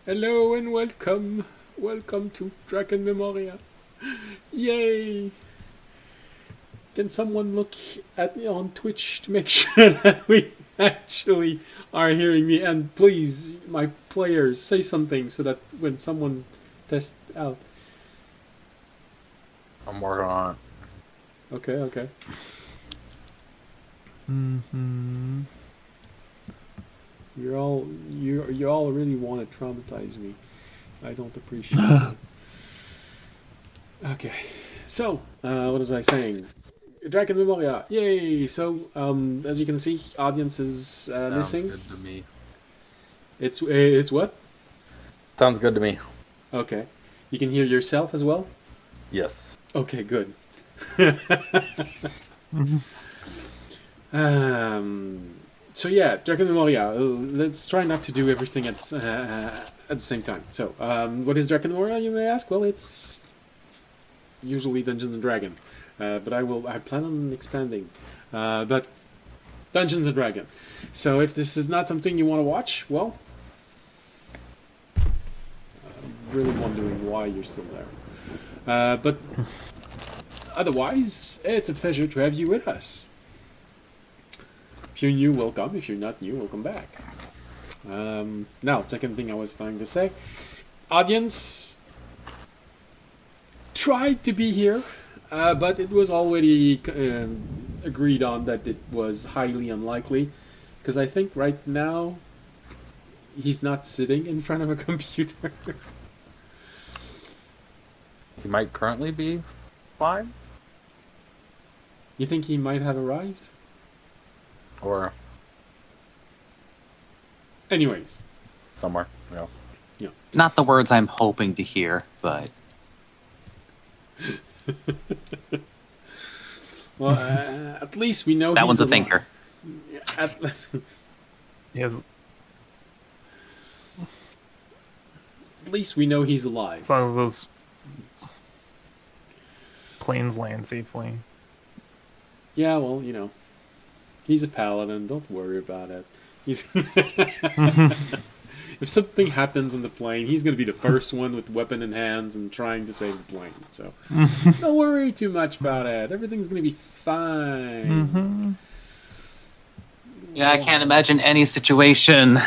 Hello and welcome. Welcome to Drakenmemoria. Yay! Can someone look at me on Twitch to make sure that we actually are hearing me? And please, my players, say something so that when someone tests out. I'm working on it. Okay. Mm-hmm. You all really want to traumatize me. I don't appreciate it. Okay, so what was I saying? Drakenmemoria, yay! So as you can see, audience is Sounds missing. good to me. It's what? Sounds good to me. Okay, you can hear yourself as well. Yes. Okay, good. So yeah, Drakenmemoria. Let's try not to do everything at the same time. So, what is Drakenmemoria, you may ask? Well, it's usually Dungeons and Dragons, but I plan on expanding. But Dungeons and Dragons. So if this is not something you want to watch, well, I'm really wondering why you're still there. But otherwise, it's a pleasure to have you with us. If you're new, welcome. If you're not new, welcome back. Now, second thing I was trying to say. Audience tried to be here, but it was already agreed on that it was highly unlikely. Because I think right now, he's not sitting in front of a computer. He might currently be fine. You think he might have arrived? Or Anyways. somewhere. Yeah. Not the words I'm hoping to hear, but Well, at least we know that he's one's a alive. thinker. At least we know he's alive. As long as those planes land safely. Yeah, well, he's a paladin. Don't worry about it. He's if something happens on the plane, he's going to be the first one with weapon in hands and trying to save the plane. So don't worry too much about it. Everything's going to be fine. Yeah, I can't imagine any situation.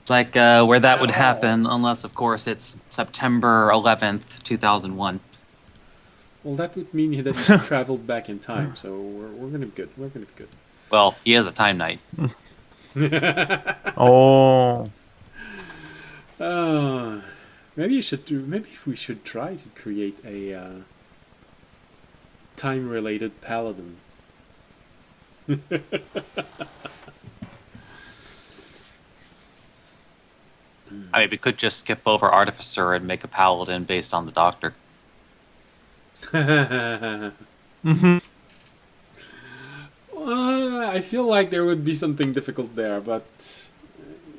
It's like where that would happen, unless, of course, it's September 11th, 2001. Well, that would mean that he traveled back in time. So we're going to be good. We're going to be good. Well, he is a time knight. Oh. Maybe we should try to create a time-related paladin. I mean, we could just skip over Artificer and make a paladin based on the Doctor. I feel like there would be something difficult there, but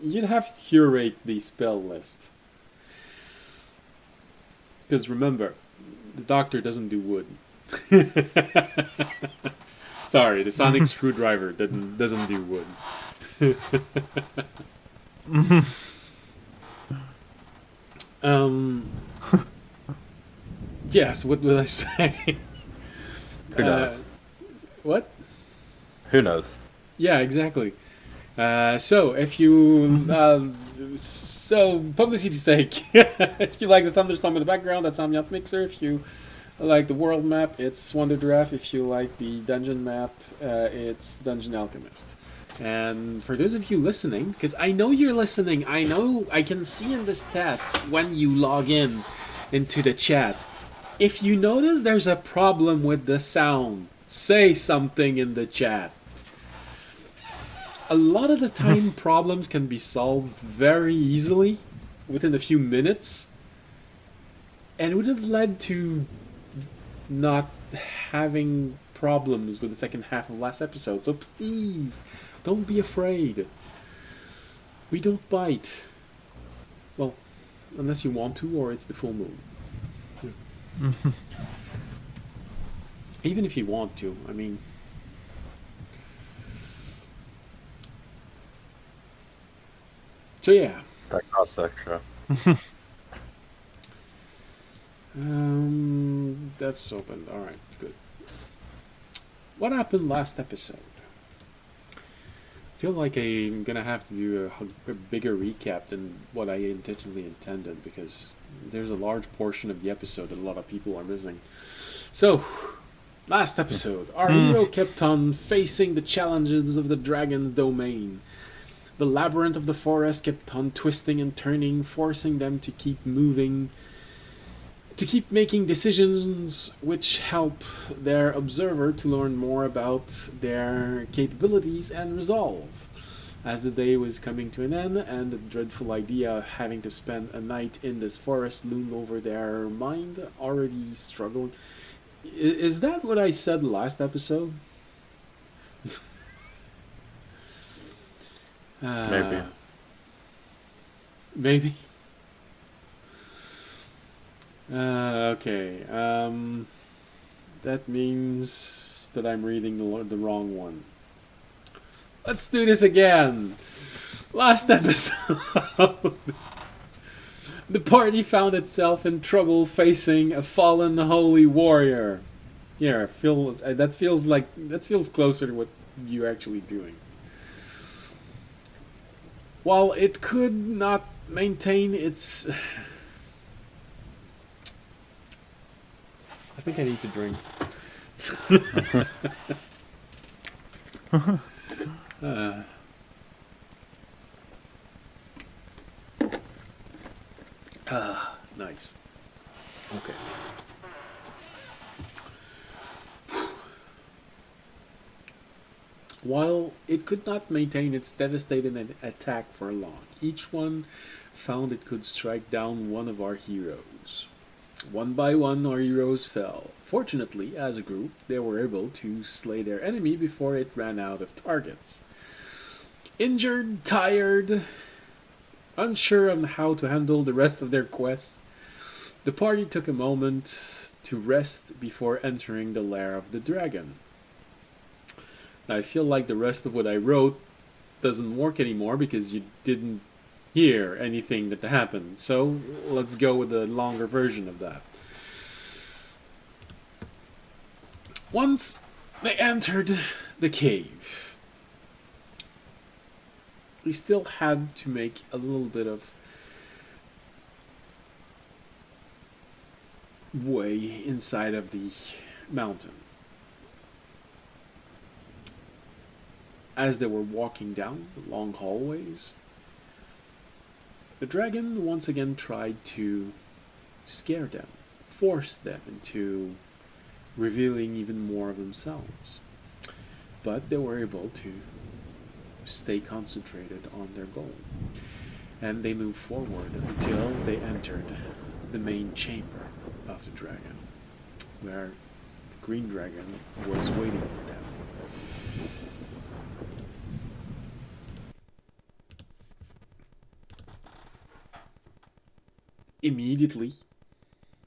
you'd have to curate the spell list. Because remember, the Doctor doesn't do wood. Sorry, the sonic screwdriver doesn't do wood. Yes, what will I say? Who knows? What? Who knows? Yeah, exactly. So, if you... so, publicity's sake, if you like the thunderstorm in the background, that's Ambient Mixer. If you like the world map, it's Wonder Giraffe. If you like the dungeon map, it's Dungeon Alchemist. And for those of you listening, because I know you're listening, I can see in the stats when you log in into the chat. If you notice there's a problem with the sound, say something in the chat. A lot of the time, problems can be solved very easily, within a few minutes, and would have led to not having problems with the second half of last episode. So please, don't be afraid. We don't bite. Well, unless you want to, or it's the full moon. Even if you want to, I mean... So yeah, That costs extra. That's opened. All right, good. What happened last episode? I feel like I'm gonna have to do a bigger recap than what I intentionally intended because there's a large portion of the episode that a lot of people are missing. So, last episode, our hero kept on facing the challenges of the dragon's domain. The labyrinth of the forest kept on twisting and turning, forcing them to keep moving, to keep making decisions which help their observer to learn more about their capabilities and resolve. As the day was coming to an end and the dreadful idea of having to spend a night in this forest loomed over their mind, already struggling. Is that what I said last episode? Maybe. Maybe. Okay. That means that I'm reading the wrong one. Let's do this again. Last episode, the party found itself in trouble facing a fallen holy warrior. Yeah, that feels closer to what you're actually doing. While it could not maintain its... I think I need to drink. Nice. Okay. While it could not maintain its devastating attack for long, each one found it could strike down one of our heroes. One by one, our heroes fell. Fortunately, as a group, they were able to slay their enemy before it ran out of targets. Injured, tired, unsure on how to handle the rest of their quest, the party took a moment to rest before entering the lair of the dragon. Now, I feel like the rest of what I wrote doesn't work anymore because you didn't hear anything that happened. So let's go with the longer version of that. Once they entered the cave, we still had to make a little bit of way inside of the mountain. As they were walking down the long hallways, the dragon once again tried to scare them, force them into revealing even more of themselves. But they were able to stay concentrated on their goal. And they moved forward until they entered the main chamber of the dragon, where the green dragon was waiting for them. Immediately,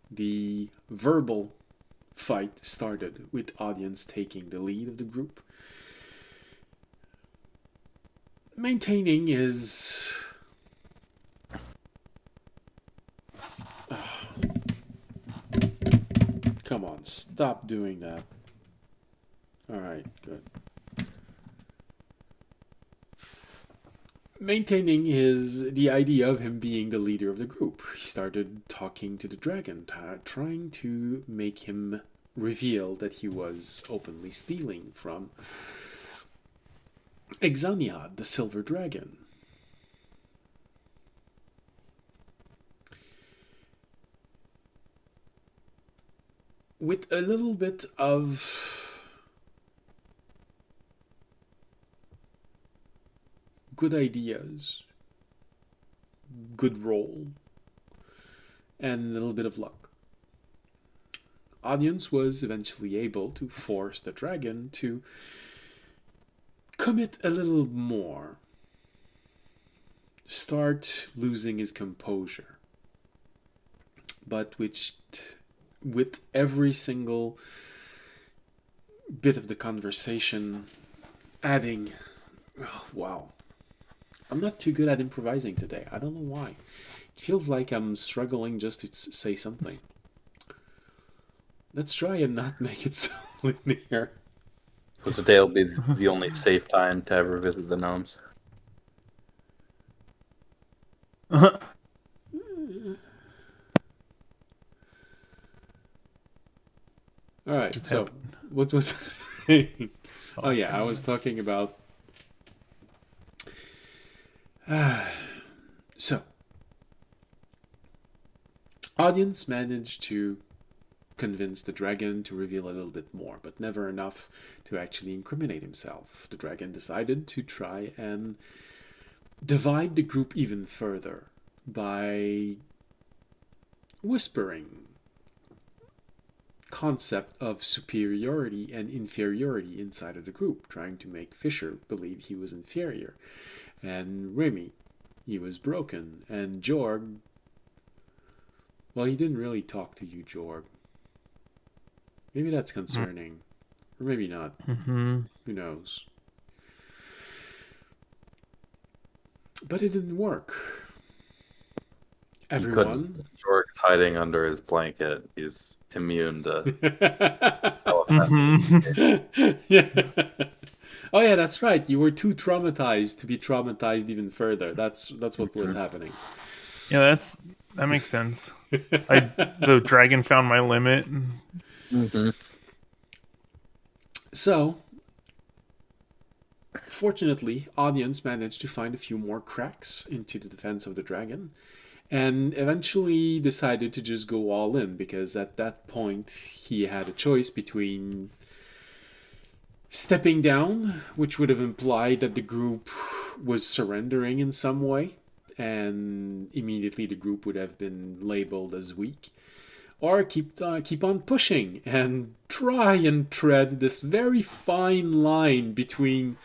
the verbal fight started, with audience taking the lead of the group, maintaining his come on, stop doing that. Alright, good. Maintaining the idea of him being the leader of the group. He started talking to the dragon, trying to make him reveal that he was openly stealing from Exaniad, the silver dragon. With a little bit of good ideas, good roll, and a little bit of luck, audience was eventually able to force the dragon to commit a little more, start losing his composure, but with every single bit of the conversation adding, oh, wow, I'm not too good at improvising today. I don't know why. It feels like I'm struggling just to say something. Let's try and not make it so linear. So today will be the only safe time to ever visit the gnomes. All right, Just so what was I saying? Oh yeah, I was talking about. So, audience managed to convince the dragon to reveal a little bit more, but never enough to actually incriminate himself. The dragon decided to try and divide the group even further by whispering concept of superiority and inferiority inside of the group, trying to make Fisher believe he was inferior, and Remy, he was broken, and Jorg, well, he didn't really talk to you, Jorg. Maybe that's concerning, or maybe not. Mm-hmm. Who knows? But it didn't work. Everyone. Jorg's hiding under his blanket. He's immune to Mm-hmm. Yeah. Oh yeah, that's right. You were too traumatized to be traumatized even further. That's what was happening. Yeah, that makes sense. The dragon found my limit. So, fortunately, audience managed to find a few more cracks into the defense of the dragon, and eventually decided to just go all in, because at that point he had a choice between stepping down, which would have implied that the group was surrendering in some way, and immediately the group would have been labeled as weak, or keep on pushing and try and tread this very fine line between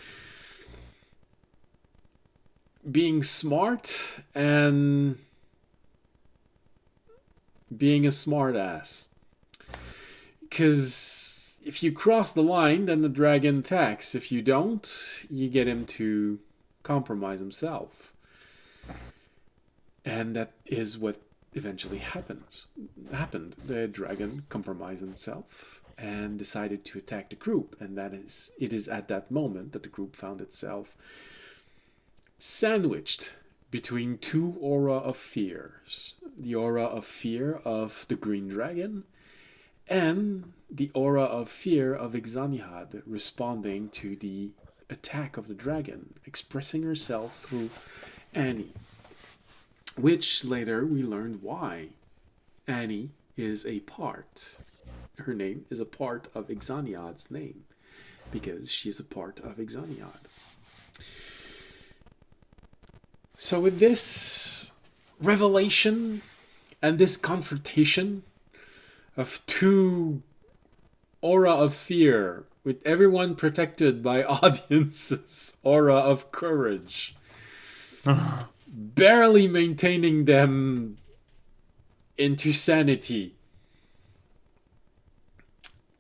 being smart and being a smart ass. Because if you cross the line, then the dragon attacks. If you don't, you get him to compromise himself. And that is what eventually happened. The dragon compromised himself and decided to attack the group, and it is at that moment that the group found itself sandwiched between two aura of fears: the aura of fear of the green dragon and the aura of fear of Exanihad, responding to the attack of the dragon, expressing herself through Annie. Which later we learned why. Annie is a part. Her name is a part of Exaniad's name, because she's a part of Exaniad. So with this revelation and this confrontation of two aura of fear, with everyone protected by audience's aura of courage, barely maintaining them into sanity,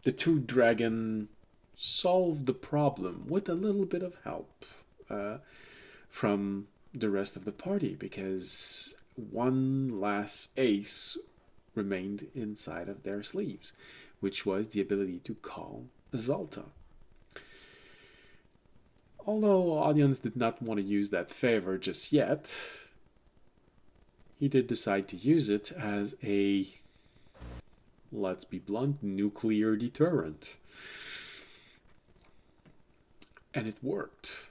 the two dragon solved the problem with a little bit of help from the rest of the party, because one last ace remained inside of their sleeves, which was the ability to call Zalta. Although audience did not want to use that favor just yet, he did decide to use it as a, let's be blunt, nuclear deterrent. And it worked.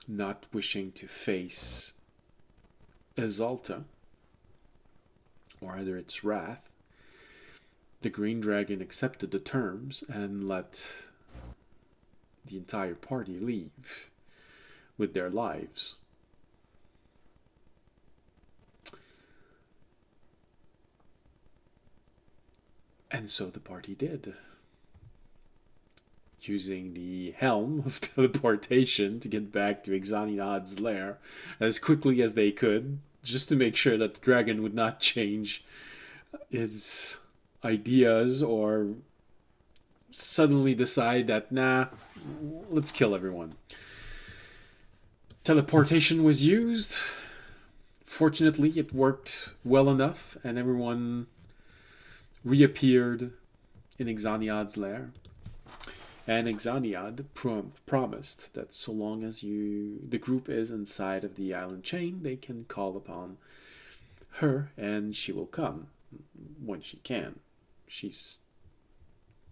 Not wishing to face Azalta, or either its wrath, the Green Dragon accepted the terms and let the entire party leave with their lives. And so the party did, using the helm of teleportation to get back to Exaninad's lair as quickly as they could, just to make sure that the dragon would not change his ideas or suddenly decide that, nah, let's kill everyone. Teleportation was used. Fortunately, it worked well enough, and everyone reappeared in Exaniad's lair. And Exaniad promised that so long as the group is inside of the island chain, they can call upon her, and she will come when she can. She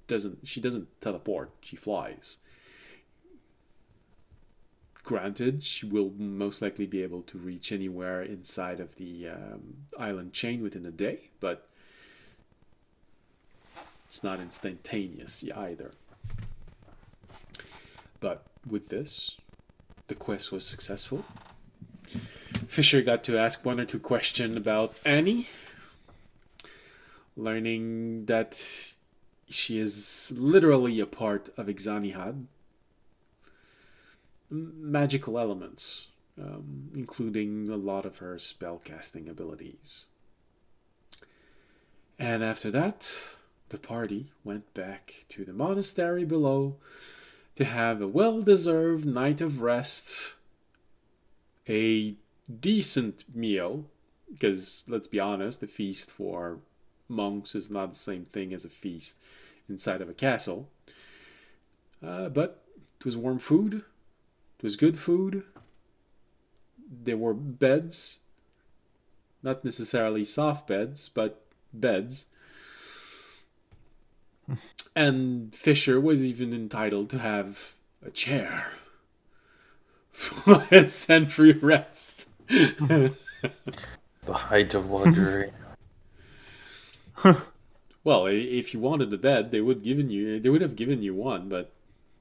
doesn't teleport; she flies. Granted, she will most likely be able to reach anywhere inside of the island chain within a day, but it's not instantaneous either. But with this, the quest was successful. Fisher got to ask one or two questions about Annie, learning that she is literally a part of Exanihad. Magical elements, including a lot of her spellcasting abilities. And after that, the party went back to the monastery below to have a well-deserved night of rest, a decent meal, because let's be honest, a feast for monks is not the same thing as a feast inside of a castle. But it was warm food. It was good food. There were beds. Not necessarily soft beds, but beds. And Fisher was even entitled to have a chair for his sentry rest. The height of luxury. Well, if you wanted a bed, they would have given you one, but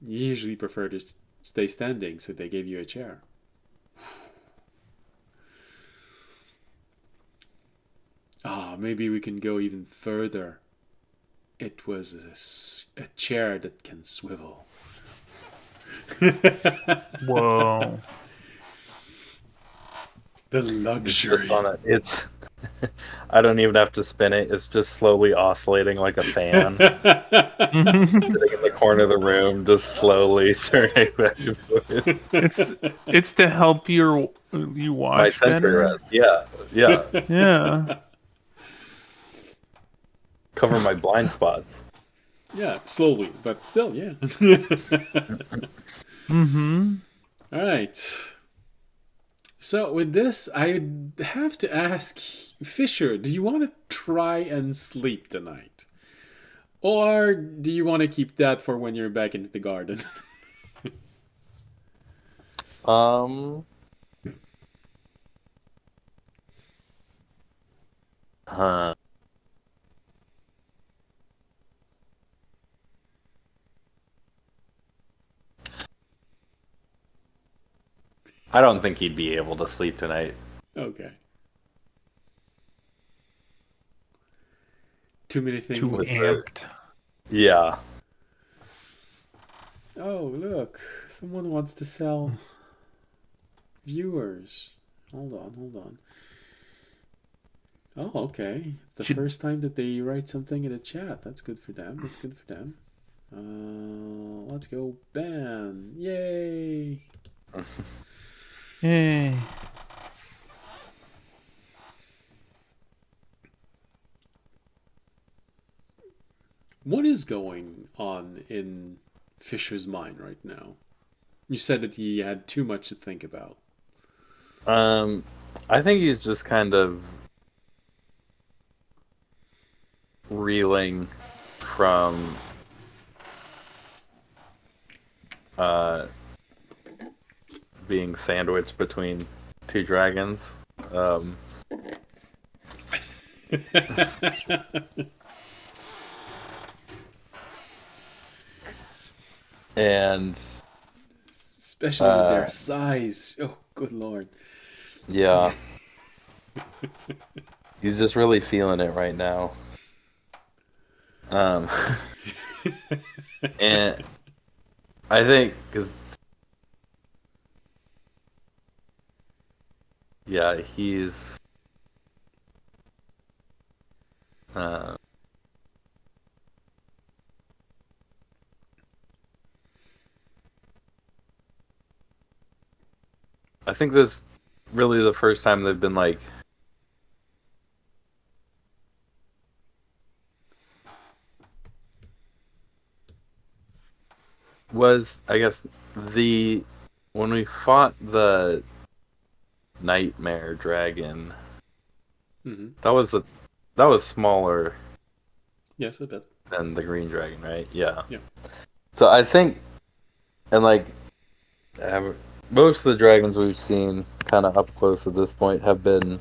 you usually prefer to stay standing, so they gave you a chair. Maybe we can go even further. It was a chair that can swivel. Whoa. The It's luxury. just on it. It's. I don't even have to spin it. It's just slowly oscillating like a fan, sitting in the corner of the room, just slowly turning back and forth. It's to help you My watch sentry better. rest. Yeah. Yeah. Cover my blind spots. Yeah, slowly, but still, yeah. Mm-hmm. All right. So with this, I have to ask Fisher, do you want to try and sleep tonight? Or do you want to keep that for when you're back into the garden? Huh. I don't think he'd be able to sleep tonight. Okay. Too many things. Too amped. Yeah. Oh, look. Someone wants to sell viewers. Hold on. Oh, okay. The first time that they write something in the chat. That's good for them. Let's go ban. Yay. Yay. What is going on in Fisher's mind right now? You said that he had too much to think about. I think he's just kind of reeling from being sandwiched between two dragons. And Especially with their size. Oh, good lord. yeah, he's just really feeling it right now. And I think because he's I think this really the first time they've been like was I guess the when we fought the nightmare dragon, Hmm. that was smaller Yes, a bit. than the green dragon, right? Yeah. Yeah. So I think, and like most of the dragons we've seen kind of up close at this point have been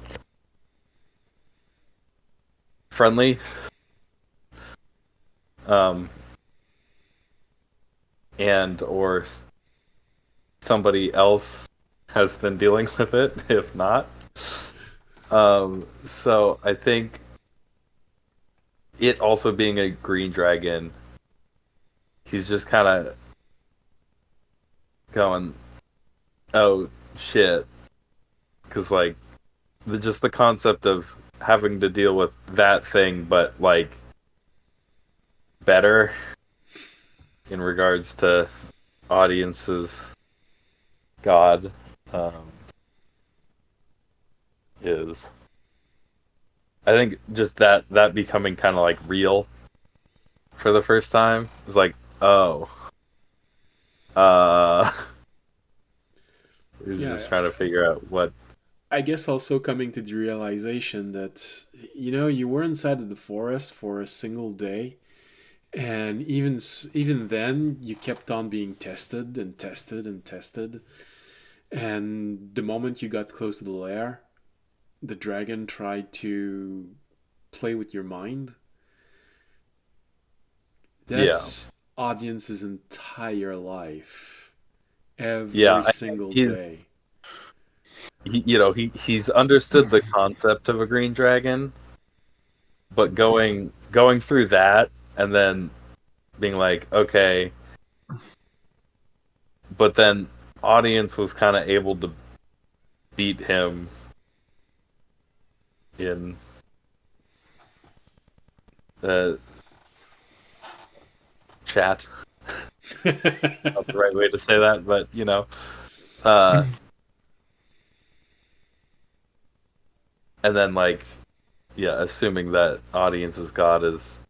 friendly, um, and or somebody else has been dealing with it, if not. So I think it also being a green dragon, he's just kind of going, "Oh shit," because like just the concept of having to deal with that thing, but like better in regards to audiences, God, um, is I think just that becoming kind of like real for the first time is like, oh, uh, he's just Yeah, trying to figure out what. I guess also coming to the realization that, you know, you were inside of the forest for a single day, and even then you kept on being tested and tested and tested, and the moment you got close to the lair, the dragon tried to play with your mind. Yeah, That's audience's entire life, every yeah. single He's day. he's understood the concept of a green dragon, but going through that and then being like, okay, but then audience was kind of able to beat him in the chat. Not the right way to say that, but uh, and then like, yeah, assuming that audience's God is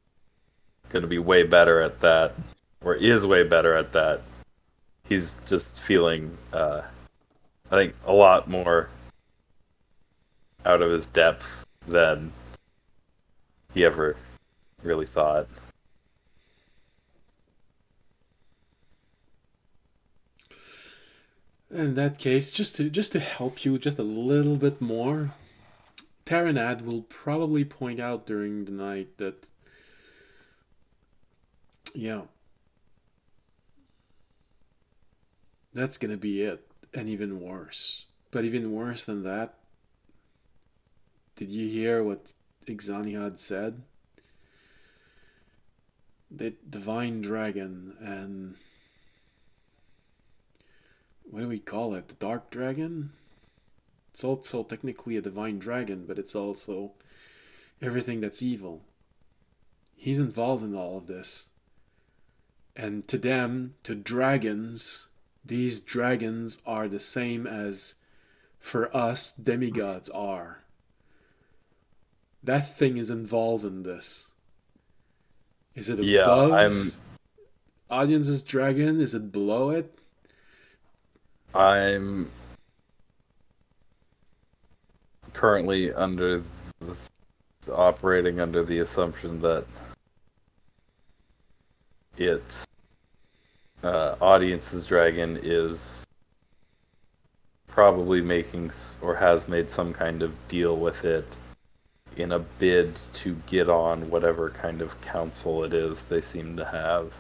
going to be way better at that, or is way better at that, he's just feeling, I think, a lot more out of his depth than he ever really thought. In that case, just to help you just a little bit more, Taranad will probably point out during the night that, yeah, that's gonna be it, and even worse. But even worse than that, did you hear what Ixaniad said? The divine dragon and what do we call it? The dark dragon? It's also technically a divine dragon, but it's also everything that's evil. He's involved in all of this. And to them, to dragons, these dragons are the same as for us demigods are. That thing is involved in this. Is it Yeah, above audience's dragon? Is it below it? I'm currently operating under the assumption that it's audience's dragon is probably making or has made some kind of deal with it in a bid to get on whatever kind of council it is they seem to have.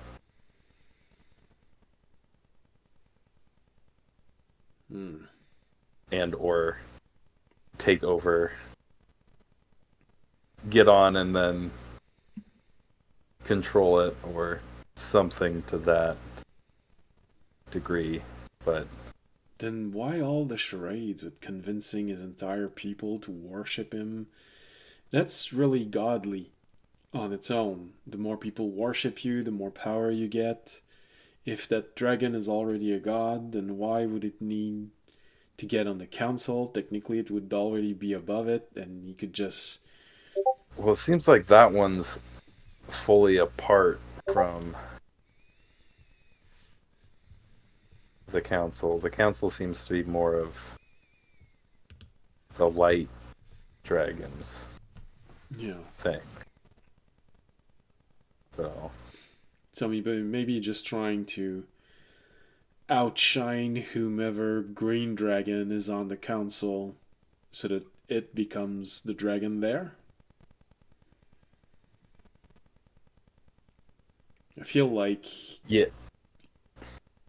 Hmm. And or take over, get on and then control it or something to that degree. But Then why all the charades with convincing his entire people to worship him? That's really godly on its own. The more people worship you, the more power you get. If that dragon is already a god, then why would it need to get on the council. Technically, it would already be above it, and you could just. Well, it seems like that one's fully apart from the council. The council seems to be more of the light dragons Yeah. thing. So Maybe just trying to outshine whomever green dragon is on the council so that it becomes the dragon there. I feel like yeah,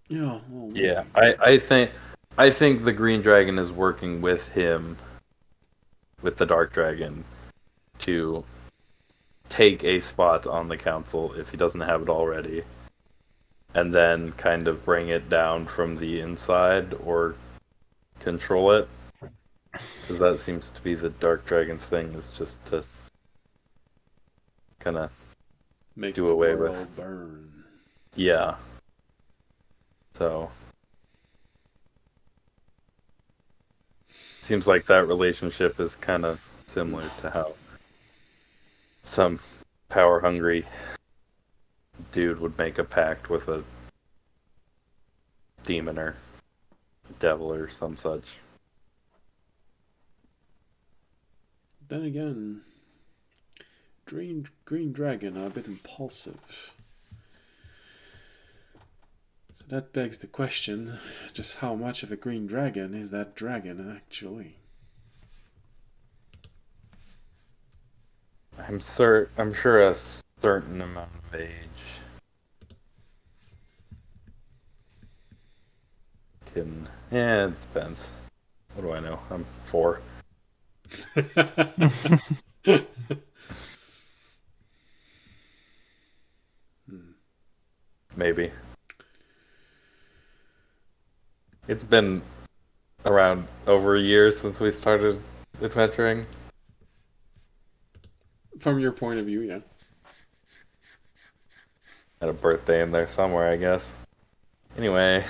well, yeah. I think the green dragon is working with him, with the dark dragon, to take a spot on the council if he doesn't have it already, and then kind of bring it down from the inside or control it. Because that seems to be the dark dragon's thing, is just to kind of make do the away world with. burn. Yeah. So seems like that relationship is kind of similar to how some power hungry dude would make a pact with a demon or devil or some such. Then again, green dragon are a bit impulsive. So that begs the question, just how much of a green dragon is that dragon actually? I'm sure a certain amount of age can. Yeah, it depends. What do I know? I'm 4. Maybe. It's been around over a year since we started adventuring. From your point of view, yeah. Had a birthday in there somewhere, I guess. Anyway,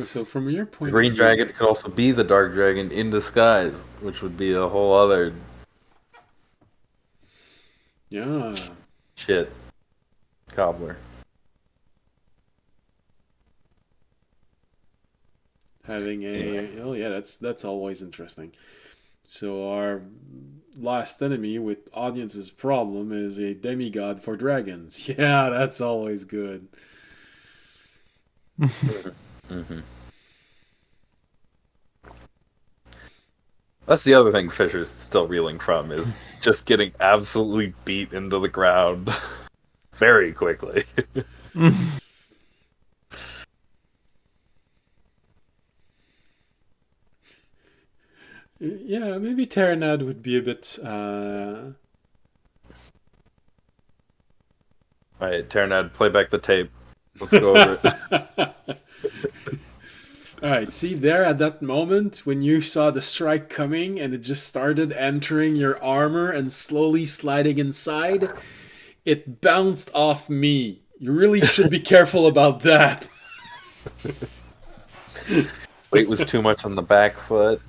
So from your the point green of view, dragon could also be the dark dragon in disguise, which would be a whole other yeah. shit cobbler. Having a Anyway. oh yeah, that's always interesting. So our last enemy with audience's problem is a demigod for dragons. Yeah, that's always good. Mm-hmm. That's the other thing Fisher's still reeling from, is just getting absolutely beat into the ground very quickly. Yeah, maybe Terranad would be a bit. Alright, Terranad, play back the tape. Let's go over it. All right, see there at that moment when you saw the strike coming and it just started entering your armor and slowly sliding inside, it bounced off me. You really should be careful about that. Weight was too much on the back foot.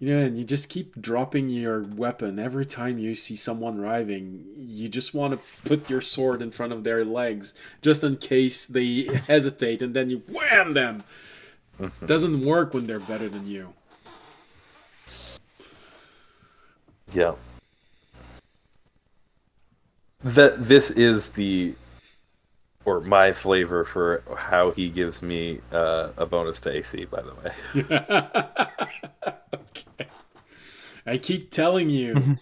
And you just keep dropping your weapon every time you see someone arriving. You just want to put your sword in front of their legs just in case they hesitate, and then you wham them. Doesn't work when they're better than you. Yeah. This is my flavor for how he gives me a bonus to AC, by the way. Okay. I keep telling you,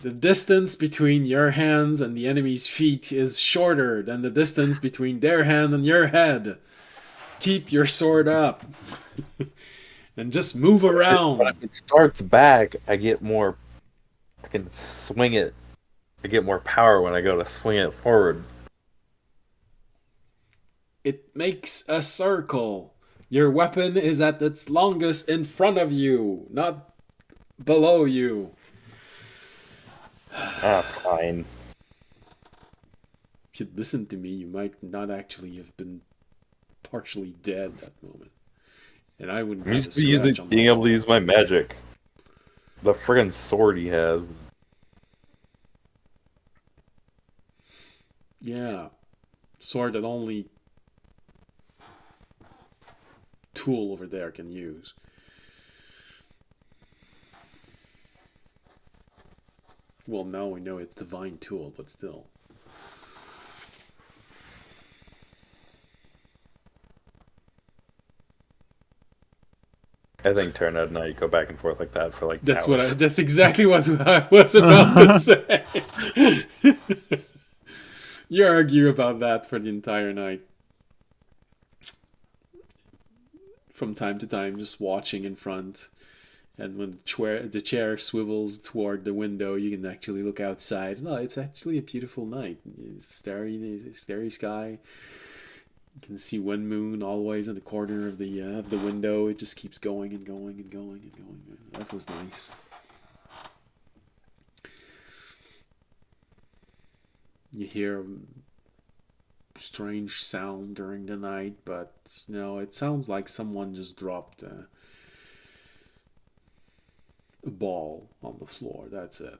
the distance between your hands and the enemy's feet is shorter than the distance between their hand and your head. Keep your sword up. And just move around. But if it starts back, I can swing it. I get more power when I go to swing it forward. It makes a circle. Your weapon is at its longest in front of you, not below you. Fine. If you'd listened to me, you might not actually have been partially dead that moment. And I wouldn't I'm have a used to using, scratch on being my able to arm. use my magic. The friggin' sword he has. Yeah. Sword that only Tool over there can use. Well, now we know it's Divine Tool, but still. I think turn out night go back and forth like that for like That's hours. that's exactly what I was about to say. You argue about that for the entire night. From time to time, just watching in front. And when the chair swivels toward the window, you can actually look outside. No, it's actually a beautiful night. Starry sky. You can see one moon always in the corner of the window. It just keeps going and going and going and going. That was nice. You hear a strange sound during the night, but it sounds like someone just dropped a ball on the floor. That's it.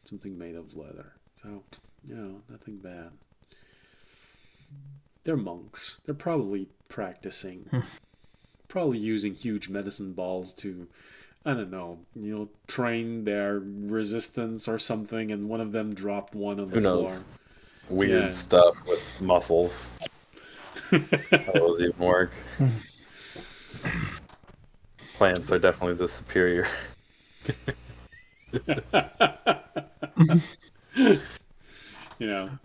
Something made of leather. So, nothing bad. They're monks. They're probably practicing. Probably using huge medicine balls to, I don't know, train their resistance or something, and one of them dropped one on the Who knows? floor. Weird stuff with muscles. How does it even work? Plants are definitely the superior.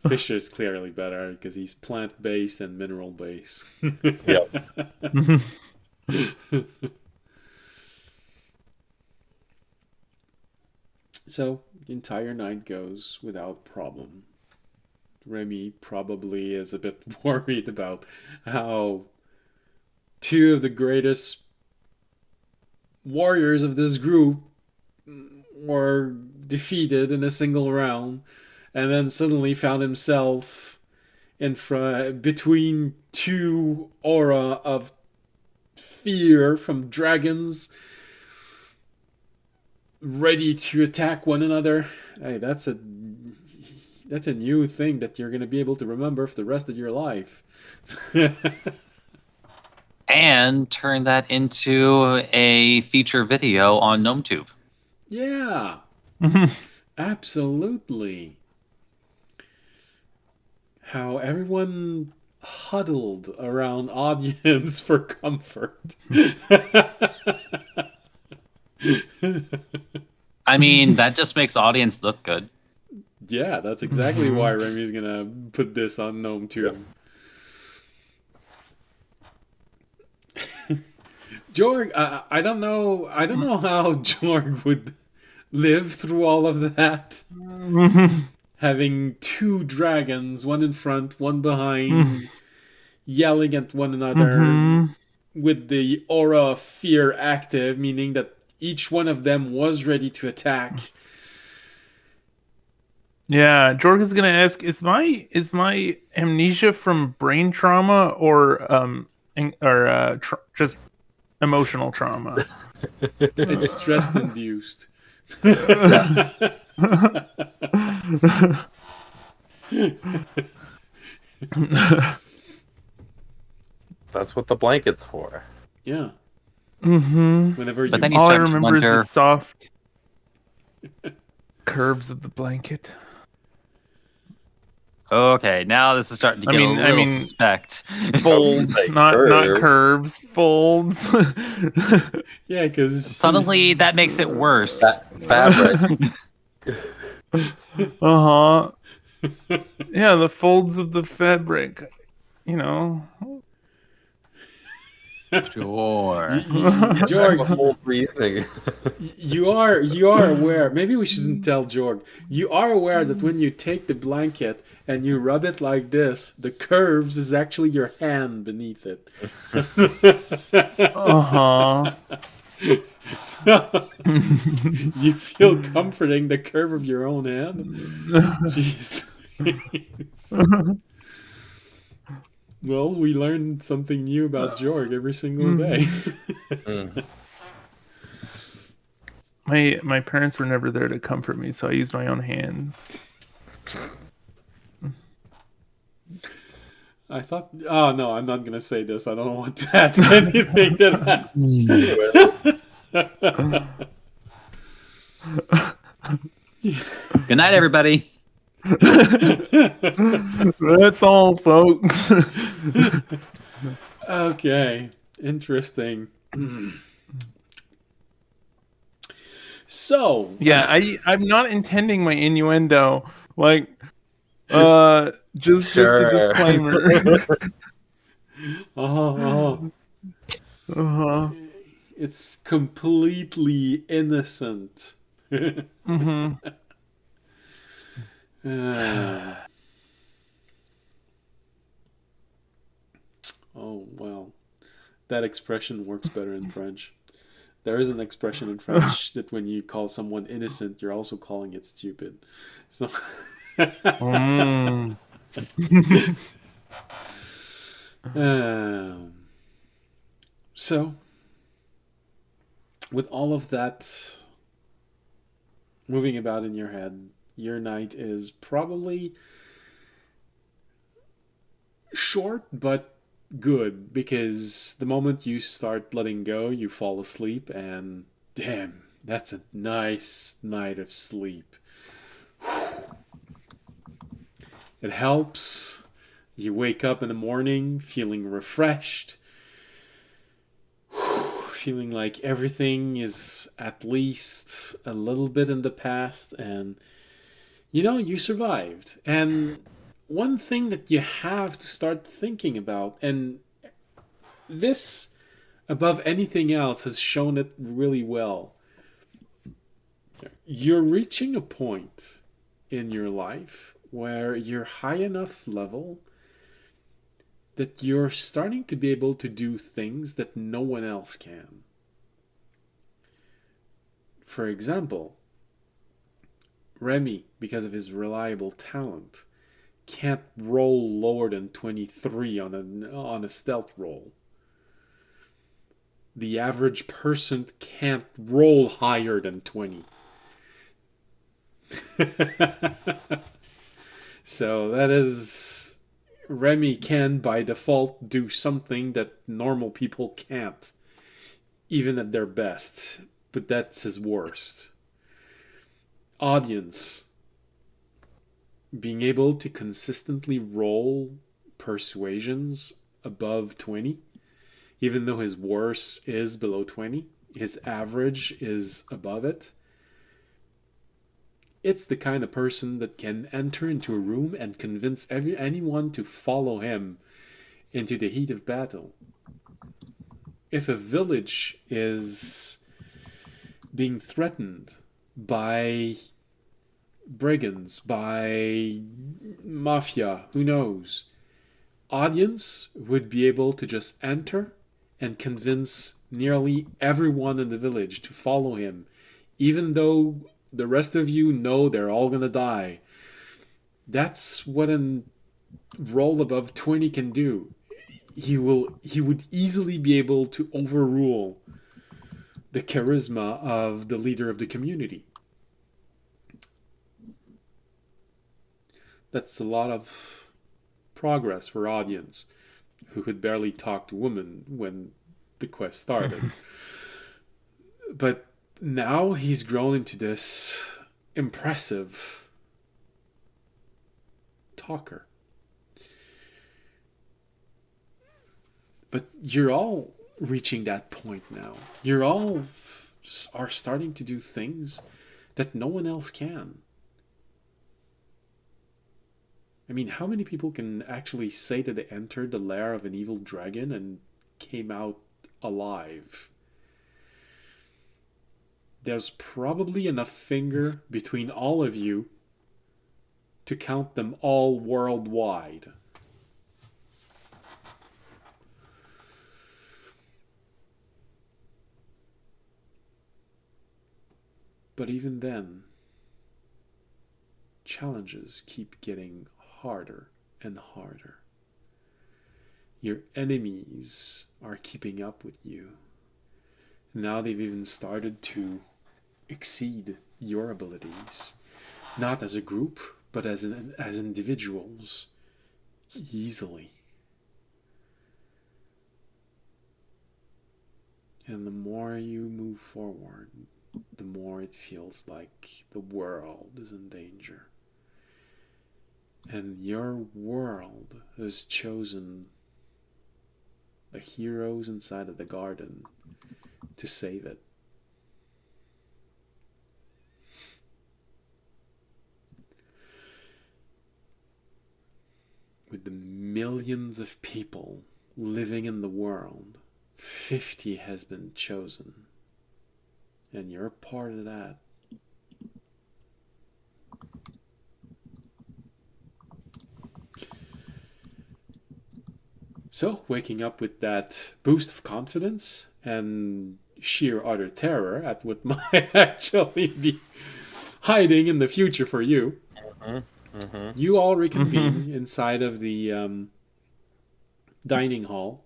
Fisher's clearly better because he's plant-based and mineral-based. Yep. So, the entire night goes without problem. Remy probably is a bit worried about how two of the greatest warriors of this group were defeated in a single round, and then suddenly found himself between two aura of fear from dragons ready to attack one another. Hey, that's a new thing that you're going to be able to remember for the rest of your life. And turn that into a feature video on GnomeTube. Yeah. Absolutely. How everyone huddled around audience for comfort. I mean, that just makes audience look good. Yeah, that's exactly why Remy's gonna put this on Gnome too. Jorg, I don't know how Jorg would live through all of that. Having two dragons, one in front, one behind, yelling at one another with the aura of fear active, meaning that each one of them was ready to attack. Yeah, Jorg is gonna ask: Is my amnesia from brain trauma or just emotional trauma? It's stress induced. That's what the blanket's for. Yeah. But then you All I start to remember is wonder. the soft curves of the blanket. Okay, now this is starting to get a little suspect. Folds, not curves, folds. Yeah, because Suddenly that makes it worse. Fabric. Yeah, the folds of the fabric. Sure. Jorg, reasoning. you are aware. Maybe we shouldn't tell Jorg. You are aware that when you take the blanket and you rub it like this, the curves is actually your hand beneath it. So, you feel comforting the curve of your own hand? Jeez. Well, we learn something new about Jorg every single day. Mm. My parents were never there to comfort me, so I used my own hands. I thought, oh no, I'm not gonna say this. I don't want to add anything to that. Good night, everybody. That's all, folks. Okay, interesting. So, Yeah, I'm not intending my innuendo. Like, just a Sure. disclaimer. uh-huh. Uh-huh. It's completely innocent. Mm-hmm. Oh, well. That expression works better in French. There is an expression in French that when you call someone innocent, you're also calling it stupid. So, Mm. um, so with all of that moving about in your head, your night is probably short but good, because the moment you start letting go, you fall asleep, and damn, that's a nice night of sleep. It helps. You wake up in the morning feeling refreshed, feeling like everything is at least a little bit in the past, and you survived. And one thing that you have to start thinking about, and this above anything else has shown it really well, you're reaching a point in your life where you're high enough level that you're starting to be able to do things that no one else can. For example, Remy, because of his reliable talent, can't roll lower than 23 on a stealth roll. The average person can't roll higher than 20. So that is, Remy can by default do something that normal people can't, even at their best, but that's his worst. Audience, being able to consistently roll persuasions above 20, even though his worst is below 20, his average is above it. It's the kind of person that can enter into a room and convince anyone to follow him into the heat of battle. If a village is being threatened by brigands, by mafia, who knows, audience would be able to just enter and convince nearly everyone in the village to follow him, even though the rest of you know they're all gonna die. That's what a roll above 20 can do. He would easily be able to overrule the charisma of the leader of the community. That's a lot of progress for audience, who could barely talk to women when the quest started. But now he's grown into this impressive talker. But you're all reaching that point now. You're all are starting to do things that no one else can. I mean, how many people can actually say that they entered the lair of an evil dragon and came out alive? There's probably enough finger between all of you to count them all worldwide. But even then, challenges keep getting harder and harder. Your enemies are keeping up with you. Now they've even started to exceed your abilities, not as a group, but as individuals, easily. And the more you move forward, the more it feels like the world is in danger. And your world has chosen the heroes inside of the garden to save it. With the millions of people living in the world, 50 has been chosen. And you're part of that. So, waking up with that boost of confidence and sheer utter terror at what might actually be hiding in the future for you, you all reconvene inside of the dining hall,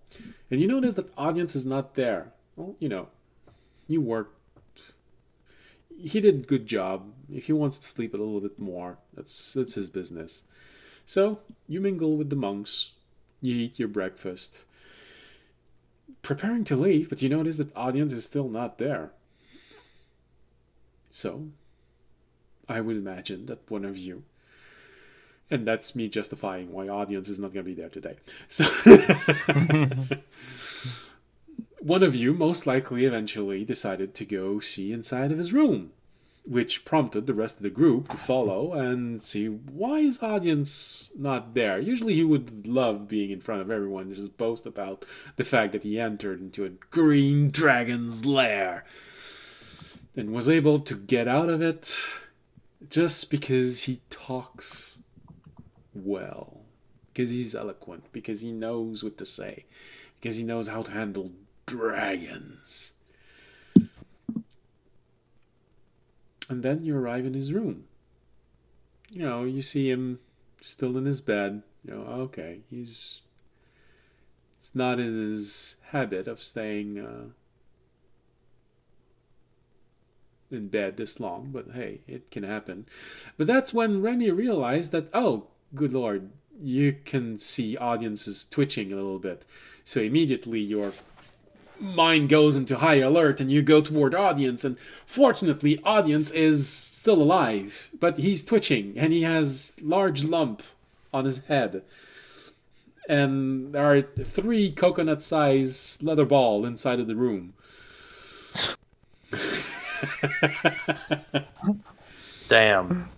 and you notice that the audience is not there. Well, you worked. He did a good job. If he wants to sleep a little bit more, that's his business. So, you mingle with the monks. You eat your breakfast, preparing to leave, but you notice that the audience is still not there. So, I would imagine that one of you, and that's me justifying why audience is not going to be there today. So, one of you most likely eventually decided to go see inside of his room, which prompted the rest of the group to follow and see why is audience not there. Usually he would love being in front of everyone and just boast about the fact that he entered into a green dragon's lair and was able to get out of it just because he talks well, because he's eloquent, because he knows what to say, because he knows how to handle dragons. And then you arrive in his room. You see him still in his bed. Okay, it's not in his habit of staying in bed this long, but hey, it can happen. But that's when Remy realized that, oh, good lord, you can see audiences twitching a little bit. So immediately your mind goes into high alert and you go toward audience, and fortunately audience is still alive, but he's twitching and he has large lump on his head, and there are 3 coconut size leather ball inside of the room. Damn.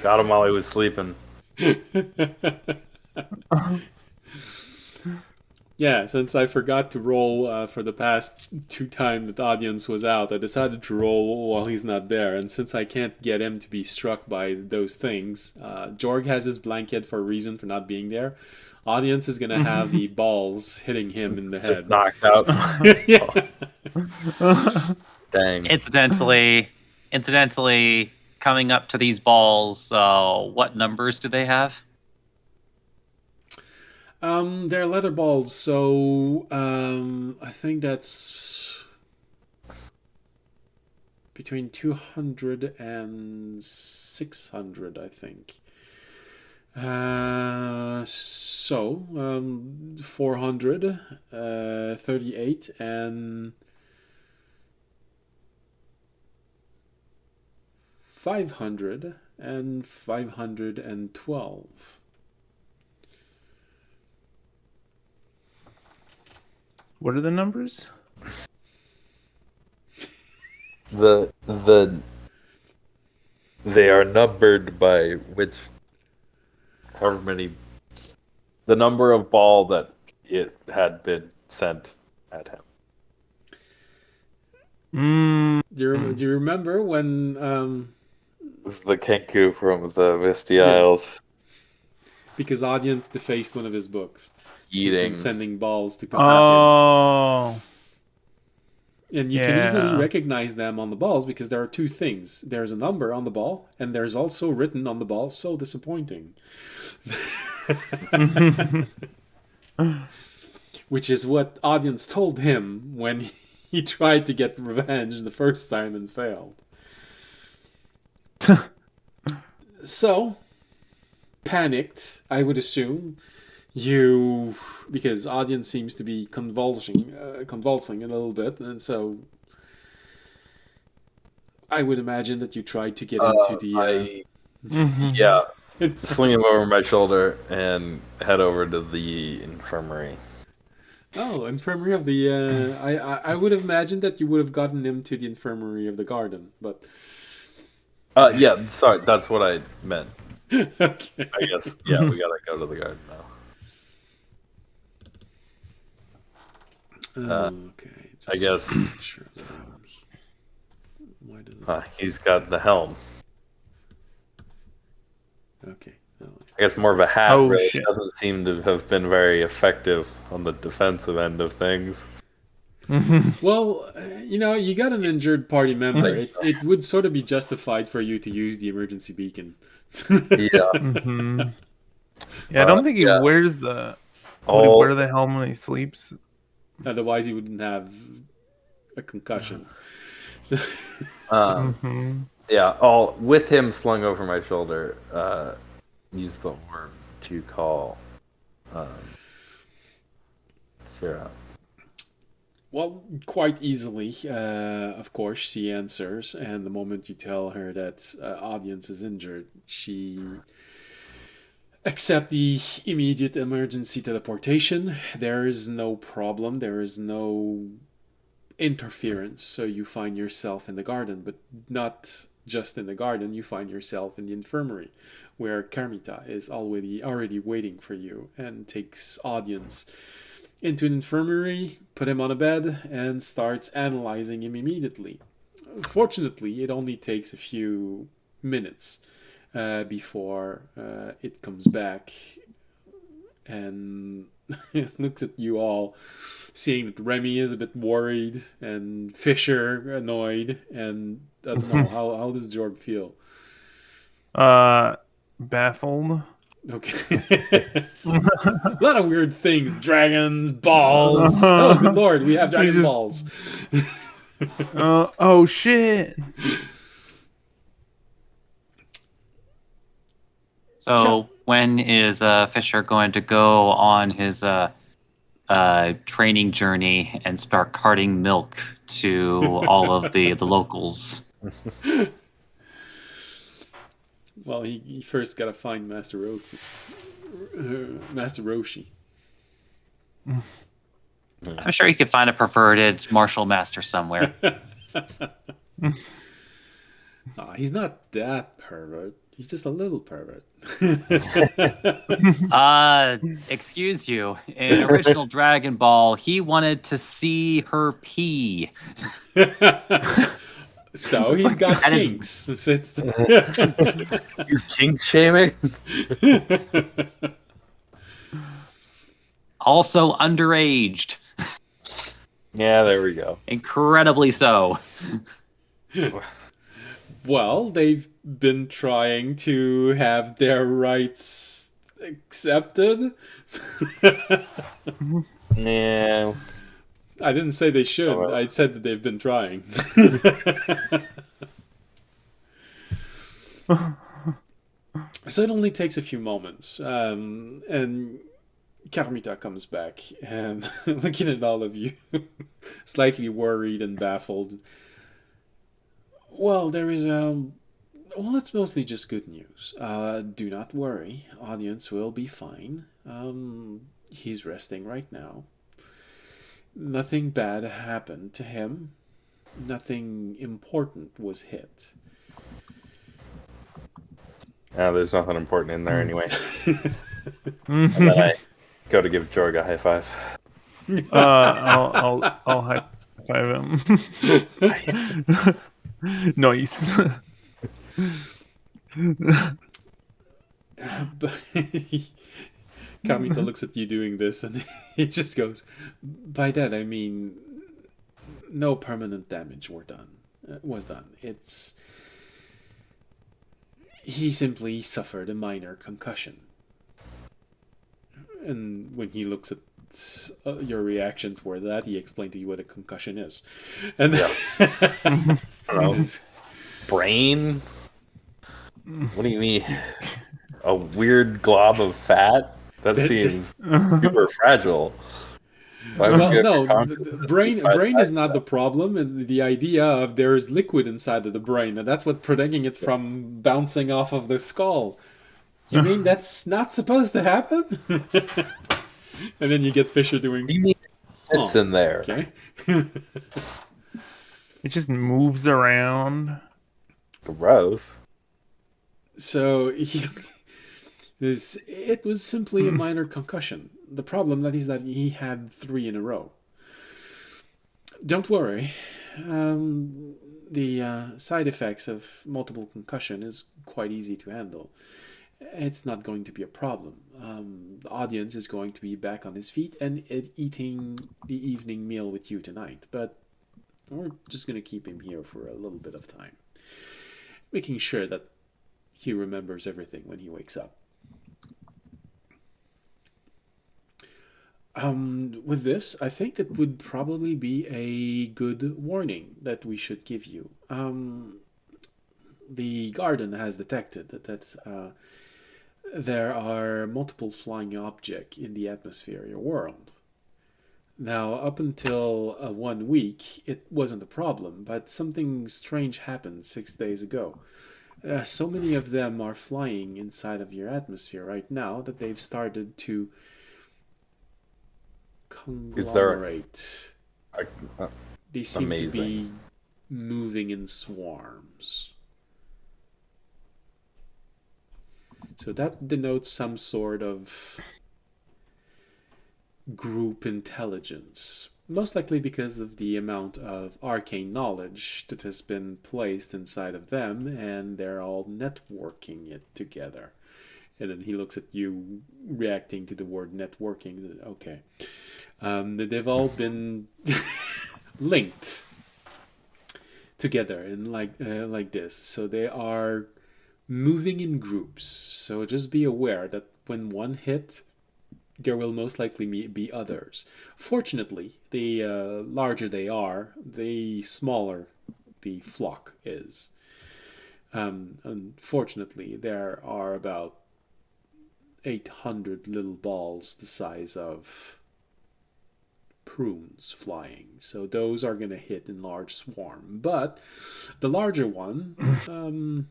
Got him while he was sleeping. Yeah, since I forgot to roll for the past 2 times that the audience was out, I decided to roll while he's not there. And since I can't get him to be struck by those things, Jorg has his blanket for a reason for not being there. Audience is going to have the balls hitting him in the head. Just knocked out. Yeah. Dang. Incidentally, coming up to these balls, what numbers do they have? They're leather balls, so I think that's between 200 and 600, I think. 400, 38, and 500 and 512. What are the numbers? They are numbered by however many, the number of ball that it had been sent at him. Do you remember when It was the Kenku from the Misty Isles. Because audience defaced one of his books. Eating. He's been sending balls to combat him. And you can easily Yeah. recognize them on the balls because there are two things. There's a number on the ball, and there's also written on the ball, "So disappointing." Which is what audience told him when he tried to get revenge the first time and failed. So, panicked, I would assume, you, because audience seems to be convulsing a little bit, and so I would imagine that you tried to get into the. Yeah, sling him over my shoulder and head over to the infirmary. Oh, infirmary of the. I would have imagined that you would have gotten him to the infirmary of the garden, but. Yeah, sorry, that's what I meant. Okay. I guess, yeah, we gotta go to the garden now. Okay. I guess Make sure the rooms. Why does he's got the helm. Okay. No. I guess more of a hat Oh, really shit. doesn't seem to have been very effective on the defensive end of things. Well, you got an injured party member. It would sort of be justified for you to use the emergency beacon. Yeah. Yeah, I don't think he yeah. wears the. Would he All, wear the helm when he sleeps? Otherwise, you wouldn't have a concussion. So, yeah, all with him slung over my shoulder, use the orb to call Sarah. well, quite easily, of course, she answers, and the moment you tell her that audience is injured, she accept the immediate emergency teleportation. There is no problem. There is no interference. So you find yourself in the garden, but not just in the garden. You find yourself in the infirmary, where Carmita is already waiting for you and takes audience into an infirmary, put him on a bed, and starts analyzing him immediately. Fortunately, it only takes a few minutes before it comes back and looks at you all, seeing that Remy is a bit worried and Fisher annoyed, and I don't know, how does Jorg feel? Baffled. Okay. A lot of weird things. Dragons, balls. Oh, good lord, we have dragon just- balls. Oh shit. So when is Fisher going to go on his training journey and start carting milk to all of the locals? Well, he first got to find Master Roshi. I'm sure he could find a perverted martial master somewhere. He's not that pervert. He's just a little pervert. Excuse you. In original Dragon Ball, he wanted to see her pee. So he's got That is- kinks. You're kink shaming? Also underaged. Yeah, there we go. Incredibly so. Well, they've been trying to have their rights accepted. Yeah. I didn't say they should. Oh, well. I said that they've been trying. So it only takes a few moments. And Carmita comes back and looking at all of you, slightly worried and baffled. Well, there is well, it's mostly just good news. Do not worry, audience will be fine. He's resting right now. Nothing bad happened to him. Nothing important was hit. There's nothing important in there anyway. And then I go to give Jorg a high five. I'll high five him. Nice. But Kamita looks at you doing this and he just goes, by that I mean, no permanent damage was done. He simply suffered a minor concussion. And when he looks at your reaction toward that, he explained to you what a concussion is. And I don't know. Brain? What do you mean? A weird glob of fat? That seems super fragile. Well, no, brain is not the problem, and the idea of there is liquid inside of the brain, and that's what preventing it from bouncing off of the skull. You mean that's not supposed to happen? And then you get Fisher doing. You mean it's in there? Okay. It just moves around. Gross. So it was simply a minor concussion. The problem that is that he had 3 in a row. Don't worry. The side effects of multiple concussion is quite easy to handle. It's not going to be a problem. The audience is going to be back on his feet and eating the evening meal with you tonight. But we're just going to keep him here for a little bit of time, making sure that he remembers everything when he wakes up. With this, I think that would probably be a good warning that we should give you. The garden has detected that there are multiple flying objects in the atmosphere of your world. Now, up until 1 week, it wasn't a problem, but something strange happened 6 days ago. So many of them are flying inside of your atmosphere right now that they've started to conglomerate. They seem to be moving in swarms. So that denotes some sort of group intelligence. Most likely because of the amount of arcane knowledge that has been placed inside of them, and they're all networking it together. And then he looks at you, reacting to the word networking. Okay. They've all been linked together in like this. So they are moving in groups. So just be aware that when one hit, there will most likely be others. Fortunately, the larger they are, the smaller the flock is. Unfortunately, there are about 800 little balls the size of prunes flying. So those are going to hit in large swarm. But the larger one,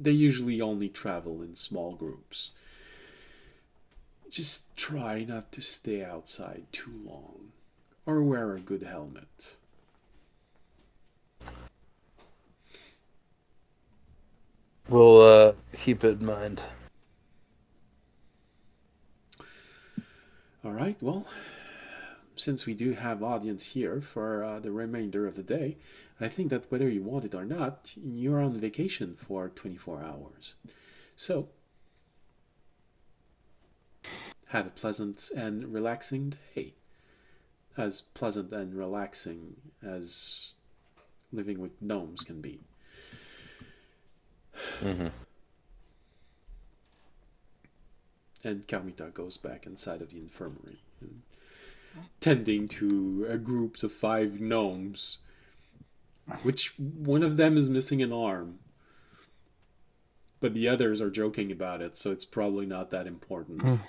they usually only travel in small groups. Just try not to stay outside too long, or wear a good helmet. We'll keep it in mind. All right, well, since we do have audience here for the remainder of the day, I think that whether you want it or not, you're on vacation for 24 hours. So, have a pleasant and relaxing day. As pleasant and relaxing as living with gnomes can be. Mm-hmm. And Karmita goes back inside of the infirmary, tending to groups of 5 gnomes, which one of them is missing an arm. But the others are joking about it, so it's probably not that important.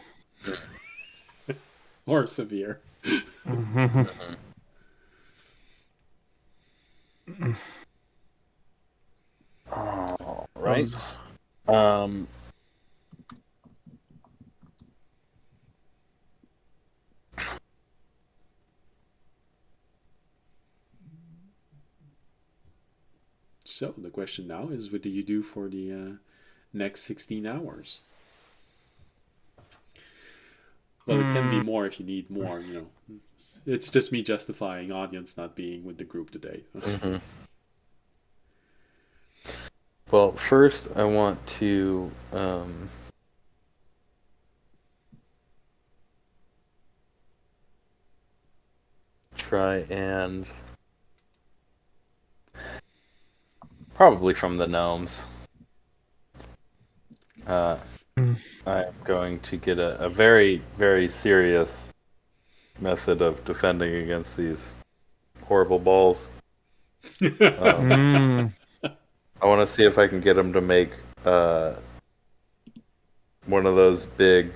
Or severe. All right. So the question now is, what do you do for the next 16 hours? Well, it can be more if you need more, you know. It's just me justifying audience not being with the group today. Mm-hmm. Well, first I want to try and probably from the gnomes. I'm going to get a very, very serious method of defending against these horrible balls. I want to see if I can get them to make one of those big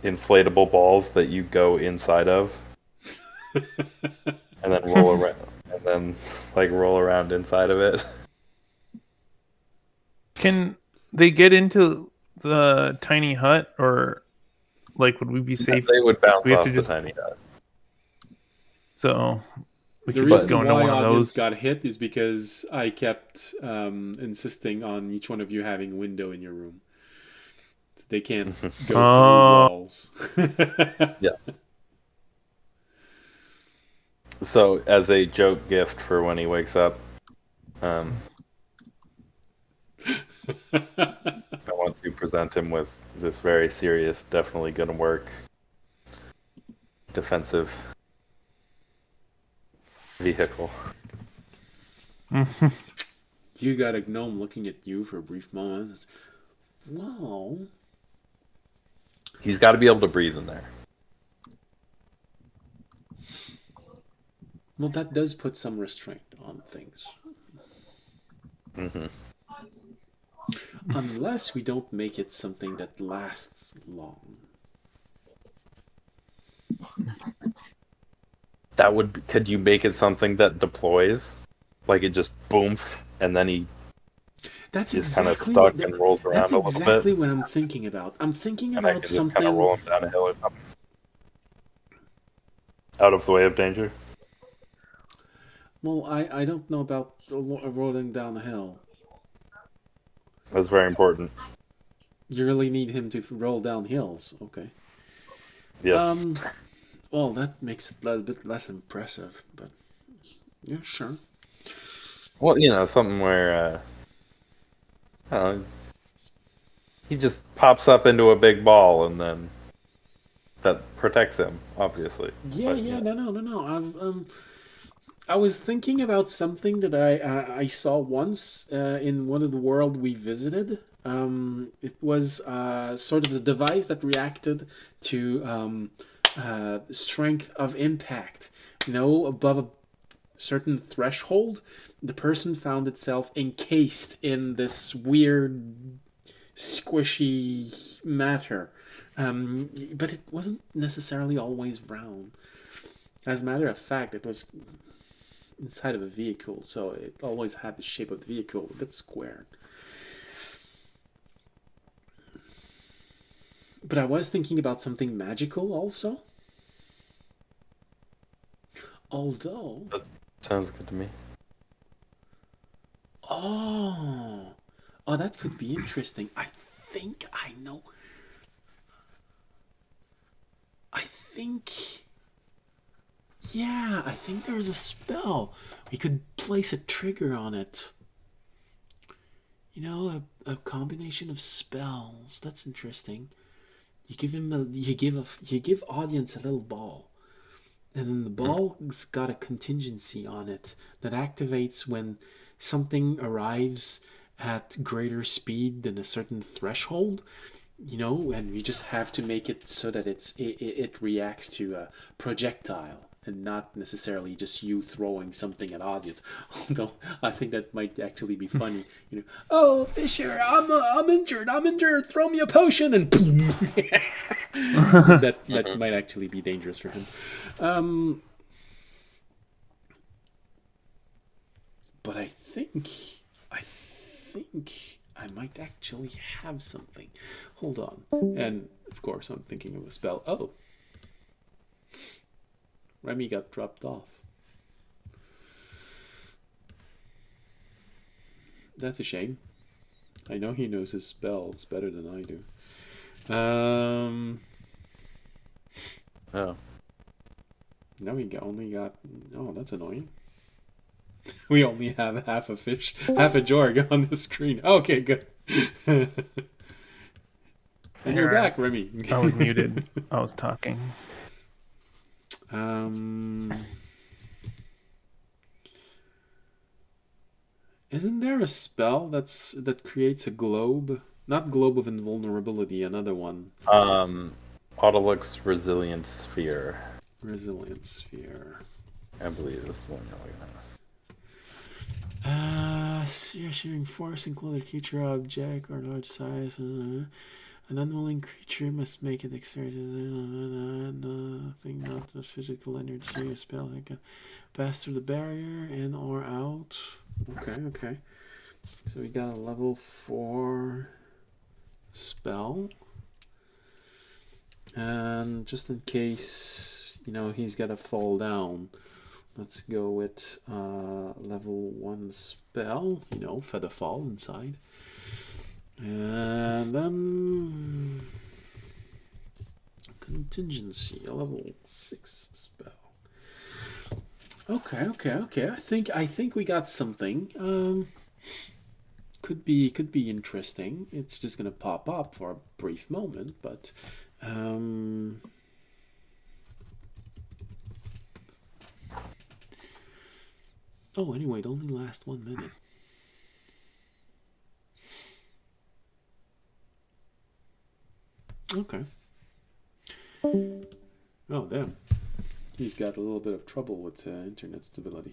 inflatable balls that you go inside of, and then roll around, and then roll around inside of it. Can they get into the tiny hut, or would we be safe? They would bounce we have off to the just tiny hut. So we The could just reason go into why one of audience those. got hit is because I kept insisting on each one of you having a window in your room. They can't go through walls. Yeah. So, as a joke gift for when he wakes up, I want to present him with this very serious, definitely gonna work defensive vehicle. You got a gnome looking at you for a brief moment. Wow. He's got to be able to breathe in there. Well, that does put some restraint on things. Unless we don't make it something that lasts long. Could you make it something that deploys? Like it just boomf, and then he That's is exactly kind of stuck and rolls around that's a little exactly bit. what I'm thinking about. I'm thinking And I about could just kind of something. roll him down a hill or something. Out of the way of danger. Well, I don't know about rolling down a hill. That's very important. You really need him to roll down hills, okay? Yes. Well, that makes it a little bit less impressive, but yeah, sure. Well, something where I don't know, he just pops up into a big ball, and then that protects him, obviously. Yeah, no. I was thinking about something that I saw once in one of the world we visited. It was sort of the device that reacted to strength of impact. Above a certain threshold, the person found itself encased in this weird, squishy matter. But it wasn't necessarily always round. As a matter of fact, it was inside of a vehicle, so it always had the shape of the vehicle, a bit square. But I was thinking about something magical also. Although... That sounds good to me. Oh, that could be interesting. I think I know. Yeah, I think there's a spell. We could place a trigger on it. A combination of spells. That's interesting. You give audience a little ball, and then the ball's got a contingency on it that activates when something arrives at greater speed than a certain threshold. And we just have to make it so that it reacts to a projectile and not necessarily just you throwing something at audience. Although I think that might actually be funny. Oh, Fisher, I'm injured. Throw me a potion, and boom. that might actually be dangerous for him. But I think I might actually have something. Hold on. And, of course, I'm thinking of a spell. Oh. Remy got dropped off. That's a shame. I know he knows his spells better than I do. Oh. Now we only got... Oh, that's annoying. We only have half a Jorg on the screen. Okay, good. And you're back, Remy. I was muted. I was talking. Isn't there a spell that creates a globe? Not globe of invulnerability, another one. Autolux Resilient Sphere, Resilient sphere. I believe is the one you're looking at. Sharing force, include a creature, object, or large size. An unwilling creature must make an dexterity. Nothing not the physical energy or spell that can pass through the barrier in or out. Okay. So we got a level 4 spell. And just in case, he's got to fall down, let's go with level 1 spell, feather fall inside. And then contingency, a level 6 spell. Okay. I think we got something. Could be interesting. It's just gonna pop up for a brief moment, but anyway, it only lasts 1 minute. Okay. Oh, damn. He's got a little bit of trouble with internet stability.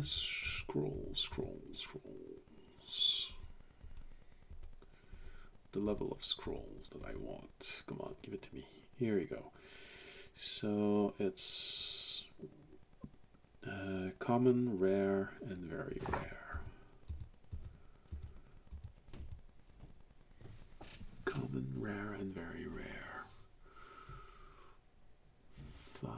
Scrolls. The level of scrolls that I want. Come on, give it to me. Here we go. So it's common, rare, and very rare. Common, rare, and very rare. 5.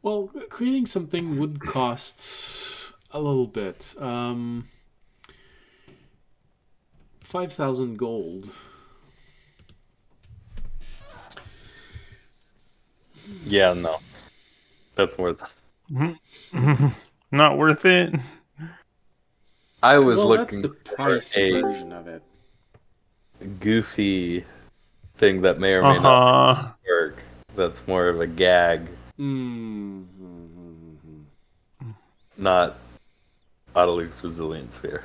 Well, creating something would cost a little bit. 5,000 gold. Yeah, no. That's worth it. Not worth it. I was Well, that's looking the price for a version of it. goofy thing that may or may not work. That's more of a gag, not Autolux Resilient Sphere.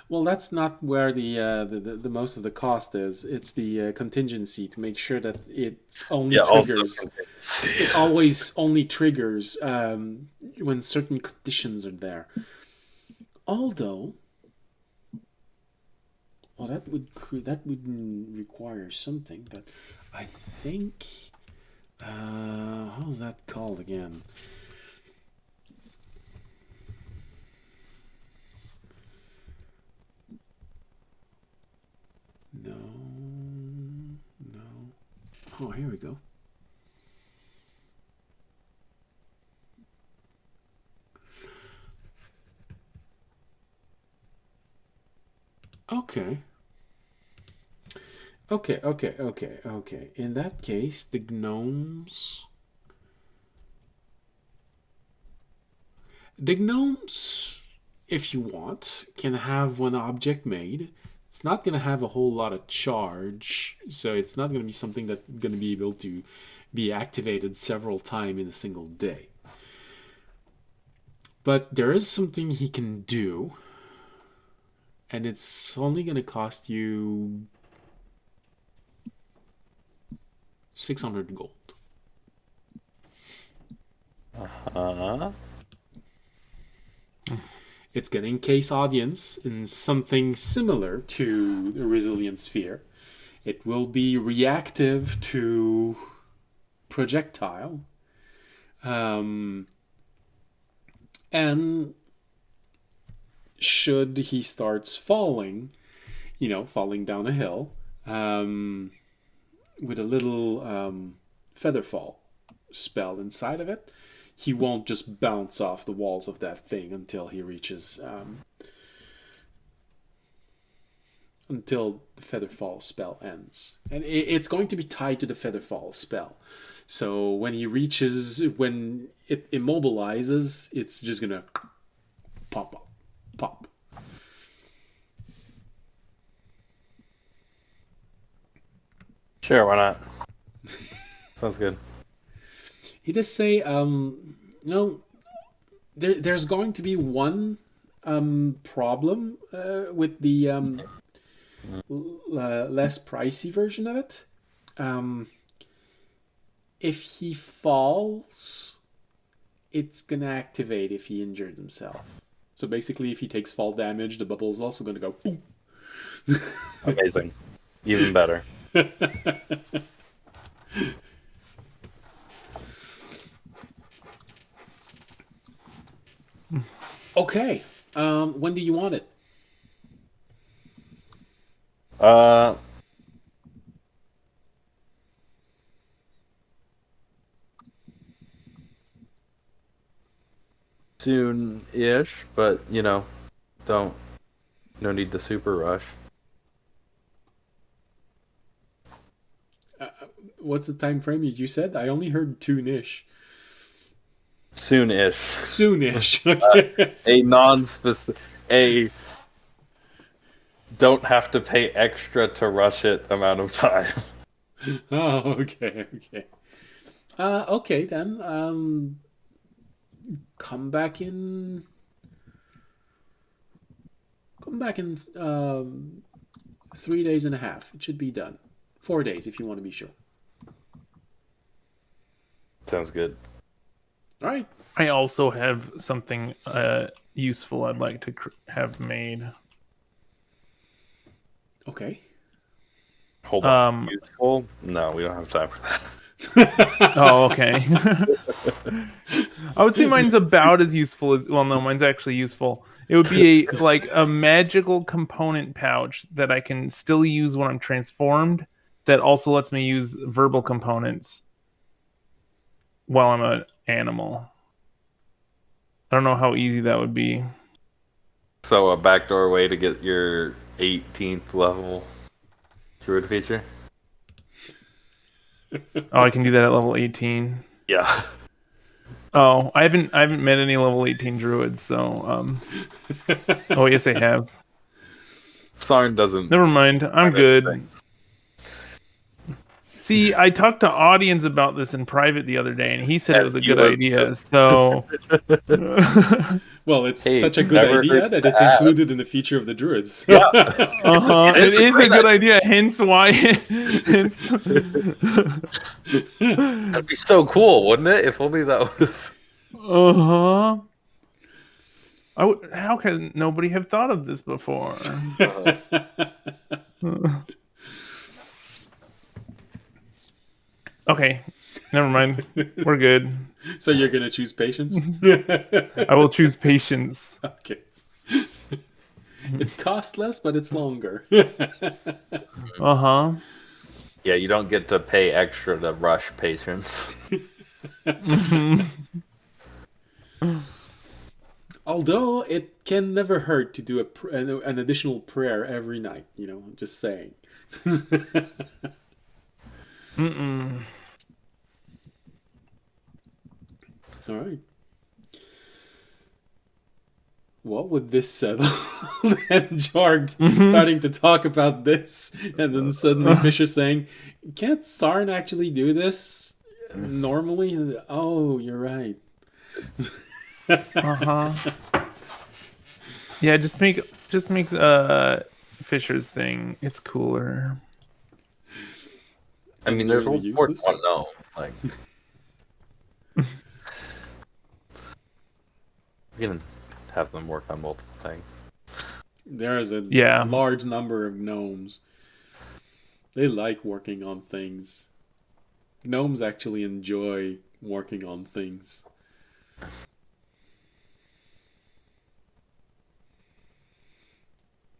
Well, that's not where the most of the cost is. It's the contingency to make sure that it only triggers. It always only triggers when certain conditions are there. Although, well, that would require something. But I think, how's that called again? No. Oh, here we go. Okay. In that case, the gnomes, if you want, can have one object made. It's not going to have a whole lot of charge, so it's not going to be something that's going to be able to be activated several times in a single day. But there is something he can do, and it's only going to cost you 600 gold. It's going to encase audience in something similar to the Resilient Sphere. It will be reactive to projectile. And should he starts falling, falling down a hill, with a little feather fall spell inside of it, he won't just bounce off the walls of that thing until he reaches until the Featherfall spell ends. And it's going to be tied to the Featherfall spell. So when it immobilizes, it's just going to pop up. Pop. Sure, why not? Sounds good. He does say, there's going to be one problem with the less pricey version of it. If he falls, it's gonna activate if he injures himself. So basically, if he takes fall damage, the bubble is also gonna go boom. Amazing. Even better. Okay. When do you want it? Soon-ish, but no need to super rush. What's the time frame you said? I only heard soon-ish. Soon-ish. Soon-ish. Okay. A non-specific. Don't have to pay extra to rush it amount of time. Oh, okay. Okay then. Come back in 3 days and a half. It should be done. 4 days if you want to be sure. Sounds good. All right. I also have something useful I'd like to have made. Okay. Hold on. Useful? No, we don't have time for that. Oh, okay. I would say mine's about as useful as... Well, no, mine's actually useful. It would be a magical component pouch that I can still use when I'm transformed that also lets me use verbal components while I'm an animal. I don't know how easy that would be. So a backdoor way to get your 18th level druid feature? Oh, I can do that at level 18. Yeah. Oh, I haven't met any level 18 druids, so oh yes I have. Sarn doesn't. Never mind. I'm good. See, I talked to Audience about this in private the other day, and he said it was a good idea. So, well, it's Hey, such a good never idea hurts that to it's ask. included in the feature of the druids. Yeah. it is a good idea. Hence why. That'd be so cool, wouldn't it? If only that was. How can nobody have thought of this before? Okay, never mind. We're good. So you're gonna choose patience? I will choose patience. Okay. It costs less, but it's longer. Uh-huh. Yeah, you don't get to pay extra to rush patience. Although it can never hurt to do an additional prayer every night. Just saying. All right. Well, with this settled, and Jorg starting to talk about this, and then suddenly Fisher saying, "Can't Sarn actually do this normally?" Oh, you're right. Yeah, just make Fisher's thing. It's cooler. I mean, there's only one no. Like, you can have them work on multiple things. There is a large number of gnomes. They like working on things. Gnomes actually enjoy working on things.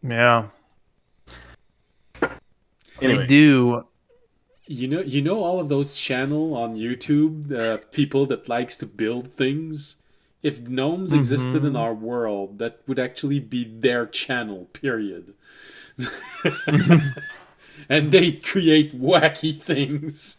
Yeah. Anyway. They do. You know all of those channel on YouTube, the people that likes to build things? If gnomes existed in our world, that would actually be their channel, period. And they create wacky things.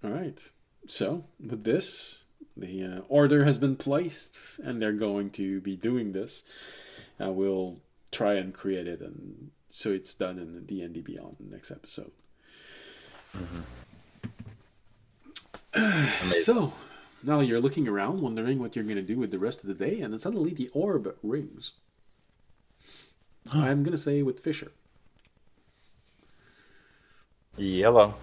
All right. So, with this, the order has been placed, and they're going to be doing this. We'll try and create it, and so it's done in the D&D Beyond next episode. So, now you're looking around, wondering what you're going to do with the rest of the day, and then suddenly the orb rings. I'm going to say with Fisher. Yellow.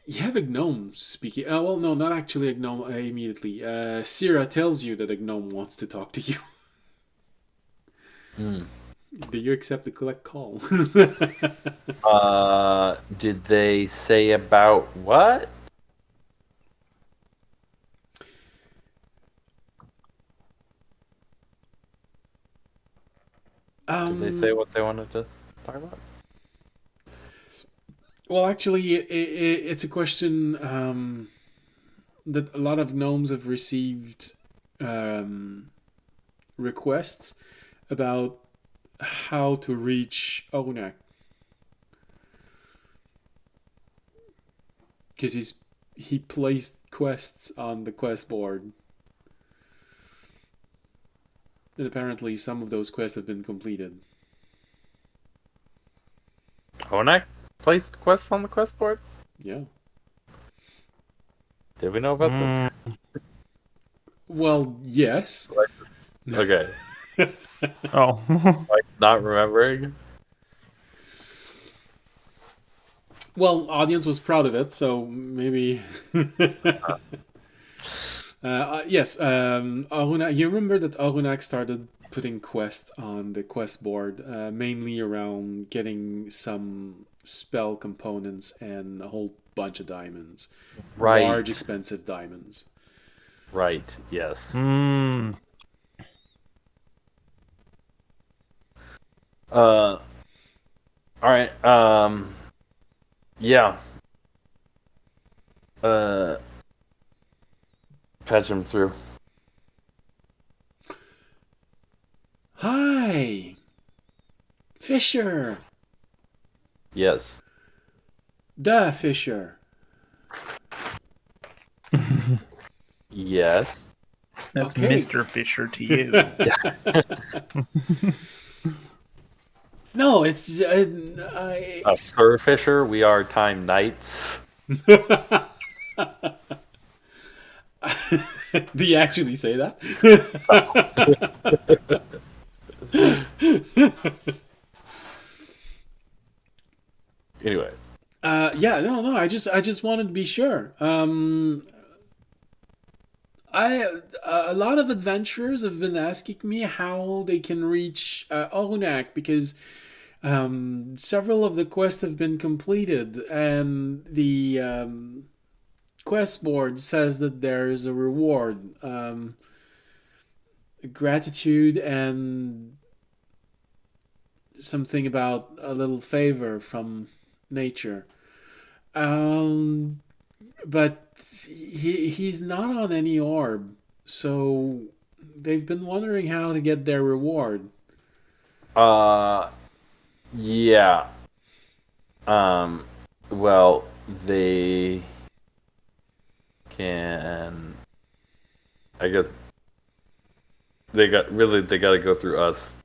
You have a gnome speaking. Well, no, not actually a gnome immediately. Syrah tells you that a gnome wants to talk to you. Do you accept the collect call? Did they say about what? Did they say what they wanted to talk about? Well, actually, it's a question that a lot of gnomes have received requests about how to reach Onak. Because he placed quests on the quest board. And apparently some of those quests have been completed. Onak placed quests on the quest board? Yeah. Did we know about this? Well, yes. Okay. Oh. Like, not remembering? Well, audience was proud of it, so maybe. Yes, Arunak, you remember that Arunak started putting quests on the quest board, mainly around getting some spell components and a whole bunch of diamonds. Right. Large, expensive diamonds. Right, yes. Alright, yeah. Patch him through. Hi! Fisher! Yes. Duh, Fisher. Yes. That's Okay. Mr. Fisher to you. No, it's... Sir Fisher, we are time knights. Do you actually say that? Anyway. Yeah, no. I just wanted to be sure. A lot of adventurers have been asking me how they can reach Orunak because several of the quests have been completed, and the quest board says that there's a reward, gratitude, and something about a little favor from nature. But he's not on any orb, so they've been wondering how to get their reward. Yeah. Well, they can. I guess they got to go through us.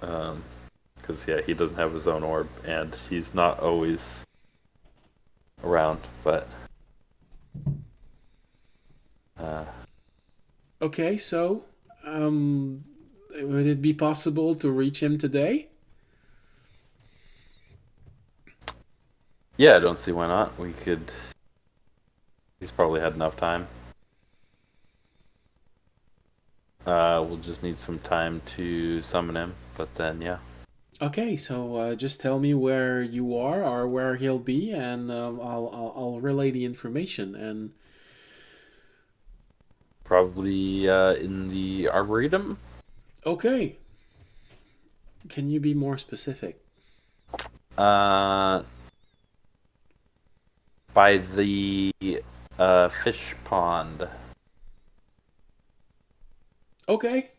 Because he doesn't have his own orb, and he's not always around. But Okay, so would it be possible to reach him today? yeah, I don't see why not. We could. He's probably had enough time. We'll just need some time to summon him, but then yeah. Okay, so just tell me where you are or where he'll be, and I'll relay the information. And Probably in the Arboretum. okay, can you be more specific? By the Fish pond. Okay.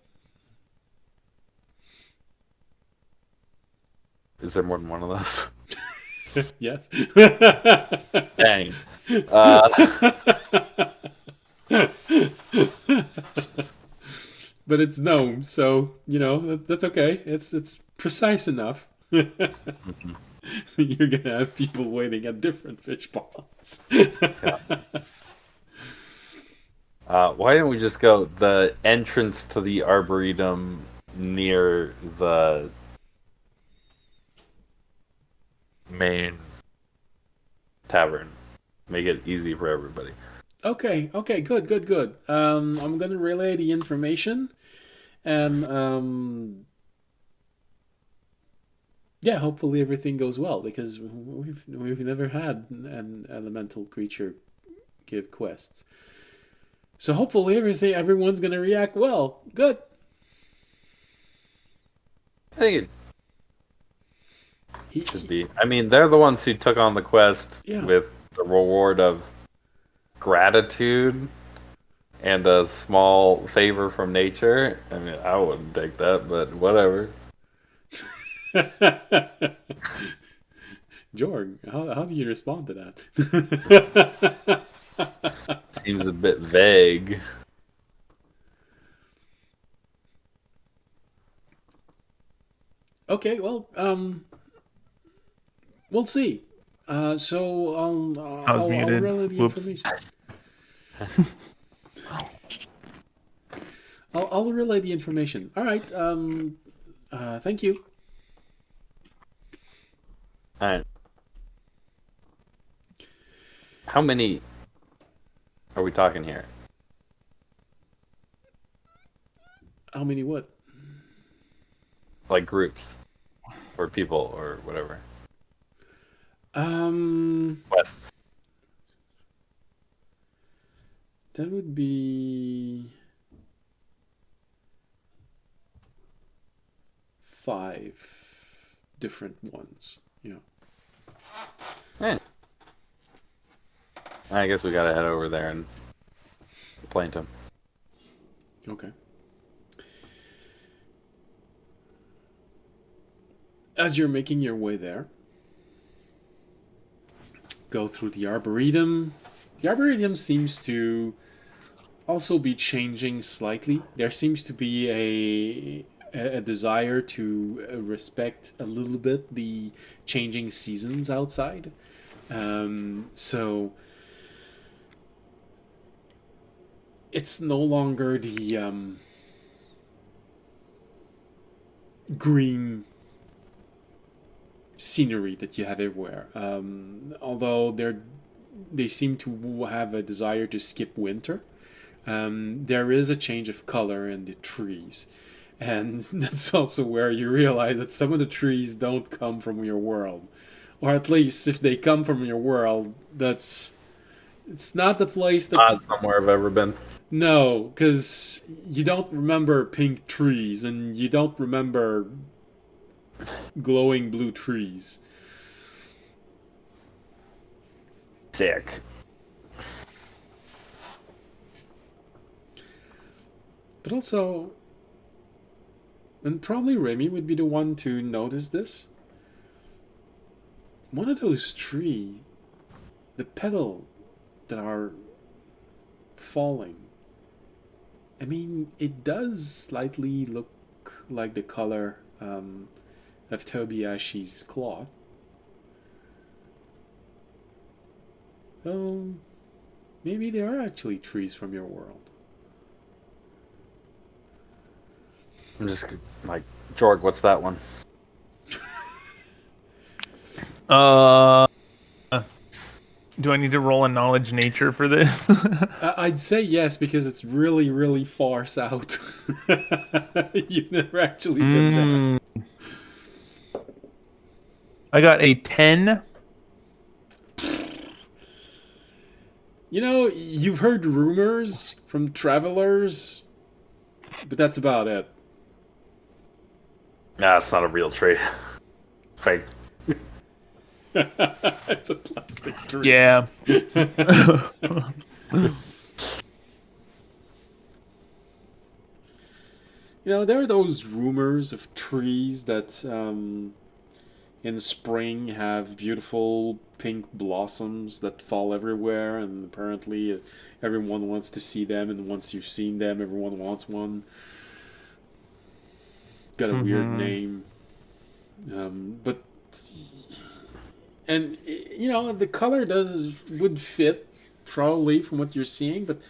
Is there more than one of those? Yes. Dang. But it's gnome, so that's okay. It's precise enough. You're gonna have people waiting at different fish ponds. Why don't we just go the entrance to the arboretum near the main tavern? Make it easy for everybody. Okay, good. I'm gonna relay the information, and yeah, hopefully everything goes well because we've never had an elemental creature give quests. So hopefully everyone's gonna react well. Good. I think He, it should be. I mean, they're the ones who took on the quest Yeah. with the reward of gratitude and a small favor from nature. I mean, I wouldn't take that, but whatever. Jorg, how do you respond to that? Seems a bit vague. Okay, well, we'll see. So I was I'll muted. relay the Whoops. information. I'll relay the information. All right. Thank you. All right. How many are we talking here? How many what? Like groups or people or whatever. Quests. That would be 5 different ones. Yeah. Eh. I guess we gotta head over there and complain to him. Okay. As you're making your way there, go through the Arboretum. The Arboretum seems to also be changing slightly. There seems to be a desire to respect a little bit the changing seasons outside. So it's no longer the green scenery that you have everywhere. Although they seem to have a desire to skip winter. There is a change of color in the trees. And that's also where you realize that some of the trees don't come from your world. Or at least if they come from your world, it's not the place that... Not somewhere I've ever been. No, because you don't remember pink trees and you don't remember glowing blue trees. Sick. But also, and probably Remy would be the one to notice this. One of those trees, the petal that are falling, I mean, it does slightly look like the color of Tobiashi's cloth. So, maybe they are actually trees from your world. I'm just like, Jorg, what's that one? Do I need to roll a knowledge nature for this? I'd say yes because it's really, really far south. You've never actually been there. I got a 10. You know, you've heard rumors from travelers, but that's about it. Nah, it's not a real tree. Fake. It's a plastic tree. Yeah. There are those rumors of trees that in spring have beautiful pink blossoms that fall everywhere, and apparently everyone wants to see them, and once you've seen them, everyone wants one. Got a weird name. But and the color would fit probably from what you're seeing, but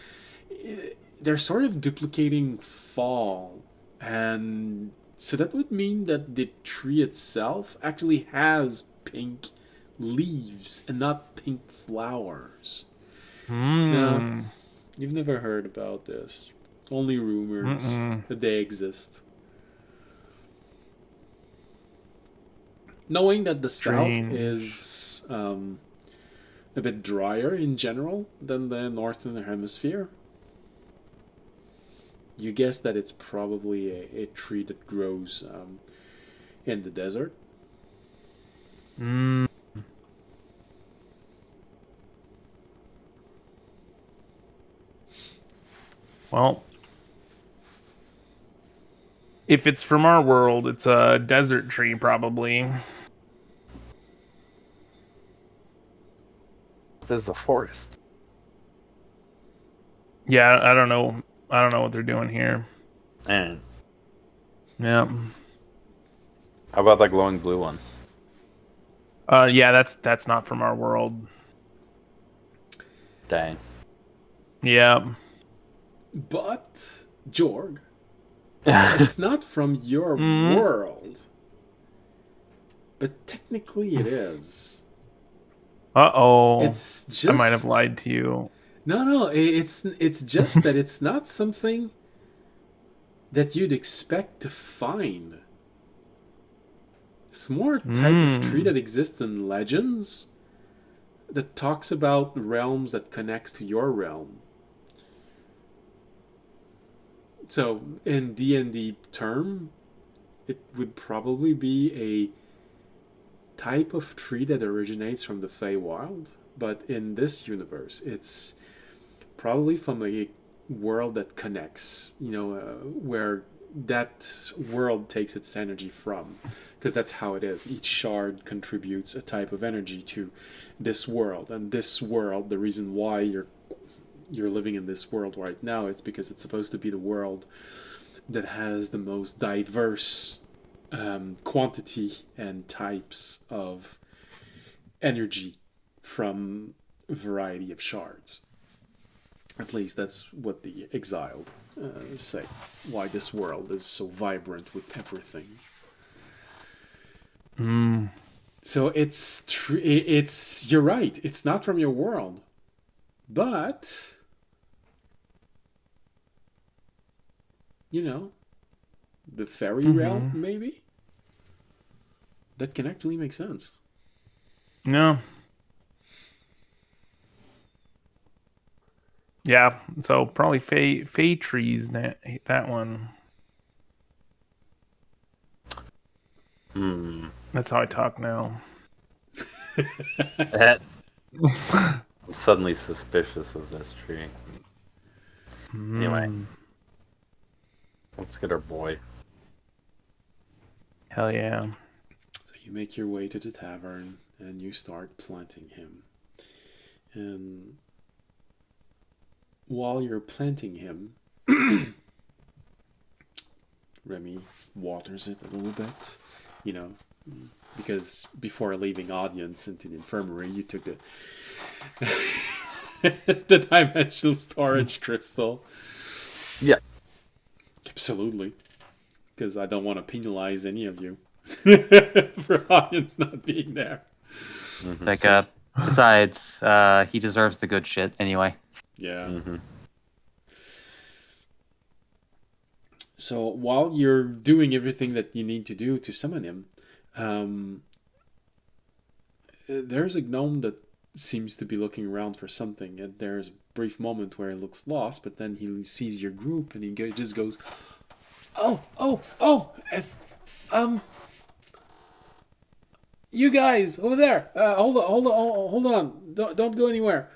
they're sort of duplicating fall, and so that would mean that the tree itself actually has pink leaves and not pink flowers. No, you've never heard about this. Only rumors that they exist. Knowing that the Strange. South is a bit drier in general than the Northern Hemisphere, you guess that it's probably a tree that grows in the desert. Well, if it's from our world, it's a desert tree, probably. This is a forest. Yeah, I don't know. I don't know what they're doing here. And Yeah. how about that glowing blue one? Yeah, that's not from our world. Dang. Yeah. But, Jorg, it's not from your world. But technically it is. Uh-oh. It's just... I might have lied to you. No, it's just that it's not something that you'd expect to find. It's more a type of tree that exists in legends that talks about realms that connects to your realm. So, in D&D term, it would probably be a type of tree that originates from the Feywild, but in this universe, it's probably from a world that connects, where that world takes its energy from, because that's how it is. Each shard contributes a type of energy to this world, and this world, the reason why you're living in this world right now, it's because it's supposed to be the world that has the most diverse quantity and types of energy from a variety of shards. At least that's what the exiled say. Why this world is so vibrant with everything. So it's you're right. It's not from your world, but the fairy realm maybe that can actually make sense. No. Yeah, so probably Fey trees, that one. That's how I talk now. I'm suddenly suspicious of this tree. Anyway, let's get our boy. Hell yeah. So you make your way to the tavern and you start planting him. And while you're planting him, Remy waters it a little bit, because before leaving audience into the infirmary, you took the the dimensional storage crystal. Yeah. Absolutely. Because I don't want to penalize any of you for audience not being there. It's like, besides, he deserves the good shit anyway. Yeah. So while you're doing everything that you need to do to summon him, there's a gnome that seems to be looking around for something, and there's a brief moment where he looks lost, but then he sees your group and he just goes, oh, you guys over there, hold on, don't go anywhere.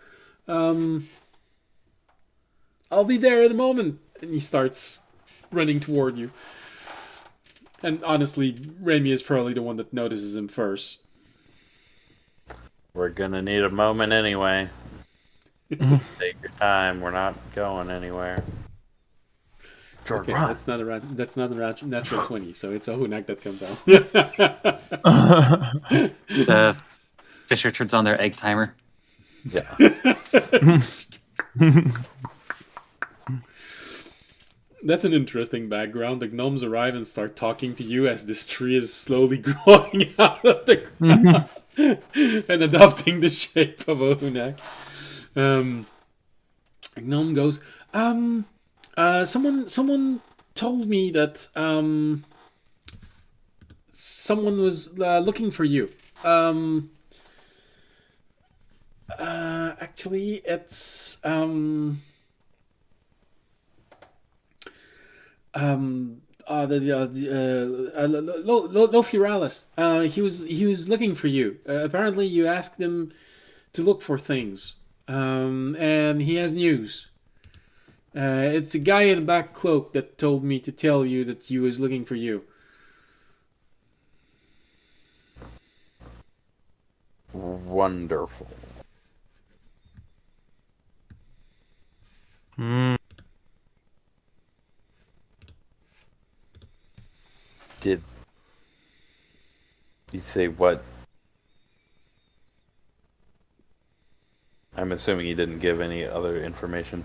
I'll be there in a moment. And he starts running toward you. And honestly, Remy is probably the one that notices him first. We're gonna need a moment anyway. Take your time. We're not going anywhere. George, Okay, run. that's not a natural 20, so it's a Hunak that comes out. The Fisher turns on their egg timer. Yeah. That's an interesting background. The gnomes arrive and start talking to you as this tree is slowly growing out of the ground and adopting the shape of a Hunak. A gnome goes, someone told me that someone was looking for you. Actually, it's Lofuralis. He was looking for you. Apparently, you asked him to look for things, and he has news. It's a guy in a black cloak that told me to tell you that he was looking for you. Wonderful. Did you say what? I'm assuming you didn't give any other information.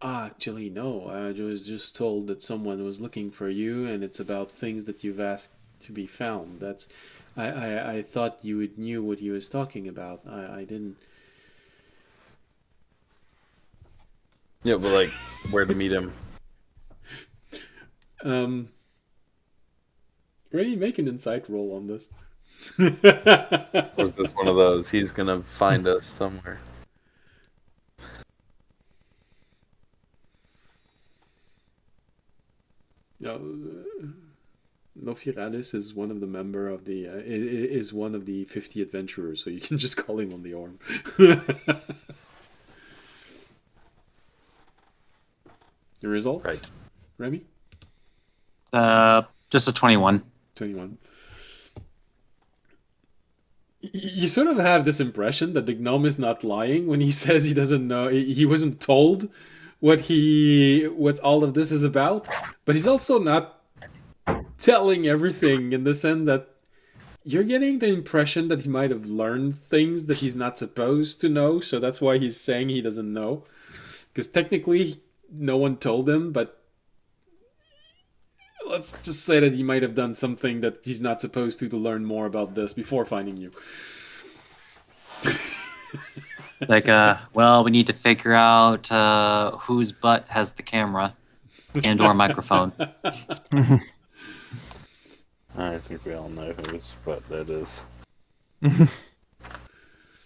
Actually, no. I was just told that someone was looking for you, and it's about things that you've asked to be found. That's. I thought you would knew what he was talking about. I didn't. Yeah, but like, where to meet him? Ray, make an insight roll on this. Was this one of those? He's gonna find us somewhere. Lofiralis is one of the member of the is one of the 50 adventurers, so you can just call him on the arm. The result, Right. Remy? Just a 21. 21. You sort of have this impression that the gnome is not lying when he says he doesn't know, he wasn't told what all of this is about, but he's also not telling everything, in the sense that you're getting the impression that he might have learned things that he's not supposed to know, so that's why he's saying he doesn't know. Because technically, no one told him, but let's just say that he might have done something that he's not supposed to learn more about this before finding you. Like, well, we need to figure out whose butt has the camera and/or microphone. I think we all know whose butt that is.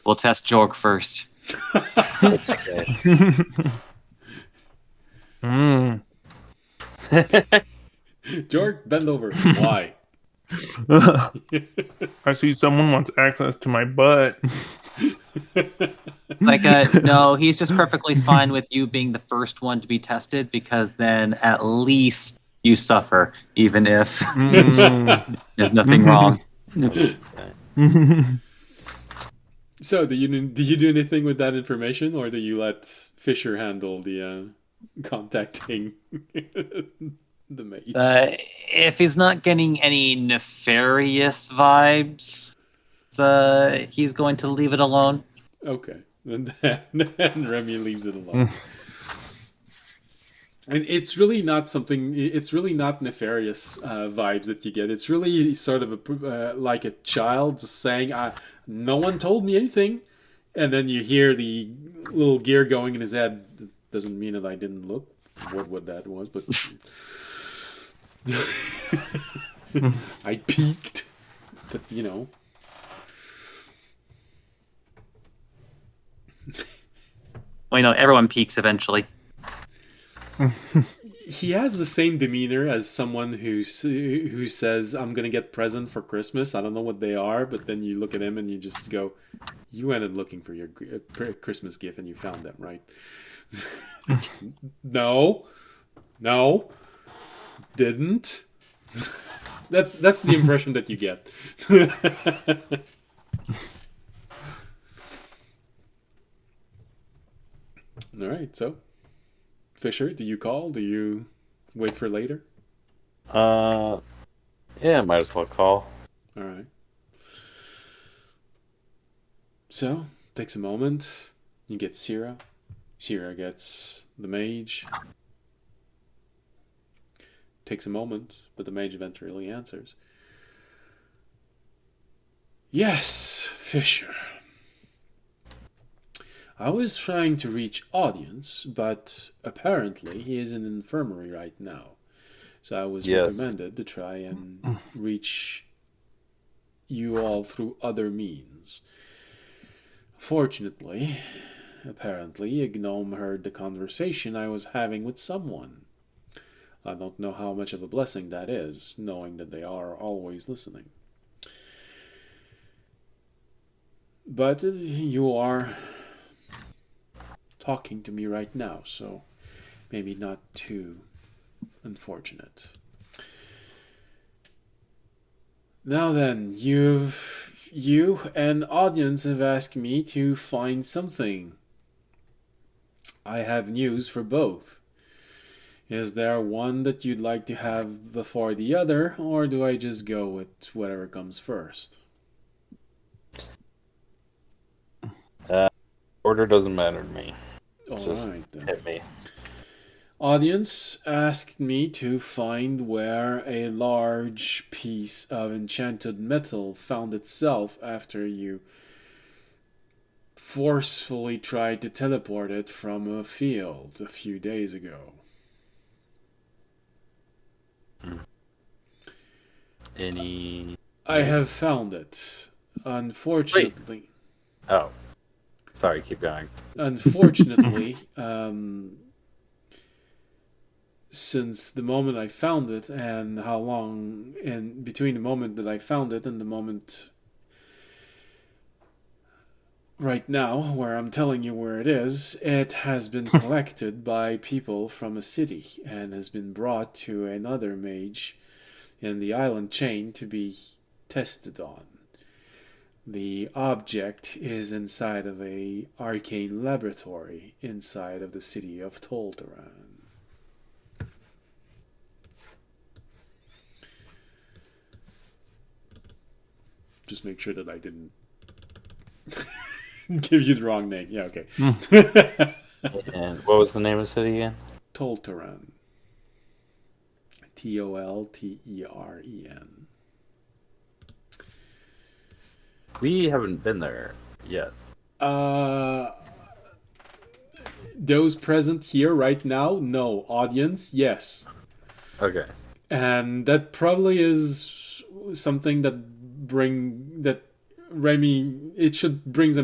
We'll test Jorg first. George, bend over. Why? I see someone wants access to my butt. It's like, no, he's just perfectly fine with you being the first one to be tested, because then at least you suffer, even if there's nothing wrong. So, do you do anything with that information, or do you let Fisher handle the contacting the mage? If he's not getting any nefarious vibes, he's going to leave it alone. Okay, and then Remy leaves it alone. And it's really not something. It's really not nefarious vibes that you get. It's really sort of like a child saying, "No one told me anything," and then you hear the little gear going in his head. It doesn't mean that I didn't look what that was, but I peeked. But Well, everyone peaks eventually. he has the same demeanor as someone who says, "I'm gonna get present for Christmas. I don't know what they are," but then you look at him and you just go, "You went and looking for your Christmas gift and you found them, right?" No, no, didn't. That's the impression that you get. All right, so Fisher, do you call? Do you wait for later? Yeah, might as well call. All right. So takes a moment. You get Sierra. Sierra gets the mage. Takes a moment, but the mage eventually answers. Yes, Fisher. I was trying to reach audience, but apparently he is in an infirmary right now. So I was recommended to try and reach you all through other means. Fortunately, apparently, a gnome heard the conversation I was having with someone. I don't know how much of a blessing that is, knowing that they are always listening. But you are talking to me right now, so maybe not too unfortunate. Now then, you and audience have asked me to find something. I have news for both. Is there one that you'd like to have before the other, or do I just go with whatever comes first? Order doesn't matter to me. All right, then. Hit me. Audience asked me to find where a large piece of enchanted metal found itself after you forcefully tried to teleport it from a field a few days ago. Any... I have found it. Unfortunately. Oh. Sorry, keep going. Unfortunately, since the moment I found it and how long, and between the moment that I found it and the moment right now where I'm telling you where it has been collected by people from a city and has been brought to another mage in the island chain to be tested on. The object is inside of a arcane laboratory inside of the city of Tolteran. Just make sure that I didn't give you the wrong name. Yeah, okay. And what was the name of the city again? Tolteran. Tolteren. We haven't been there yet. Those present here right now, no. Audience, yes. Okay. And that probably is something that Remy. It should bring a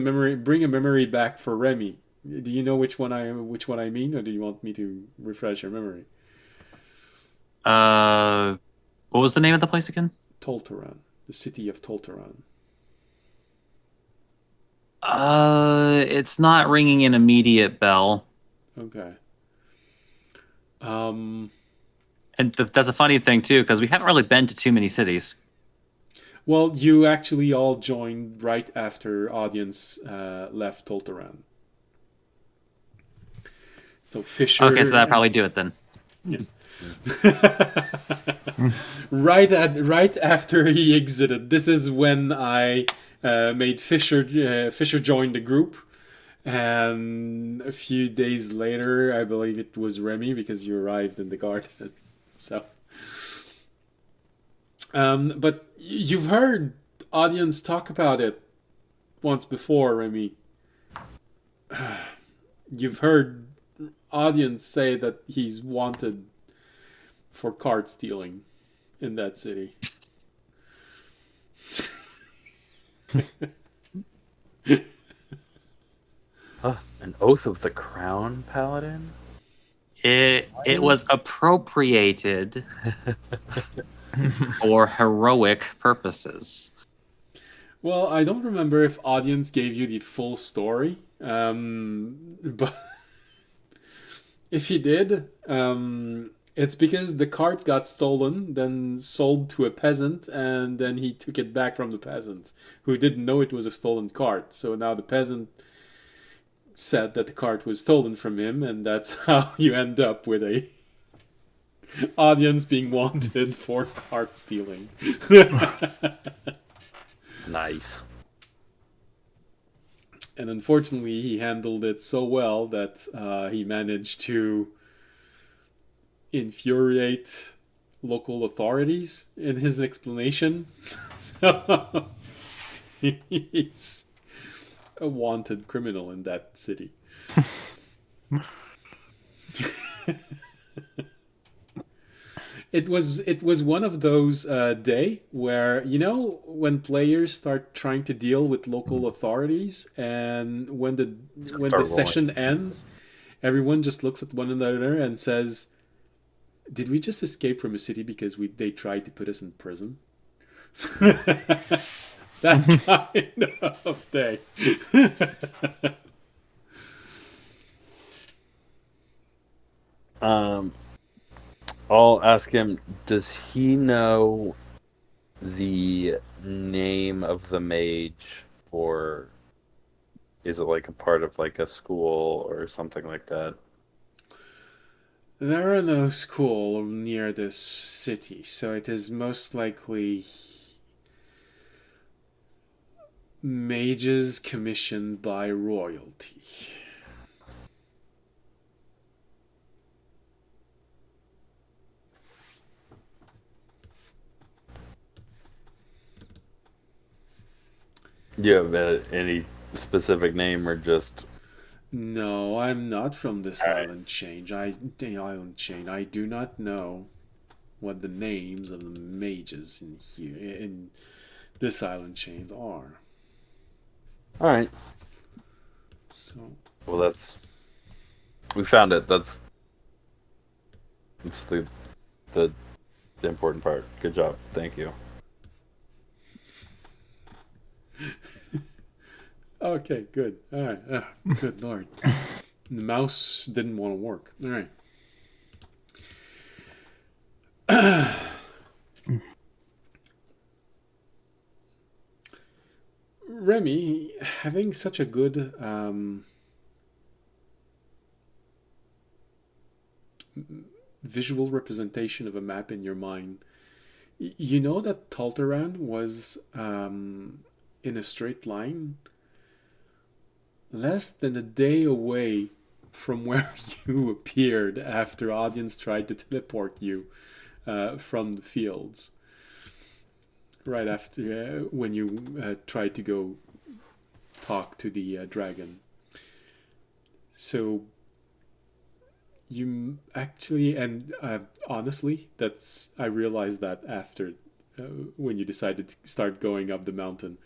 memory back for Remy. Do you know which one I mean, or do you want me to refresh your memory? What was the name of the place again? Tolteran, the city of Tolteran. It's not ringing an immediate bell. Okay. And that's a funny thing too, because we haven't really been to too many cities. Well, you actually all joined right after audience left Tolteran. So Fisher. Okay, so that'd probably do it then. Yeah. right after he exited. This is when I made Fisher join the group, and a few days later, I believe it was Remy because you arrived in the garden. So, but you've heard audience talk about it once before, Remy. You've heard audience say that he's wanted for card stealing in that city. An Oath of the Crown Paladin? It was appropriated for heroic purposes. Well, I don't remember if audience gave you the full story, but if he did, it's because the cart got stolen, then sold to a peasant, and then he took it back from the peasant, who didn't know it was a stolen cart. So now the peasant said that the cart was stolen from him, and that's how you end up with a audience being wanted for cart stealing. Nice. And unfortunately, he handled it so well that he managed to infuriate local authorities in his explanation. So he's a wanted criminal in that city. It was one of those day where, you know, when players start trying to deal with local authorities, and when the session ends, everyone just looks at one another and says, "Did we just escape from a city because they tried to put us in prison?" That kind of day. I'll ask him, does he know the name of the mage, or is it like a part of like a school or something like that? There are no schools near this city, so it is most likely mages commissioned by royalty. Do you have any specific name, or just... No, I'm not from this Alright. island chain. I do not know what the names of the mages in here in this island chains are. All right. So, Well, we found it. It's the important part. Good job. Thank you. okay, good. All right. Good lord. The mouse didn't want to work. All right. Remy, having such a good visual representation of a map in your mind, you know that Talteran was in a straight line less than a day away from where you appeared after audience tried to teleport you from the fields. Right after when you tried to go talk to the dragon. So you actually, and honestly, I realized that after when you decided to start going up the mountain,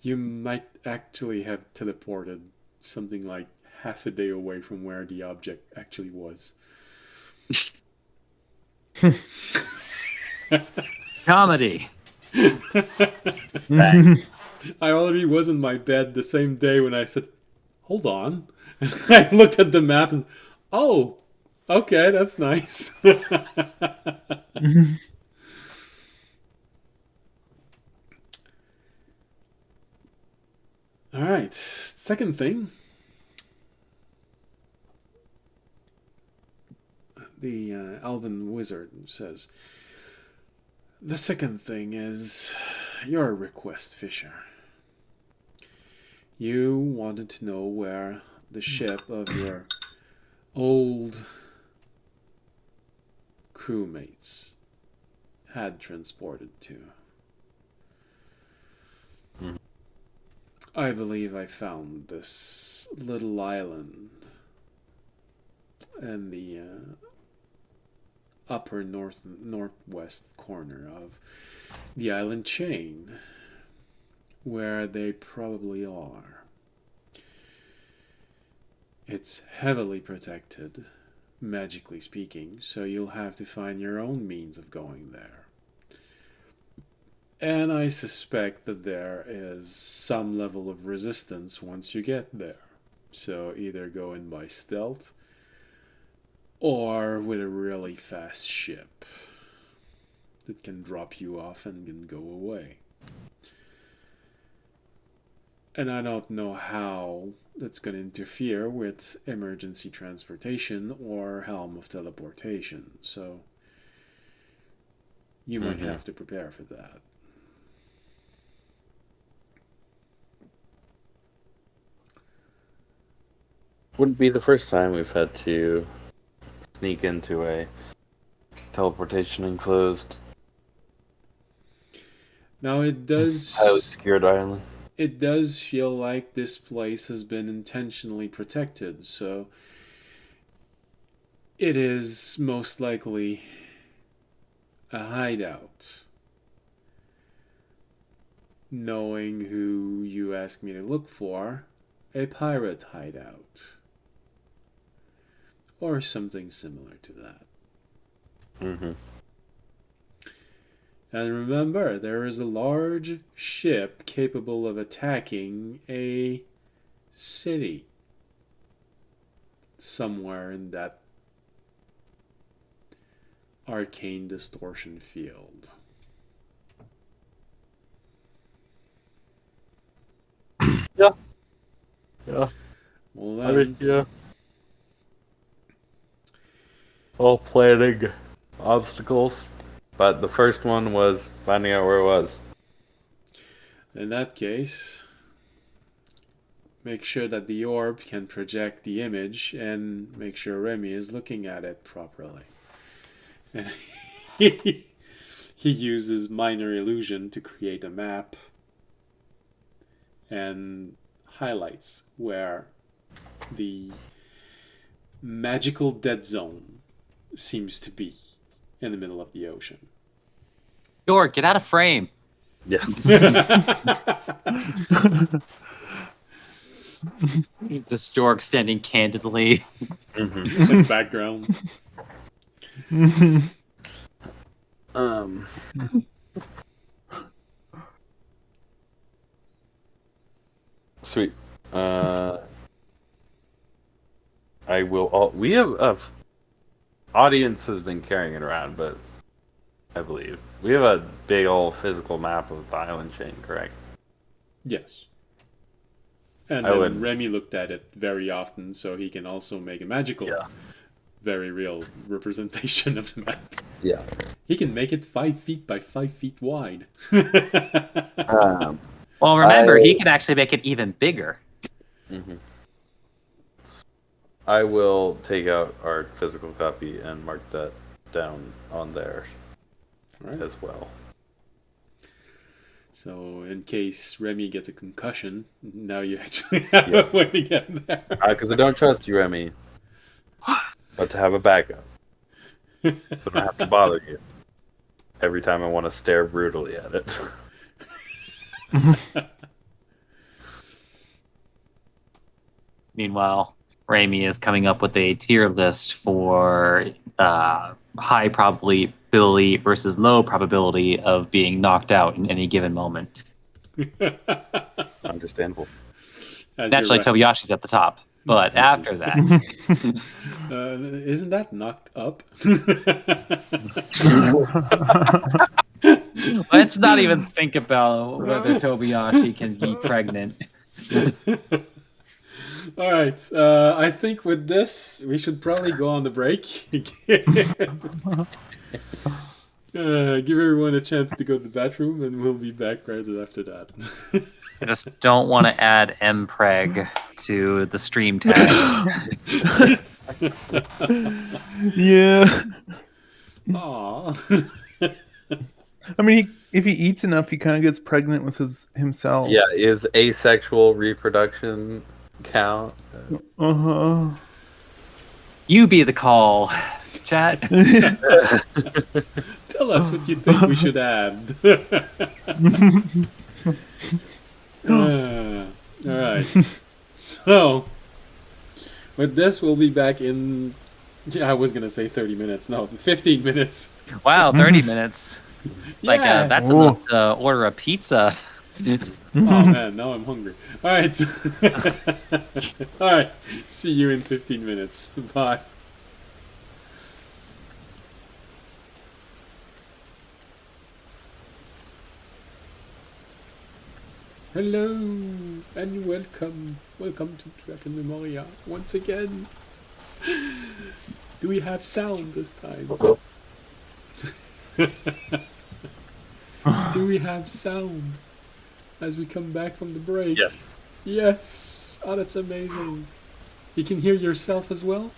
you might actually have teleported something like half a day away from where the object actually was. Comedy. I already was in my bed the same day when I said, "Hold on." And I looked at the map and, oh, okay, that's nice. All right. Second thing. The elven wizard says, the second thing is your request, Fisher. You wanted to know where the ship of your old crewmates had transported to. I believe I found this little island in the upper northwest corner of the island chain, where they probably are. It's heavily protected, magically speaking, so you'll have to find your own means of going there. And I suspect that there is some level of resistance once you get there. So either go in by stealth or with a really fast ship that can drop you off and can go away. And I don't know how that's going to interfere with emergency transportation or helm of teleportation, so you might have to prepare for that. Wouldn't be the first time we've had to sneak into a teleportation enclosed, Now it does highly secured island. it does feel like this place has been intentionally protected, so it is most likely a hideout. Knowing who you asked me to look for, a pirate hideout. Or something similar to that. Mm-hmm. And remember, there is a large ship capable of attacking a city somewhere in that arcane distortion field. Yeah. Yeah. Well, I mean, yeah. All planning obstacles. But the first one was finding out where it was. in that case, make sure that the orb can project the image and make sure Remy is looking at it properly. And he uses minor illusion to create a map and highlights where the magical dead zone seems to be in the middle of the ocean. Jorg, get out of frame. Yeah. Just Jorg standing candidly. Mm-hmm. In the background. Sweet. I will. We have audience has been carrying it around, but I believe we have a big old physical map of the island chain. Correct? Yes. And I then would- Remy looked at it very often, so he can also make a magical, very real representation of the map. Yeah. He can make it 5 feet by 5 feet wide. Well, remember, he can actually make it even bigger. Mm-hmm. I will take out our physical copy and mark that down on there Right. as well. So, in case Remy gets a concussion, now you actually have a way to get there. Because I don't trust you, Remy. But to have a backup. So I don't have to bother you every time I want to stare brutally at it. Meanwhile, Raimi is coming up with a tier list for high probability versus low probability of being knocked out in any given moment. Understandable. As Naturally, you're Tobayashi's at the top, but after that, isn't that knocked up? let's not even think about whether Tobayashi can be pregnant. All right. I think with this, we should probably go on the break. Give everyone a chance to go to the bathroom, and we'll be back right after that. I just don't want to add mpreg to the stream tags. Yeah. Aww. I mean, if he eats enough, he kind of gets pregnant with himself. Yeah, is asexual reproduction count? Uh-huh. You be the call, chat. Tell us what you think we should add. All right. So, with this, we'll be back in Yeah, I was gonna say 30 minutes. No, 15 minutes. Wow, 30 minutes. It's like Yeah. that's Ooh. enough to order a pizza. Oh man, now I'm hungry. All right. All right. See you in 15 minutes. Bye. Hello and welcome. Welcome to Drakenmemoria once again. Do we have sound this time? Do we have sound as we come back from the break? Yes. Yes. Oh, that's amazing. You can hear yourself as well?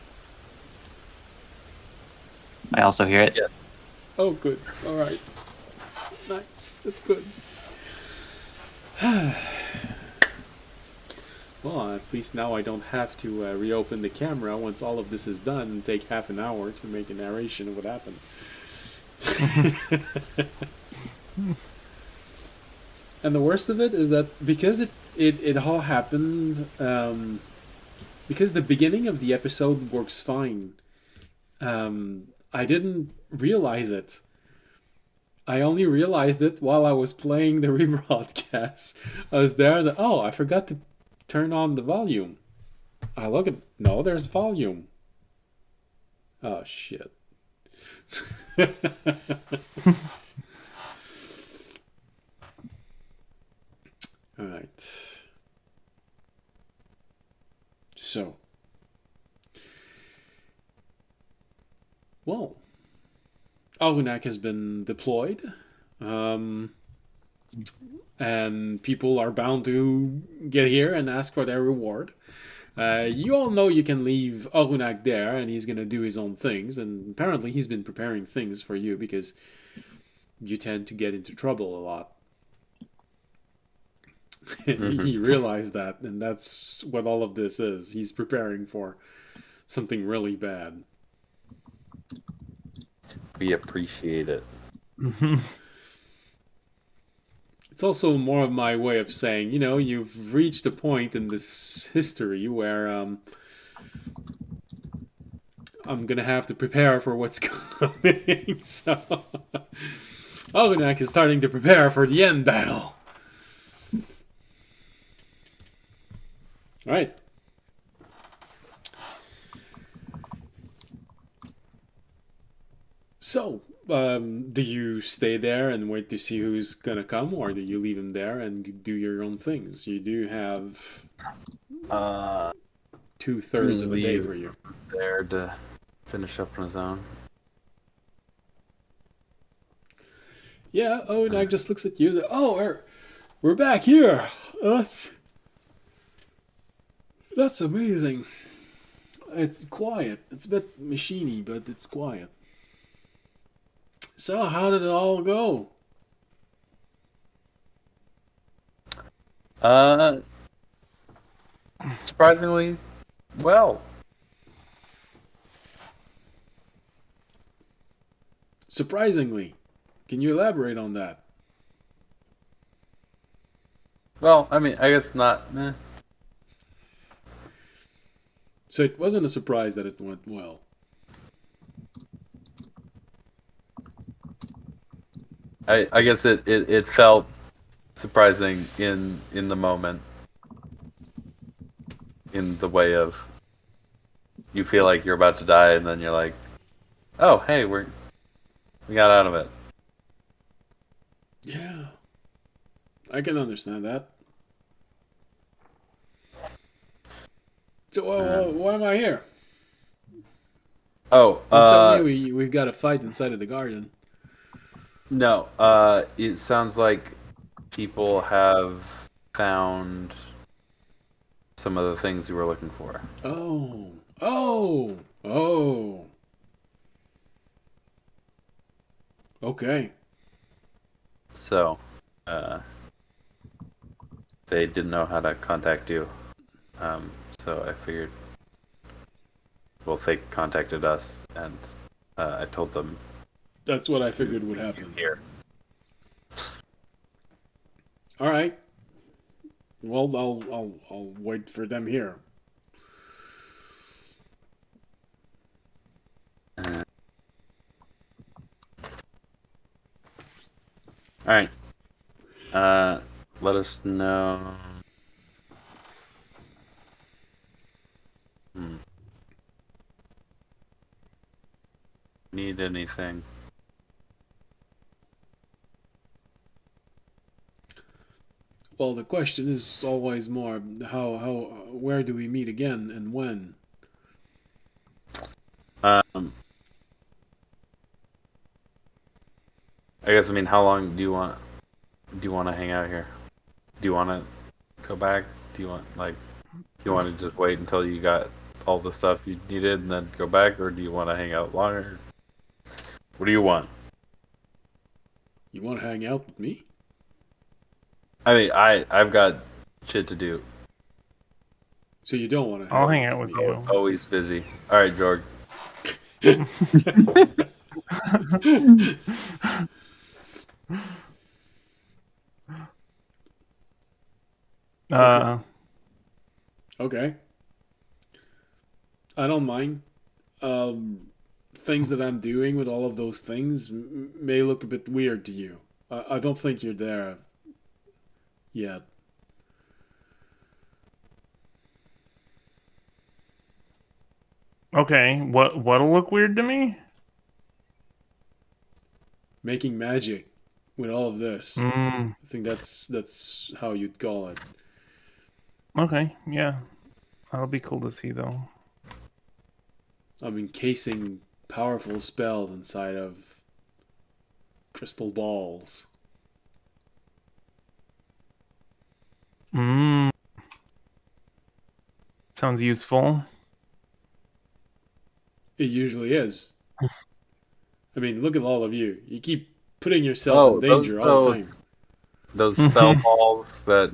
I also hear it. Yeah. Oh, good. All right. Nice. That's good. Well, at least now I don't have to reopen the camera once all of this is done and take half an hour to make a narration of what happened. And the worst of it is that because it all happened, because the beginning of the episode works fine, I didn't realize it. I only realized it while I was playing the rebroadcast. I was there, I was like, oh, I forgot to turn on the volume. I look at, no, there's volume. Oh, shit. Alright. So. Well. Arunak has been deployed. And people are bound to get here and ask for their reward. You all know you can leave Arunak there and he's going to do his own things. And apparently he's been preparing things for you because you tend to get into trouble a lot. He realized that, and that's what all of this is. He's preparing for something really bad. We appreciate it. It's also more of my way of saying, you know, you've reached a point in this history where I'm gonna have to prepare for what's coming. So Arunak is starting to prepare for the end battle. All right. So, do you stay there and wait to see who's gonna come, or do you leave him there and do your own things? You do have 2/3 of a day for you. There to finish up on his own. Yeah. Oh, and I just looks at you. Oh, we're back here. That's amazing. It's quiet. It's a bit machiney, but it's quiet. So, how did it all go? Surprisingly, well. Surprisingly. Can you elaborate on that? Well, I mean, I guess not. So it wasn't a surprise that it went well. I guess it felt surprising in the moment. In the way of you feel like you're about to die and then you're like, oh hey, we got out of it. Yeah. I can understand that. So why am I here? Oh, Don't tell me we've got a fight inside of the garden. no. It sounds like people have found some of the things you were looking for. Oh. Okay. So, they didn't know how to contact you. So I figured, well, they contacted us, and I told them That's what I figured would happen. here. All right. Well, I'll wait for them here. All right. Let us know. Need anything? Well, the question is always more where do we meet again and when? I guess, I mean, how long do you want? Do you want to hang out here? Do you want to go back? Do you want do you want to just wait until you got all the stuff you needed and then go back, or do you want to hang out longer? What do you want? You want to hang out with me? I mean, I've got shit to do. So you don't want to I'll hang out with me? you. Always busy. All right, Jorg. Okay. I don't mind. Things that I'm doing with all of those things may look a bit weird to you. I don't think you're there yet. Okay, what'll look weird to me? Making magic with all of this. Mm, I think that's how you'd call it. okay, yeah. That'll be cool to see, though. I'm encasing powerful spells inside of crystal balls. Mm. Sounds useful. It usually is. I mean, look at all of you. You keep putting yourself in danger all the time. Those spell balls that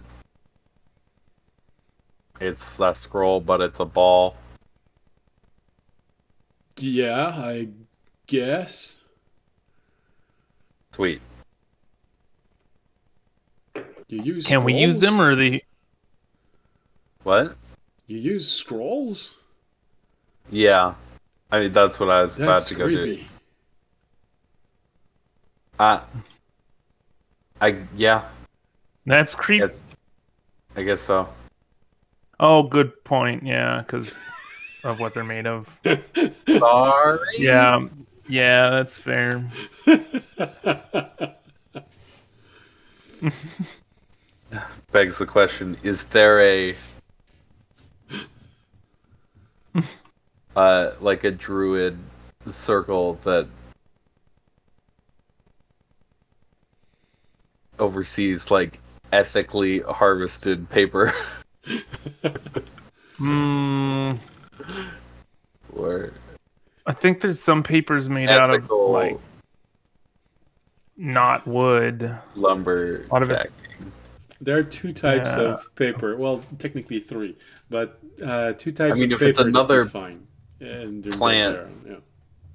it's a scroll, but it's a ball. Yeah, I guess. Sweet. You use Can we use them, or are they... What? You use scrolls? Yeah. I mean, that's what I was about That's to go do. creepy. Yeah. That's creepy. I guess so. Oh, good point. Yeah, because of what they're made of. Sorry. Yeah, that's fair. Begs the question: is there like a druid circle that oversees like ethically harvested paper? Or I think there's some papers made out of ethical like not wood. lumber A lot of it- jack. There are two types Yeah. of paper. Well, technically three, but two types I mean, of if paper it's another that you find in during plant- Zero. Yeah.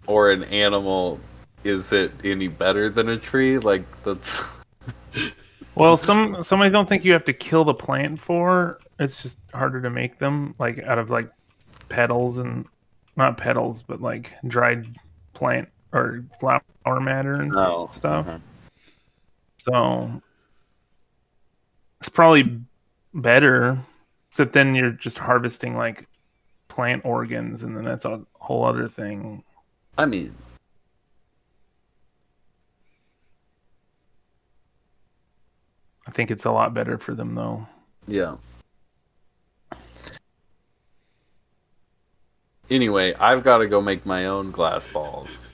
Or an animal, is it any better than a tree? Like, that's... Well, some I don't think you have to kill the plant for. It's just harder to make them, like out of like petals and not petals, but like dried plant or flower matter and stuff. Uh-huh. So it's probably better, except then you're just harvesting like plant organs, and then that's a whole other thing. I mean, I think it's a lot better for them, though. yeah. Anyway, I've got to go make my own glass balls.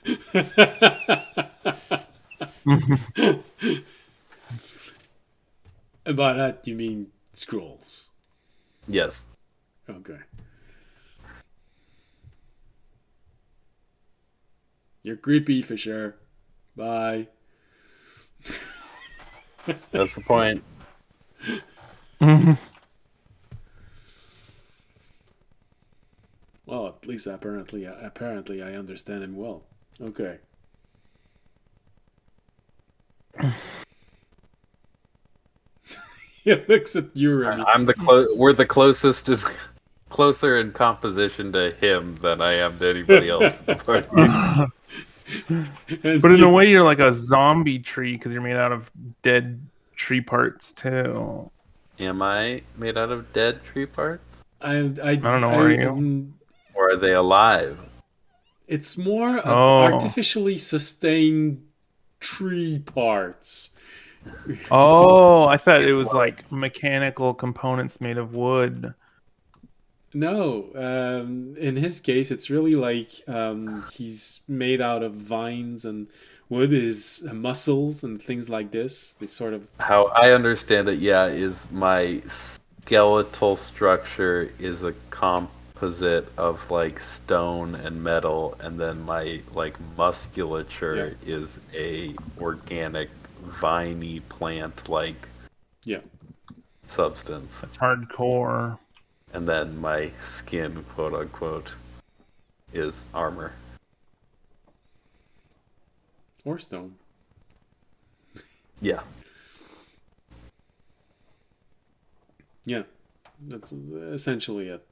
And by that you mean scrolls. Yes. Okay. You're creepy for sure. Bye. That's the point. Well, at least apparently I understand him well. Okay. He looks at you, Remy. I'm we're the closest closer in composition to him than I am to anybody else in the party. And But in a way, you're like a zombie tree because you're made out of dead tree parts too. Am I made out of dead tree parts? I don't know, are you? Or are they alive? It's more of Oh. artificially sustained tree parts. Oh, I thought it was like mechanical components made of wood. No, in his case, it's really like he's made out of vines and wood is muscles and things like this. They sort of How I understand it, yeah, is my skeletal structure is a composite of like stone and metal, and then my like musculature is a organic, viney plant like yeah. substance, It's hardcore. and then my skin, quote unquote, is armor. Or stone. Yeah. Yeah, that's essentially it.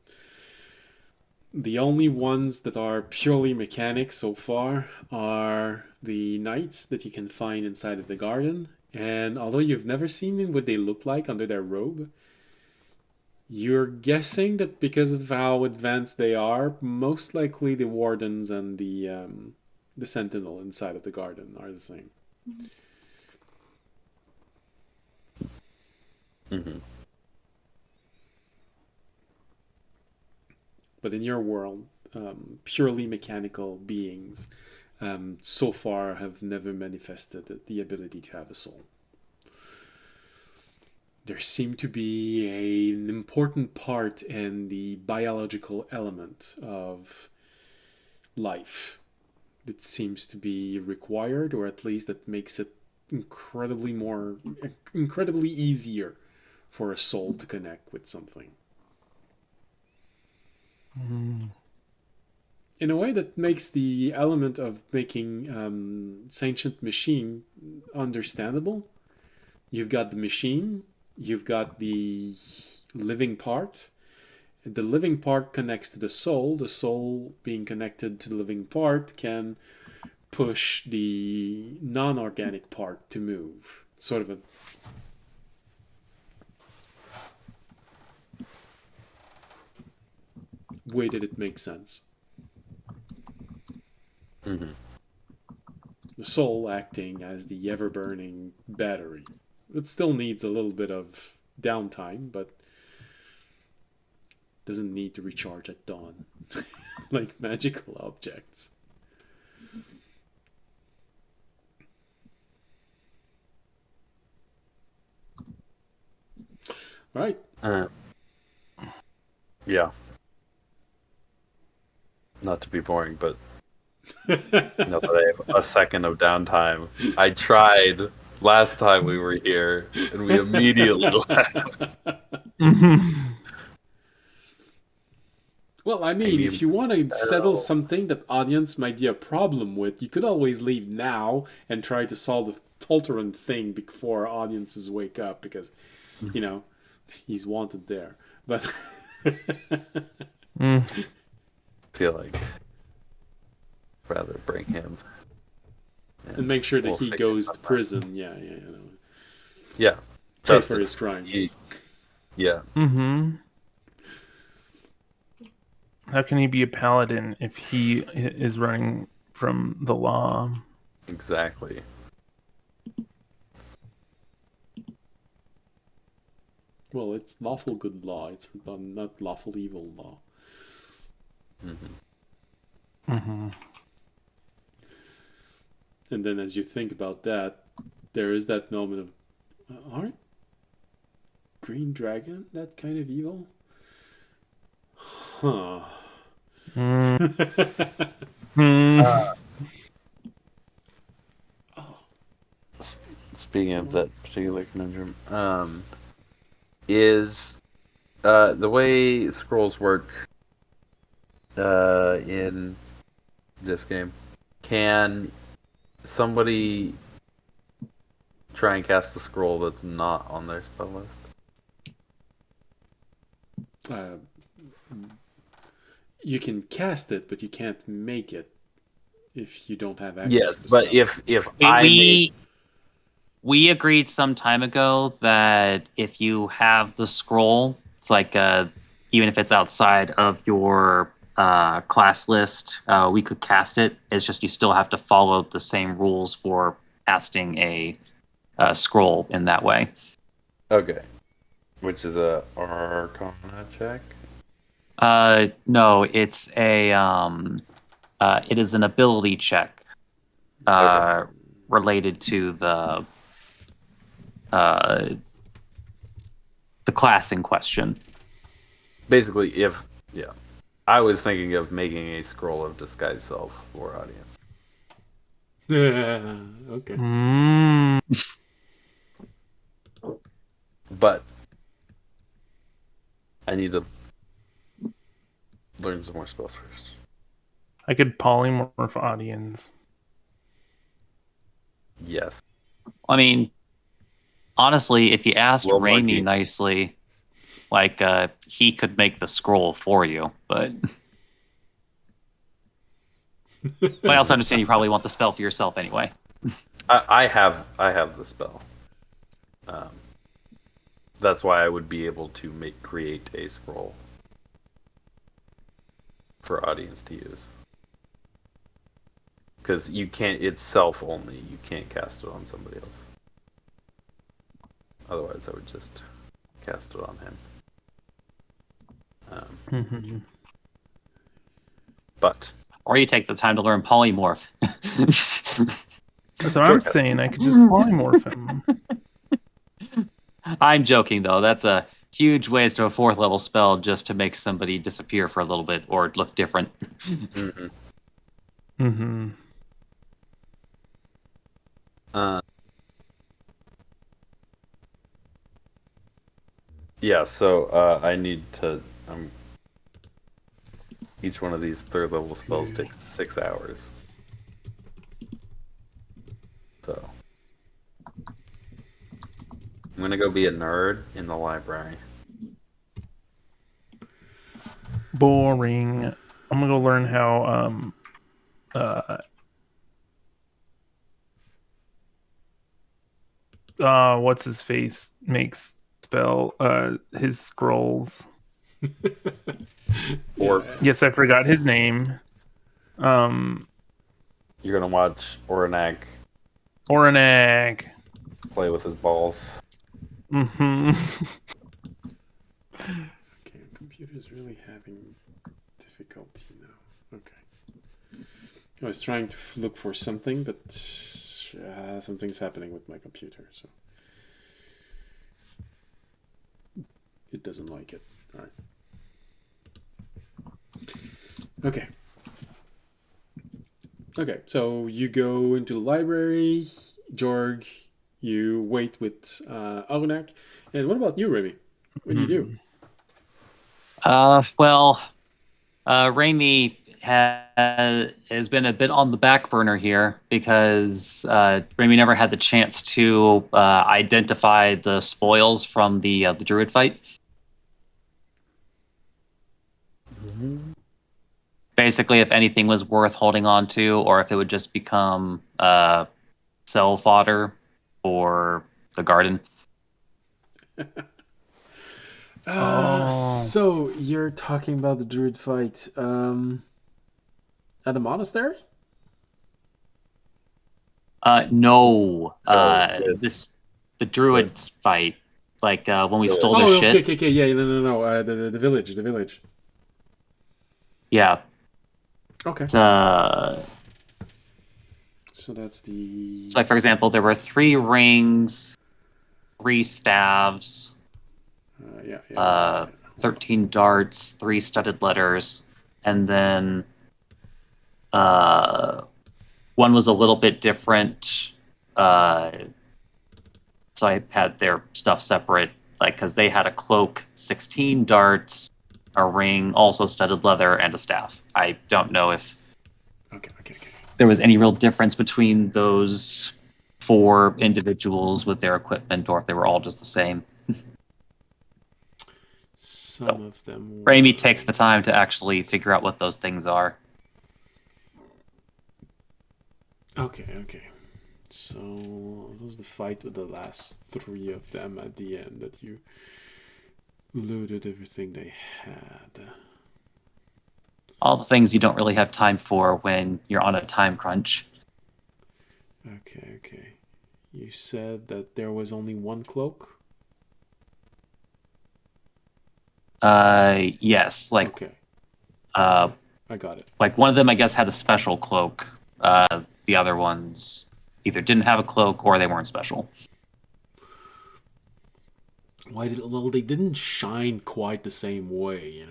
The only ones that are purely mechanic so far are the knights that you can find inside of the garden. And although you've never seen what they look like under their robe, you're guessing that because of how advanced they are, most likely the wardens and the sentinel inside of the garden are the same. Mm-hmm. But in your world, purely mechanical beings so far have never manifested the ability to have a soul. There seemed to be an important part in the biological element of life that seems to be required, or at least that makes it incredibly easier for a soul to connect with something. In a way that makes the element of making sentient machine understandable. You've got the machine, you've got the living part. The living part connects to the soul being connected to the living part can push the non-organic part to move. It's sort of a way that it makes sense. Mm-hmm. The soul acting as the ever-burning battery. It still needs a little bit of downtime, but doesn't need to recharge at dawn like magical objects. All right. Yeah. Not to be boring, but now that I have a second of downtime, I tried last time we were here, and we immediately left. Well, I mean, if you want to settle something that audience might be a problem with, you could always leave now and try to solve the Tolteran thing before audiences wake up because, you know, he's wanted there. But I feel like I'd rather bring him and make sure that he goes to prison. Yeah. Yeah. Pay for his crimes. Yeah. Mm-hmm. How can he be a paladin if he is running from the law? Exactly. Well, it's lawful good law. It's not lawful evil law. Mm-hmm. Mm-hmm. And then as you think about that, there is that moment of, aren't green dragon that kind of evil? Huh. Speaking of that particular conundrum, is the way scrolls work in this game, can somebody try and cast a scroll that's not on their spell list? You can cast it, but you can't make it. if you don't have access Yes, to but spell. if I made, We agreed some time ago that if you have the scroll, it's like even if it's outside of your class list, we could cast it. It's just you still have to follow the same rules for casting a scroll in that way. okay, which is a Arcana check. No, it's it is an ability check Okay. related to the class in question. Basically, I was thinking of making a scroll of disguise self for audience. Okay. Mm. But I need to learn some more spells first. I could polymorph audience. Yes. I mean, honestly, if you asked Little Raimi monkey. nicely, like he could make the scroll for you, but I also understand you probably want the spell for yourself anyway. I have the spell. That's why I would be able to create a scroll for audience to use. Because you can't, it's self only. You can't cast it on somebody else. Otherwise, I would just cast it on him. Mhm. But Or you take the time to learn polymorph. That's what I'm saying. I could just polymorph him. I'm joking though. That's a huge waste of a 4th level spell just to make somebody disappear for a little bit or look different. mhm. Mm-hmm. Yeah, so I need to. Each one of these 3rd level spells takes 6 hours. So I'm gonna go be a nerd in the library. Boring. I'm gonna go learn how what's his face makes spell his scrolls. Or Yes, I forgot his name. you're gonna watch Oranak Oranak. play with his balls. Mm-hmm. Okay, computer's really having difficulty now. Okay. I was trying to look for something, but something's happening with my computer, so it doesn't like it. All right. Okay. Okay, so you go into the library, Jorg. You wait with Arunak. And what about you, Remy? What do you do? Well, Raimi has been a bit on the back burner here because Raimi never had the chance to identify the spoils from the druid fight. Basically, if anything was worth holding on to, or if it would just become cell fodder for the garden. So you're talking about the druid fight at the monastery? No, No, the druids fight, like when we stole Oh, their okay, shit. okay, yeah, no. The village. Yeah, Okay. it's, So that's the. so like for example, there were 3 rings, 3 staves, Yeah. 13 darts, 3 studded letters, and then one was a little bit different. So I had their stuff separate, like because they had a cloak, 16 darts, a ring, also studded leather, and a staff. I don't know if Okay. there was any real difference between those 4 individuals with their equipment, or if they were all just the same. Some of them. Raimi takes the time to actually figure out what those things are. Okay. So it was the fight with the last three of them at the end that you looted everything they had. All the things you don't really have time for when you're on a time crunch. Okay. You said that there was only one cloak? Yes, like Okay, uh, I got it. like one of them, I guess, had a special cloak. The other ones either didn't have a cloak or they weren't special. Well, they didn't shine quite the same way,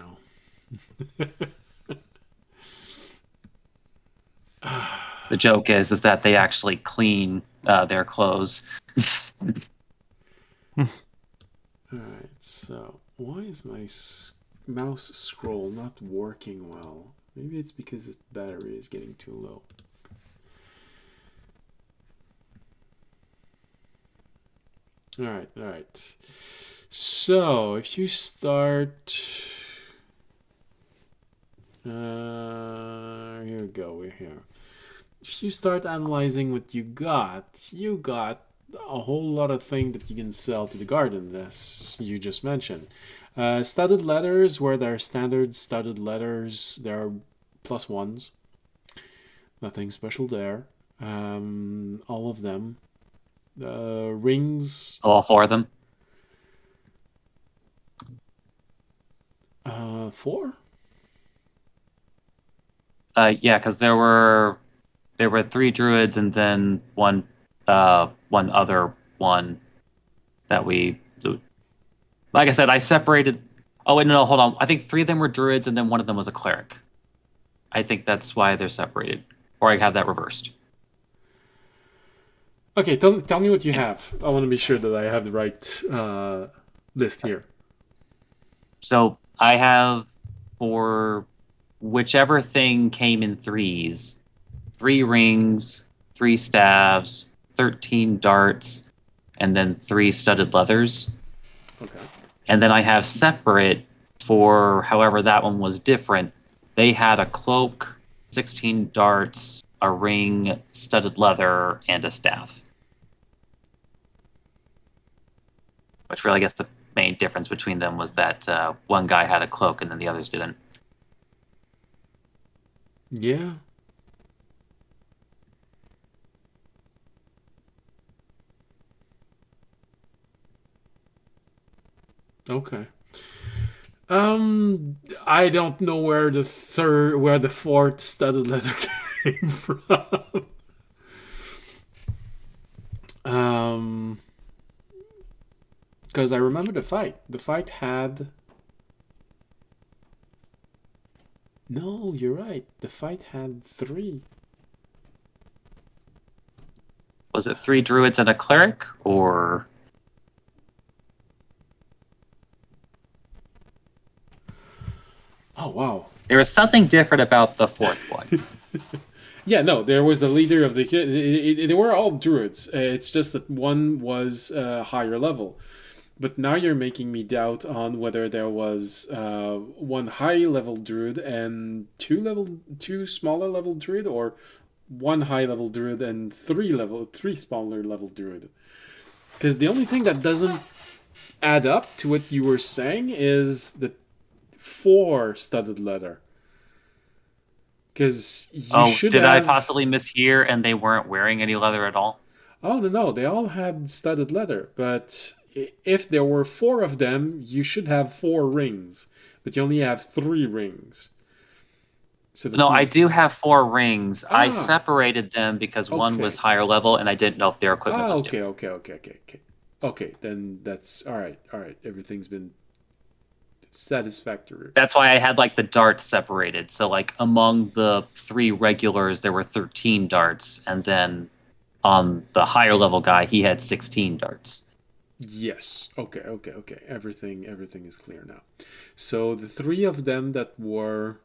The joke is that they actually clean their clothes. Alright, so why is my mouse scroll not working well? Maybe it's because its battery is getting too low. Alright. So, if you start... here we go, we're here. If you start analyzing what you got a whole lot of things that you can sell to the garden, as you just mentioned. Studded letters, where there are standard studded letters, there are +1s. Nothing special there. All of them. Rings. All four of them. 4? Yeah, because there were 3 druids and then one other one that we. Like I said, I separated. Oh wait, no, hold on. I think 3 of them were druids and then one of them was a cleric. I think that's why they're separated, or I have that reversed. Okay, tell me what you have. I want to be sure that I have the right list here. So I have, for whichever thing came in 3s, 3 rings, 3 staves, 13 darts, and then 3 studded leathers. Okay. And then I have separate for however that one was different. They had a cloak, 16 darts, a ring, studded leather, and a staff. Which really, I guess the main difference between them was that one guy had a cloak and then the others didn't. Yeah. Okay. I don't know where the fourth studded leather came from. Because I remember the fight. The fight had. No, you're right. The fight had 3. Was it 3 druids and a cleric, or? Oh wow. There was something different about the 4th one. Yeah, no, there was the leader of the. They were all druids. It's just that one was higher level. But now you're making me doubt on whether there was one high level druid and two smaller level druid, or one high level druid and three smaller level druid. Because the only thing that doesn't add up to what you were saying is the 4 studded leather. Because you should did have. I possibly mishear and they weren't wearing any leather at all? Oh no, they all had studded leather, but if there were 4 of them, you should have 4 rings, but you only have 3 rings. So No, I do have 4 rings. I Ah. separated them because one Okay. was higher level and I didn't know if their equipment was okay, different. okay. Okay, then that's all right. Everything's been satisfactory. That's why I had like the darts separated. So like among the 3 regulars, there were 13 darts, and then on the higher level guy, he had 16 darts. Yes. Okay. Everything is clear now. So the 3 of them that were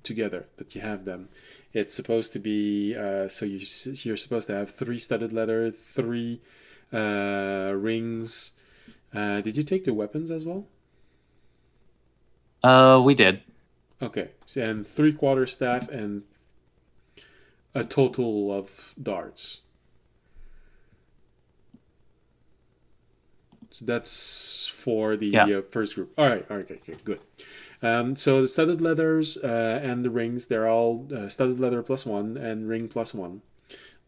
together, that you have them, it's supposed to be so you're supposed to have 3 studded leather, 3 rings. Did you take the weapons as well? We did. Okay, and 3/4 staff and a total of darts. So that's for the first group. All right, okay, good. So the studded leathers and the rings, they're all studded leather +1 and ring +1.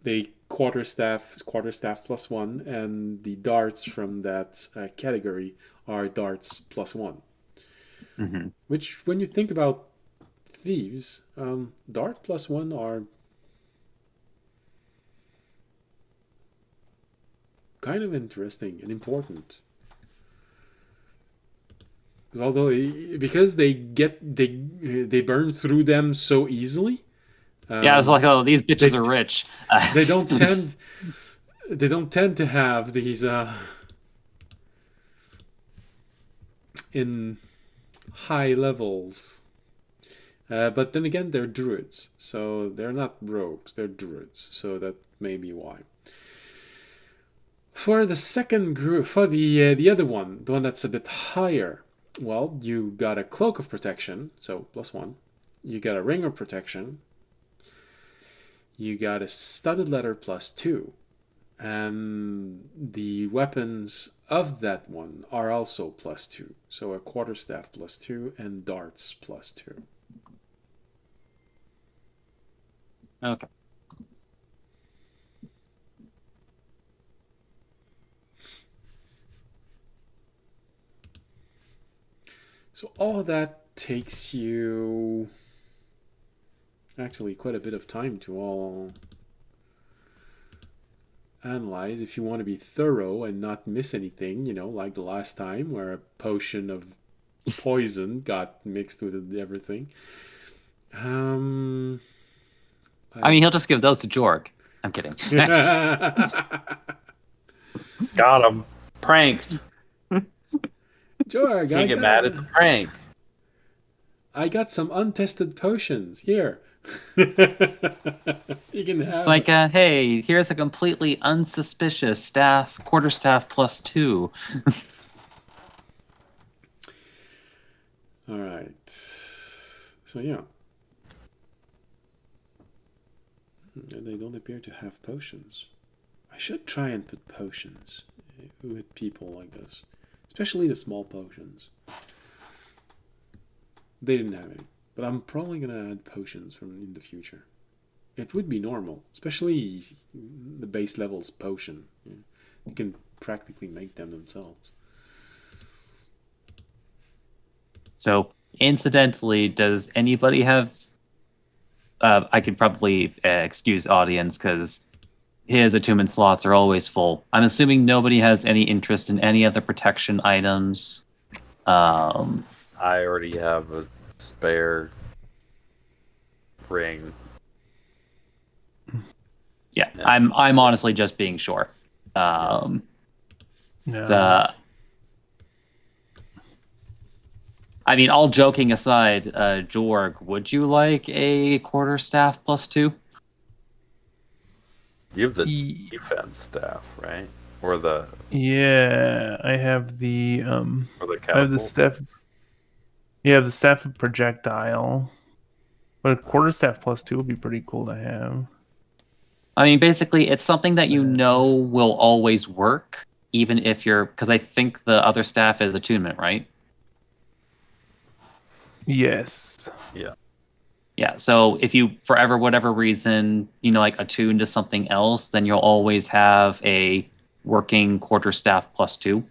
The quarterstaff +1, and the darts from that category are darts +1. Mm-hmm. Which, when you think about thieves, dart +1 are kind of interesting and important. Because they burn through them so easily. Yeah, it's like, oh, these bitches are rich. They don't tend to have these in high levels. But then again, they're druids, so they're not rogues. They're druids, so that may be why. For the second group, for the other one, the one that's a bit higher, well, you got a cloak of protection, so +1. You got a ring of protection. You got a studded leather +2. And the weapons of that one are also +2. So a quarterstaff +2 and darts +2. Okay. So all of that takes you actually quite a bit of time to all analyze if you want to be thorough and not miss anything, like the last time where a potion of poison got mixed with everything. I mean, he'll just give those to Jorg. I'm kidding. Got him. Pranked. Jorg, Can't get mad. It's a prank. I got some untested potions. Here. You can have It's like, hey, here's a completely unsuspicious quarterstaff +2. All right. So, yeah. They don't appear to have potions. I should try and put potions with people like this. Especially the small potions. They didn't have any. But I'm probably going to add potions from in the future. It would be normal. Especially the base levels potion. Yeah. You can practically make them themselves. So, incidentally, does anybody have... I could probably excuse audience because his attunement slots are always full. I'm assuming nobody has any interest in any other protection items. I already have a spare ring. Yeah, I'm honestly just being sure. No. I mean, all joking aside, Jorg, would you like a quarterstaff +2? You have the defense staff, right? Or the I have the or the I have the catapult? staff. Yeah, the staff of projectile. But a quarterstaff +2 would be pretty cool to have. I mean, basically, it's something that you know will always work, even if you're... Because I think the other staff is attunement, right? Yes. Yeah. Yeah, so if you, for whatever reason, like attune to something else, then you'll always have a working quarterstaff +2.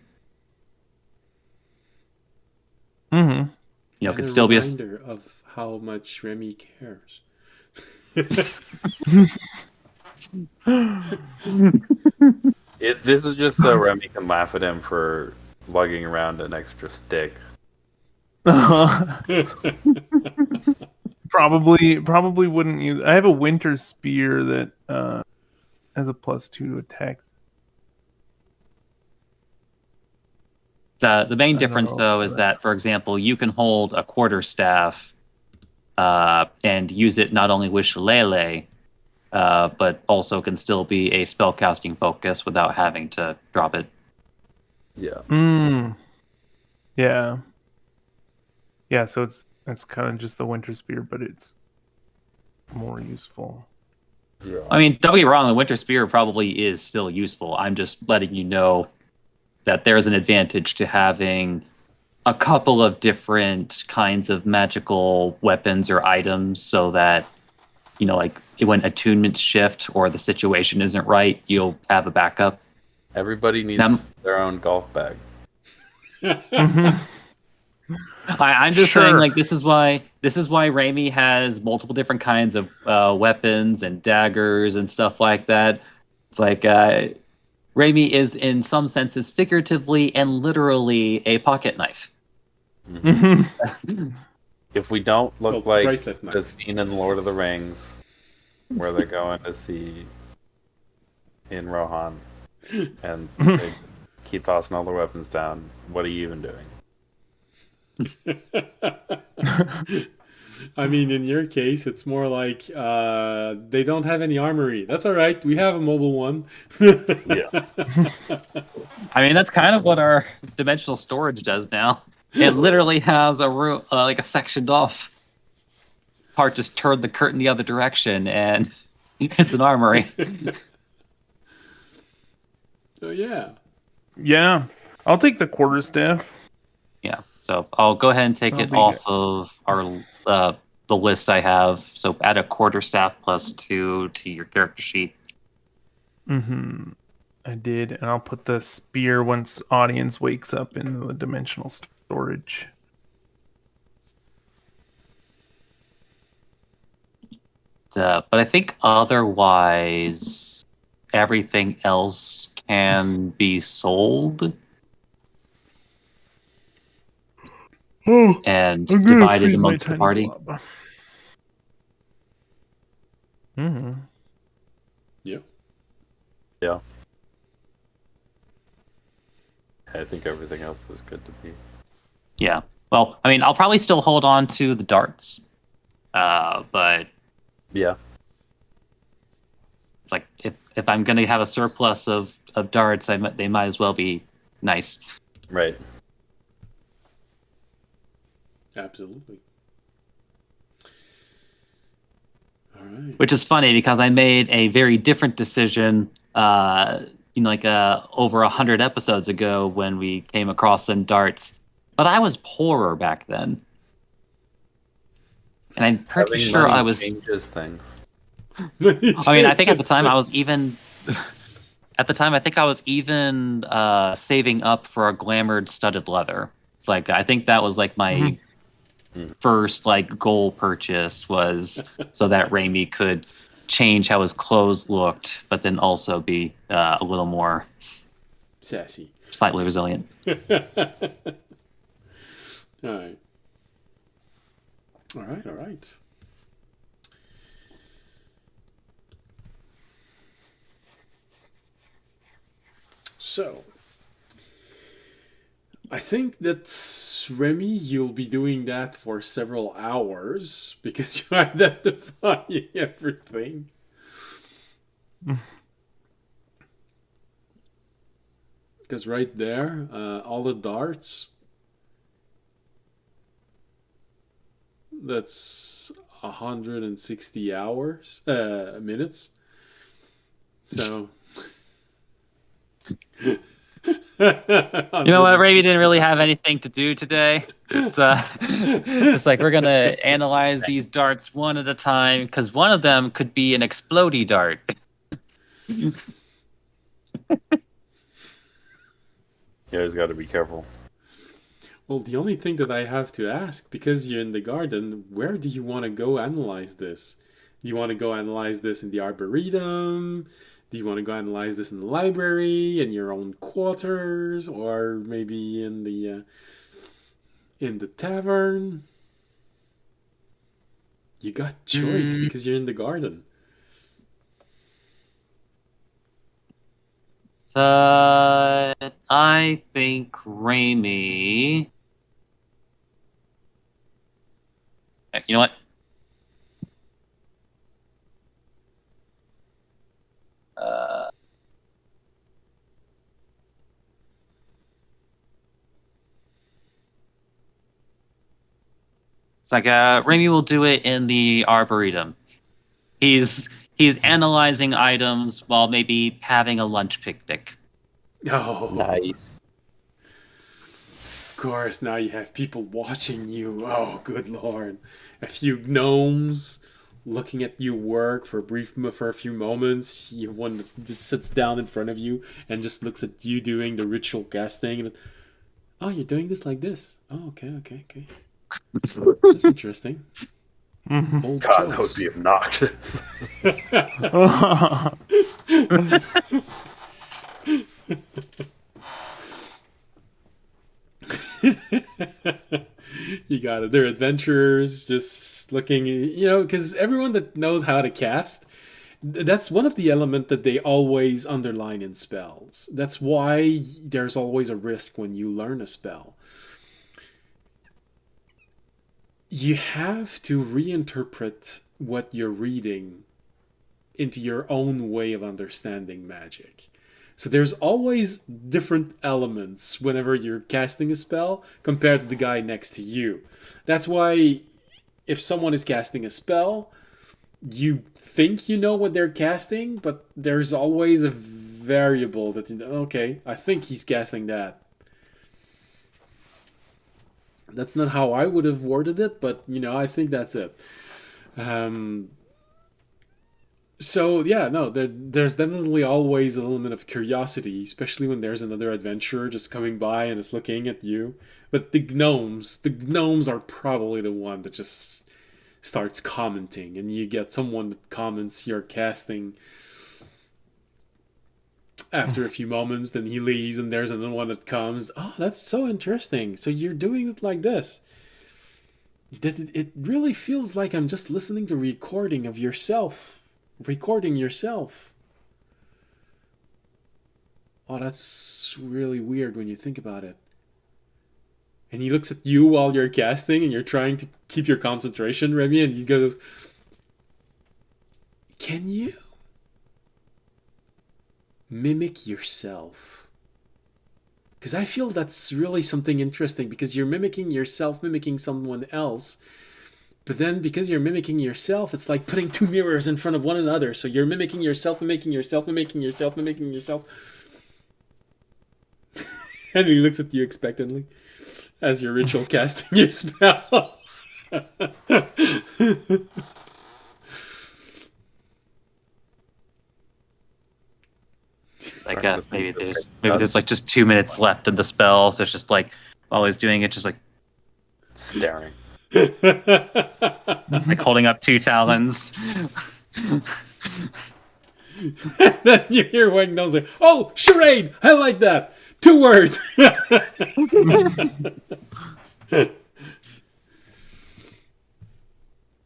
Mm-hmm. And Could still be a reminder of how much Remy cares. This is just so Remy can laugh at him for lugging around an extra stick. Probably wouldn't use. I have a winter spear that has a +2 to attack. The main I don't difference, know. though, is that, for example, you can hold a quarterstaff and use it not only with Shillelagh, but also can still be a spellcasting focus without having to drop it. Yeah. Yeah. Yeah, so it's kind of just the winter spear, but it's more useful. Yeah. I mean, don't get me wrong, the Winter Spear probably is still useful. I'm just letting you know that there's an advantage to having a couple of different kinds of magical weapons or items so that, like when attunements shift or the situation isn't right, you'll have a backup. Everybody Now, needs their own golf bag. Mhm. I'm just saying, Sure. like, this is why Raimi has multiple different kinds of weapons and daggers and stuff like that. It's like Raimi is, in some senses, figuratively and literally a pocket knife. Mhm. Mhm. If we don't Well, look like bracelet the knife. scene in Lord of the Rings where they're going to see in Rohan and they just keep tossing all their weapons down, what are you even doing? I mean, in your case, it's more like they don't have any armory. That's all right. We have a mobile one. Yeah. I mean, that's kind of what our dimensional storage does now. It literally has a room, like a sectioned off part, just turned the curtain the other direction, and it's an armory. So yeah. Yeah, I'll take the quarterstaff. Yeah, so I'll go ahead and take That'll it be good. off of our the list I have. So add a quarterstaff +2 to your character sheet. Mm-hmm. I did, and I'll put the spear once audience wakes up in the dimensional storage. But I think otherwise, everything else can be sold Oh, and I'm gonna divided feed my amongst the tiny party. blob. Mm-hmm. Yeah. Yeah. I think everything else is good to be. Yeah. Well, I mean, I'll probably still hold on to the darts, but Yeah. it's like if I'm gonna have a surplus of darts, they might as well be nice. Right. Absolutely. All right. Which is funny because I made a very different decision, over 100 episodes ago when we came across some darts. But I was poorer back then, and I'm pretty Having sure money I was. changes things. I mean, I think at the time I was even. At the time, I think I was even saving up for a glamored studded leather. It's like I think that was like my first like goal purchase was so that Raimi could change how his clothes looked, but then also be a little more Sassy. slightly resilient. All right. All right. All right. So, I think that Remy, you'll be doing that for several hours because you're identifying everything. Because right there, all the darts, that's 160 hours, minutes. So. You know what? Raimi didn't really have anything to do today. It's just like we're gonna analyze these darts one at a time because one of them could be an explodey dart. You always got to be careful. Well, the only thing that I have to ask, because you're in the garden, where do you want to go analyze this? Do you want to go analyze this in the arboretum? Do you want to go analyze this in the library, in your own quarters, or maybe in the tavern? You got choice because you're in the garden. I think Raimi. You know what? It's like Raimi will do it in the arboretum. He's He's analyzing items while maybe having a lunch picnic. Oh, Nice. of course, now you have people watching you. Oh, good lord. A few gnomes looking at you work for a few moments. You one that just sits down in front of you and just looks at you doing the ritual casting. And, oh, you're doing this like this. Oh, okay. That's interesting. Bold God, that would choice. be obnoxious. You got it. They're adventurers, just looking, because everyone that knows how to cast, that's one of the elements that they always underline in spells. That's why there's always a risk when you learn a spell. You have to reinterpret what you're reading into your own way of understanding magic. So there's always different elements whenever you're casting a spell compared to the guy next to you. That's why if someone is casting a spell, you think you know what they're casting, but there's always a variable that, okay, I think he's casting that. That's not how I would have worded it, but, I think that's it. So yeah, no, there's definitely always an element of curiosity, especially when there's another adventurer just coming by and is looking at you. But the gnomes are probably the one that just starts commenting, and you get someone that comments your casting after a few moments, then he leaves, and there's another one that comes. Oh, that's so interesting. So you're doing it like this. It really feels like I'm just listening to recording of yourself. Recording yourself. Oh, that's really weird when you think about it. And he looks at you while you're casting and you're trying to keep your concentration, Remy, and he goes, can you mimic yourself? Because I feel that's really something interesting, because you're mimicking yourself, mimicking someone else. But then, because you're mimicking yourself, it's like putting two mirrors in front of one another. So you're mimicking yourself, mimicking yourself, mimicking yourself, mimicking yourself. And he looks at you expectantly as you're ritual casting your spell. It's like maybe there's like just 2 minutes left in the spell, so it's just like while he's doing it, just like Staring. like holding up two talons. Then you hear Wang Nose like, oh, charade! I like that! 2 words!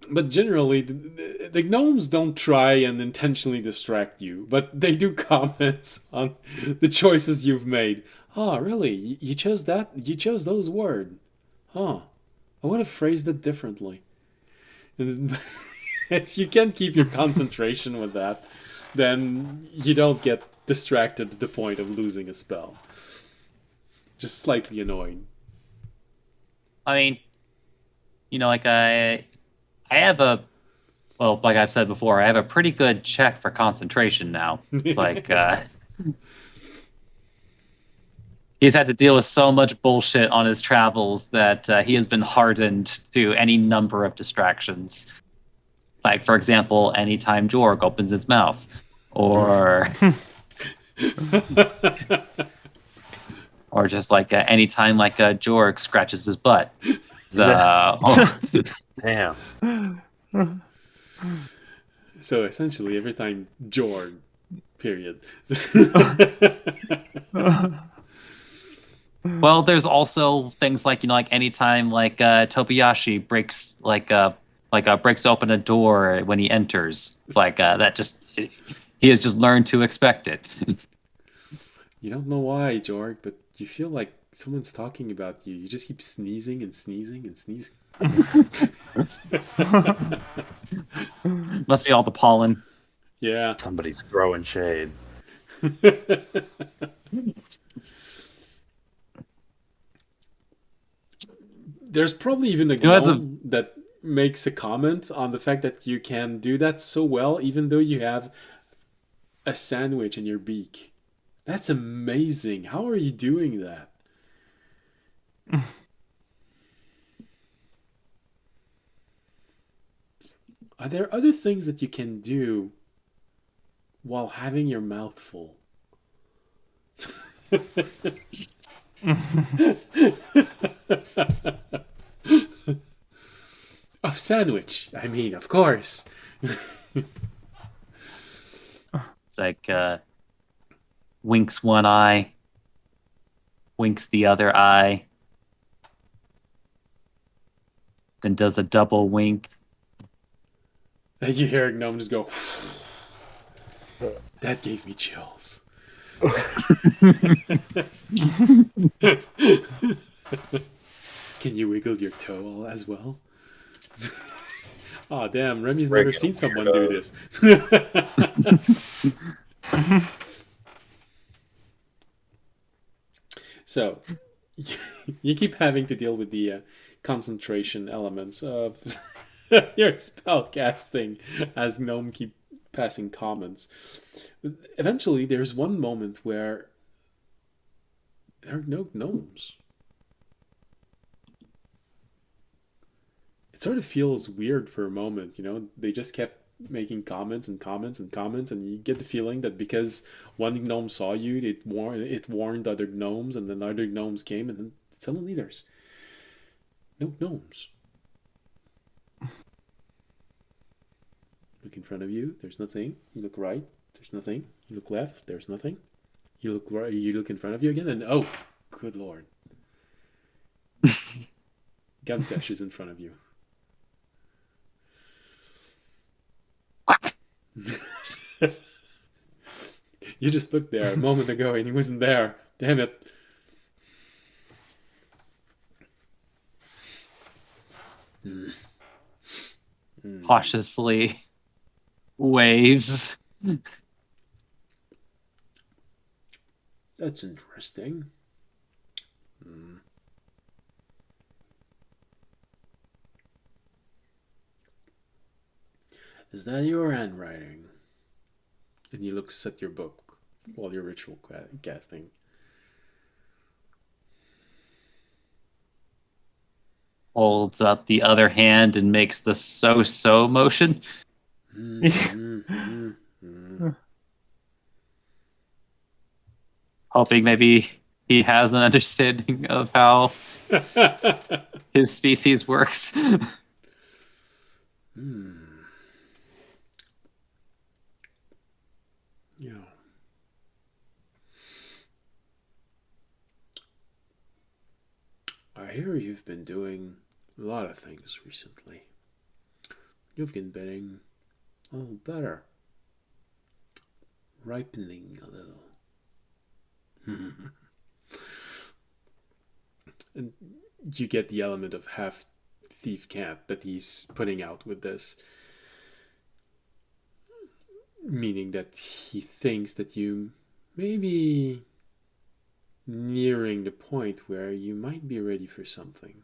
But generally, the gnomes don't try and intentionally distract you, but they do comments on the choices you've made. Oh, really? You chose that? You chose those words? Huh. I would have phrased it differently. And if you can't keep your concentration with that, then you don't get distracted to the point of losing a spell. Just slightly annoying. I mean, like I have like I've said before, I have a pretty good check for concentration now. It's like he's had to deal with so much bullshit on his travels that he has been hardened to any number of distractions. Like, for example, anytime Jorg opens his mouth, or or just like anytime like Jorg scratches his butt. Damn. So essentially, every time Jorg, period. Well, there's also things like like anytime like Tobiyashi breaks breaks open a door when he enters. It's like he has just learned to expect it. You don't know why, Jorg, but you feel like someone's talking about you. You just keep sneezing and sneezing and sneezing. Must be all the pollen. Yeah. Somebody's throwing shade. There's probably even a gnome that makes a comment on the fact that you can do that so well, even though you have a sandwich in your beak. That's amazing. How are you doing that? Are there other things that you can do while having your mouth full? Of sandwich, I mean, of course. It's like winks one eye, winks the other eye, then does a double wink. And you hear Gnome just go, that gave me chills. Can you wiggle your toe as well? Oh damn, Remy's never Regular seen someone do weirdo. this. So, you keep having to deal with the concentration elements of your spell casting as Gnome keep passing comments. Eventually, there's one moment where there are no gnomes. It sort of feels weird for a moment, you know? They just kept making comments and comments and comments, and you get the feeling that because one gnome saw you, it warned other gnomes, and then other gnomes came, and then suddenly there's no gnomes. Look in front of you, there's nothing. You look right, there's nothing. You look left, there's nothing. You look right, you look in front of you again, and oh, good lord. Gumtesh is in front of you. You just looked there a moment ago and he wasn't there. Damn it. Cautiously waves. That's interesting. Is that your handwriting? And he looks at your book while you're ritual casting. Holds up the other hand and makes the so motion. Hoping maybe he has an understanding of how his species works. Yeah. I hear you've been doing a lot of things recently. You've been getting a little better. Ripening a little. And you get the element of half thief cat that he's putting out with this. Meaning that he thinks that you may be nearing the point where you might be ready for something.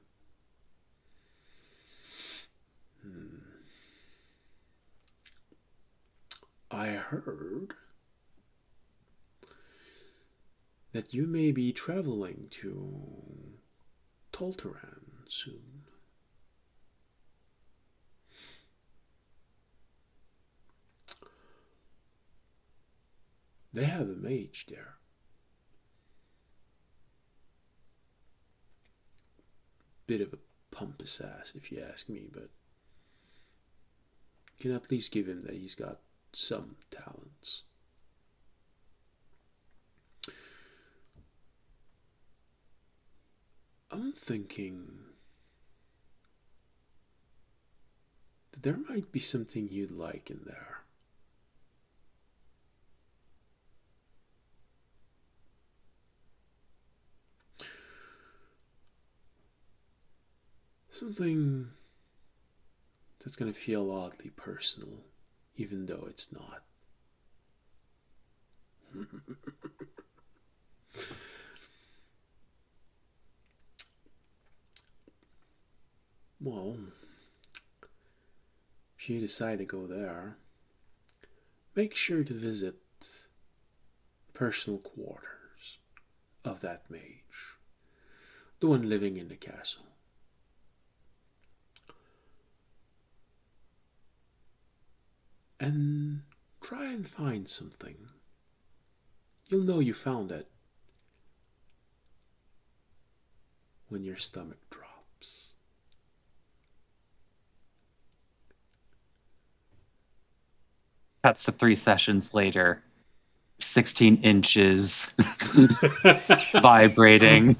I heard that you may be traveling to Tolteran soon. They have a mage there. Bit of a pompous ass, if you ask me, but you can at least give him that he's got some talents. I'm thinking that there might be something you'd like in there. Something that's going to feel oddly personal, even though it's not. Well, if you decide to go there, make sure to visit personal quarters of that mage, the one living in the castle. And try and find something. You'll know you found it when your stomach drops. Cuts to 3 sessions later. 16 inches. Vibrating.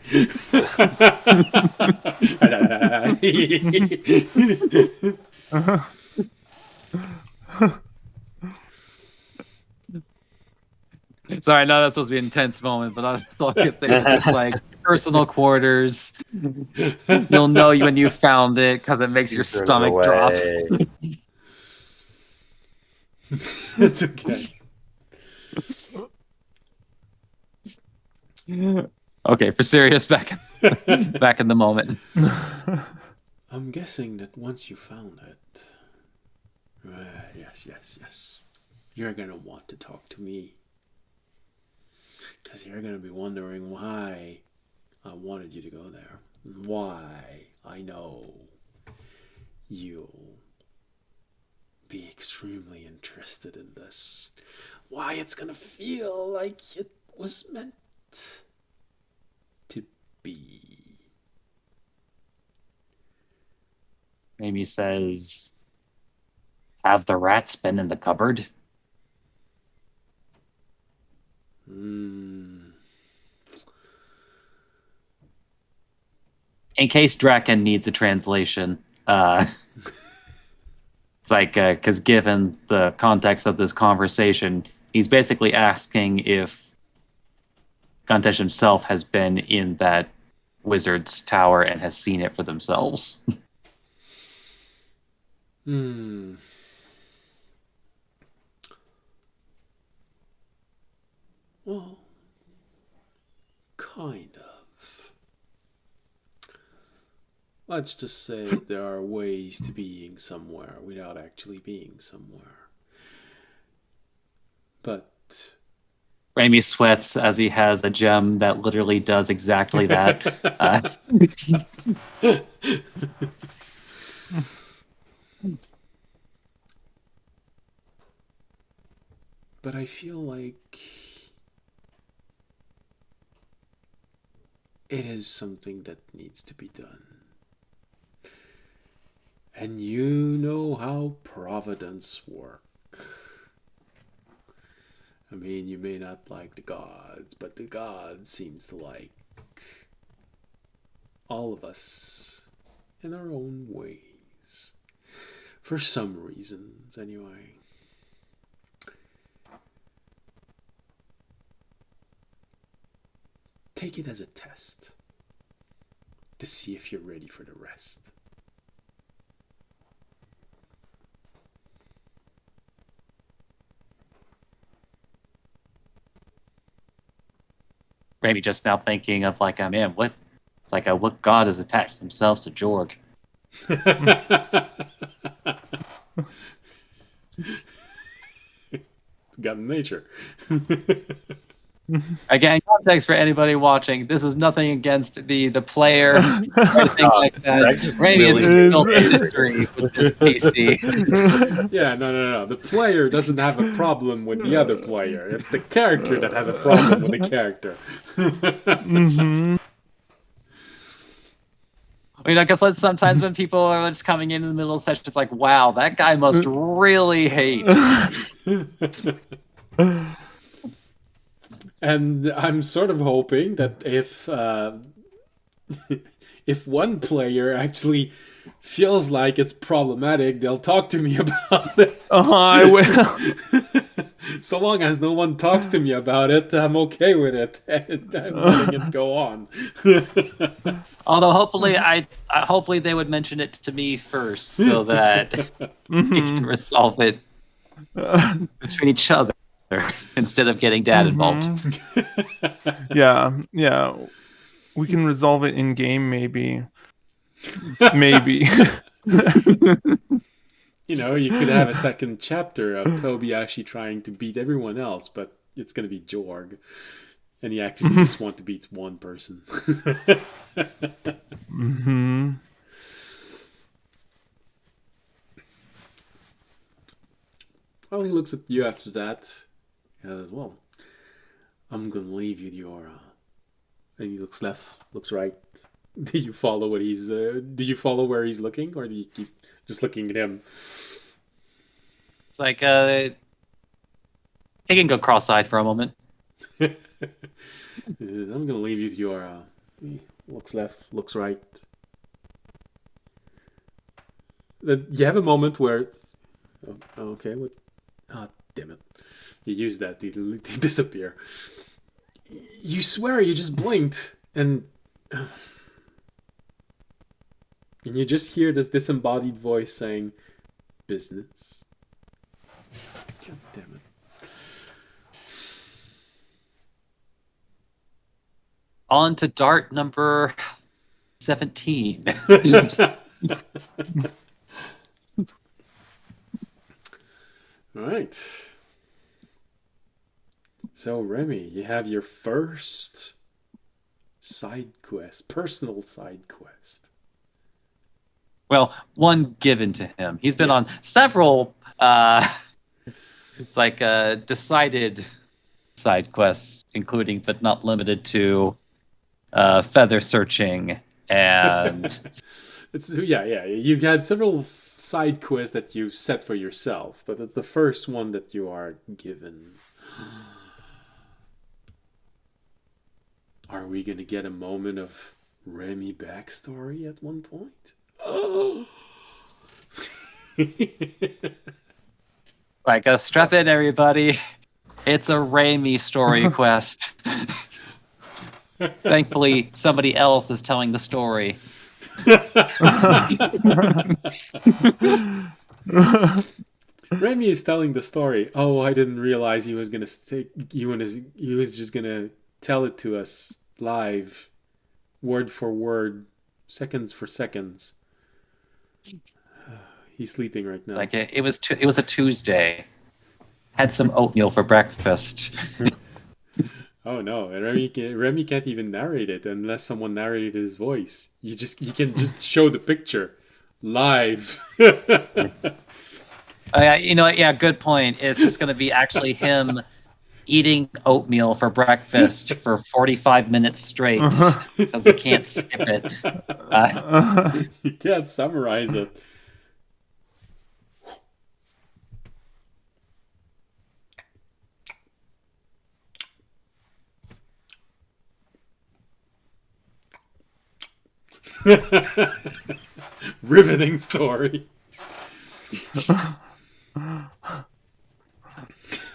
Sorry, I know that's supposed to be an intense moment, but that's all I could think. It's just like personal quarters. You'll know when you found it because it makes your stomach drop. It's okay. Okay, for serious, back in the moment. I'm guessing that once you found it, yes, you're gonna want to talk to me. Because you're gonna be wondering why I wanted you to go there. Why I know you'll be extremely interested in this. Why it's gonna feel like it was meant to be. Amy says, "Have the rats been in the cupboard?" In case Draken needs a translation, it's like, because given the context of this conversation, he's basically asking if Guntesh himself has been in that wizard's tower and has seen it for themselves. Well, kind of. Let's just say there are ways to being somewhere without actually being somewhere. But Raimi sweats as he has a gem that literally does exactly that. But I feel like it is something that needs to be done. And you know how providence works. I mean, you may not like the gods, but the gods seems to like all of us in our own ways. For some reasons, anyway. Take it as a test to see if you're ready for the rest. Maybe just now thinking of like, man, what? It's like, what god has attached themselves to Jorg? God in nature. Again, context for anybody watching: this is nothing against the player or anything like that. Raimi has just built a history with this PC. Yeah, no. The player doesn't have a problem with the other player. It's the character that has a problem with the character. I mean, I guess sometimes when people are just coming in the middle of session, it's like, wow, that guy must really hate. And I'm sort of hoping that if one player actually feels like it's problematic, they'll talk to me about it. I will. So long as no one talks to me about it, I'm okay with it, and I'm letting it go on. Although hopefully they would mention it to me first, so that we can resolve it between each other instead of getting Dad involved. Yeah. We can resolve it in game, maybe. Maybe. You know, you could have a second chapter of Tobiashi trying to beat everyone else, but it's going to be Jorg. And he actually just wants to beat one person. Mm-hmm. Well, he looks at you after that. As well. I'm going to leave you, Diora. And he looks left, looks right. Do you follow what he's? Do you follow where he's looking, or do you keep just looking at him? It's like he can go cross-eyed for a moment. I'm gonna leave you to your looks left, looks right. Then you have a moment where, okay, what? Ah, damn it! You use that to disappear. You swear you just blinked, and you just hear this disembodied voice saying, "Business." God damn it. On to dart number 17. All right. So, Remy, you have your first side quest, personal side quest. Well, one given to him. He's been on several it's like decided side quests, including but not limited to feather searching and Yeah. You've had several side quests that you've set for yourself, but it's the first one that you are given. Are we gonna get a moment of Remy backstory at one point? Oh. like strap in everybody. It's a Raimi story quest. Thankfully, somebody else is telling the story. Remy is telling the story. Oh, I didn't realize he was gonna he was just gonna tell it to us live, word for word, seconds for seconds. He's sleeping right now. Like it was a Tuesday. Had some oatmeal for breakfast. Oh no, Remy can't even narrate it unless someone narrated his voice. You can just show the picture live. Yeah, good point. It's just going to be actually him eating oatmeal for breakfast for 45 minutes straight because he can't skip it. You can't summarize it. Riveting story.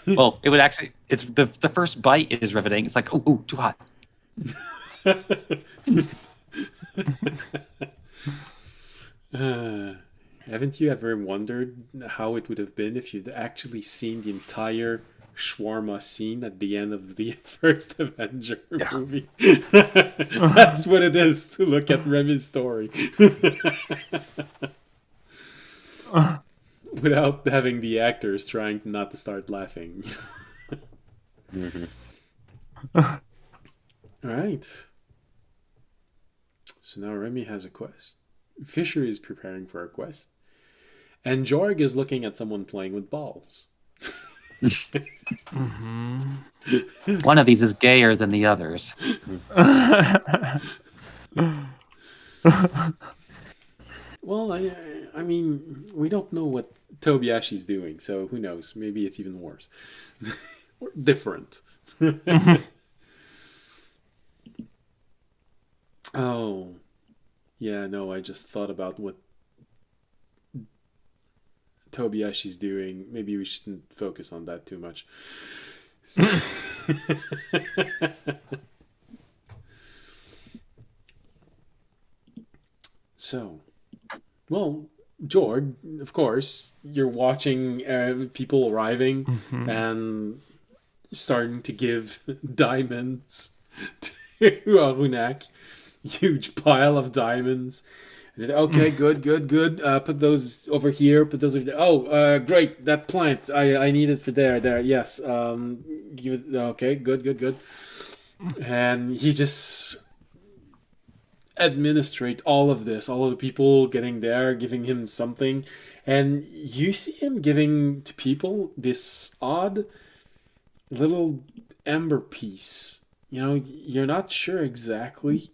Well, it would actually. It's the first bite is riveting. It's like, oh, too hot. Haven't you ever wondered how it would have been if you'd actually seen the entire shawarma scene at the end of the first Avenger movie? That's what it is to look at Remy's story. Without having the actors trying not to start laughing. All right. So now Remy has a quest. Fisher is preparing for a quest. And Jorg is looking at someone playing with balls. One of these is gayer than the others. Well, I mean, we don't know what Tobiashi's doing, so who knows? Maybe it's even worse. Or different. Oh. Yeah, no, I just thought about what Tobiashi's doing. Maybe we shouldn't focus on that too much. So, well, Jorg, of course, you're watching people arriving and starting to give diamonds to Arunak. Huge pile of diamonds. He said, okay, good, good, good. Put those over here. Put those over there. Oh, great. That plant. I need it for there. Yes. Give it. Okay, good, good, good. And he just administrate all of this, all of the people getting there, giving him something. And you see him giving to people this odd little ember piece. You know, you're not sure exactly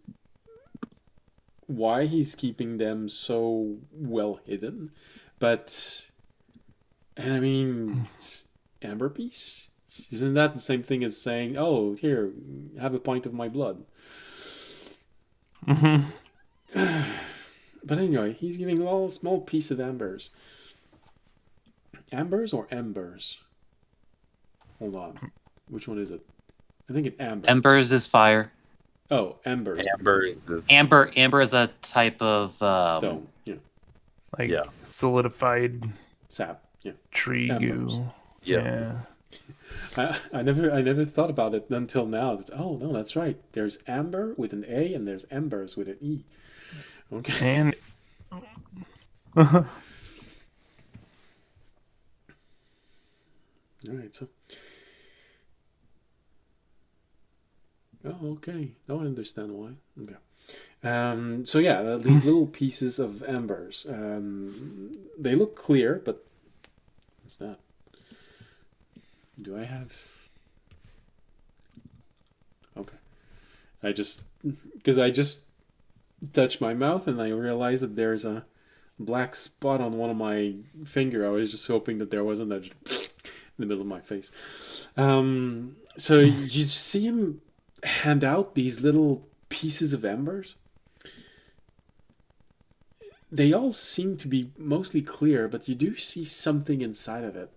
why he's keeping them so well hidden, but and I mean, it's amber piece. Isn't that the same thing as saying, "Oh, here, have a pint of my blood"? Mm-hmm. But anyway, he's giving a little small piece of ambers. Ambers or embers? Hold on, which one is it? I think it's ambers. Embers is fire. Oh, embers. Ambers is Amber is a type of Stone. Yeah. Like Yeah. solidified Sap. Yeah. tree Embers. goo. Yeah. I never thought about it until now. Oh no, that's right. There's amber with an A and there's embers with an E. Okay. And All right. So. Oh, okay. Now I understand why. Okay. So yeah, these little pieces of embers. They look clear, but what's that? Do I have? Okay. Because I just touched my mouth and I realized that there's a black spot on one of my finger. I was just hoping that there wasn't that in the middle of my face. So you see him hand out these little pieces of embers. They all seem to be mostly clear, but you do see something inside of it.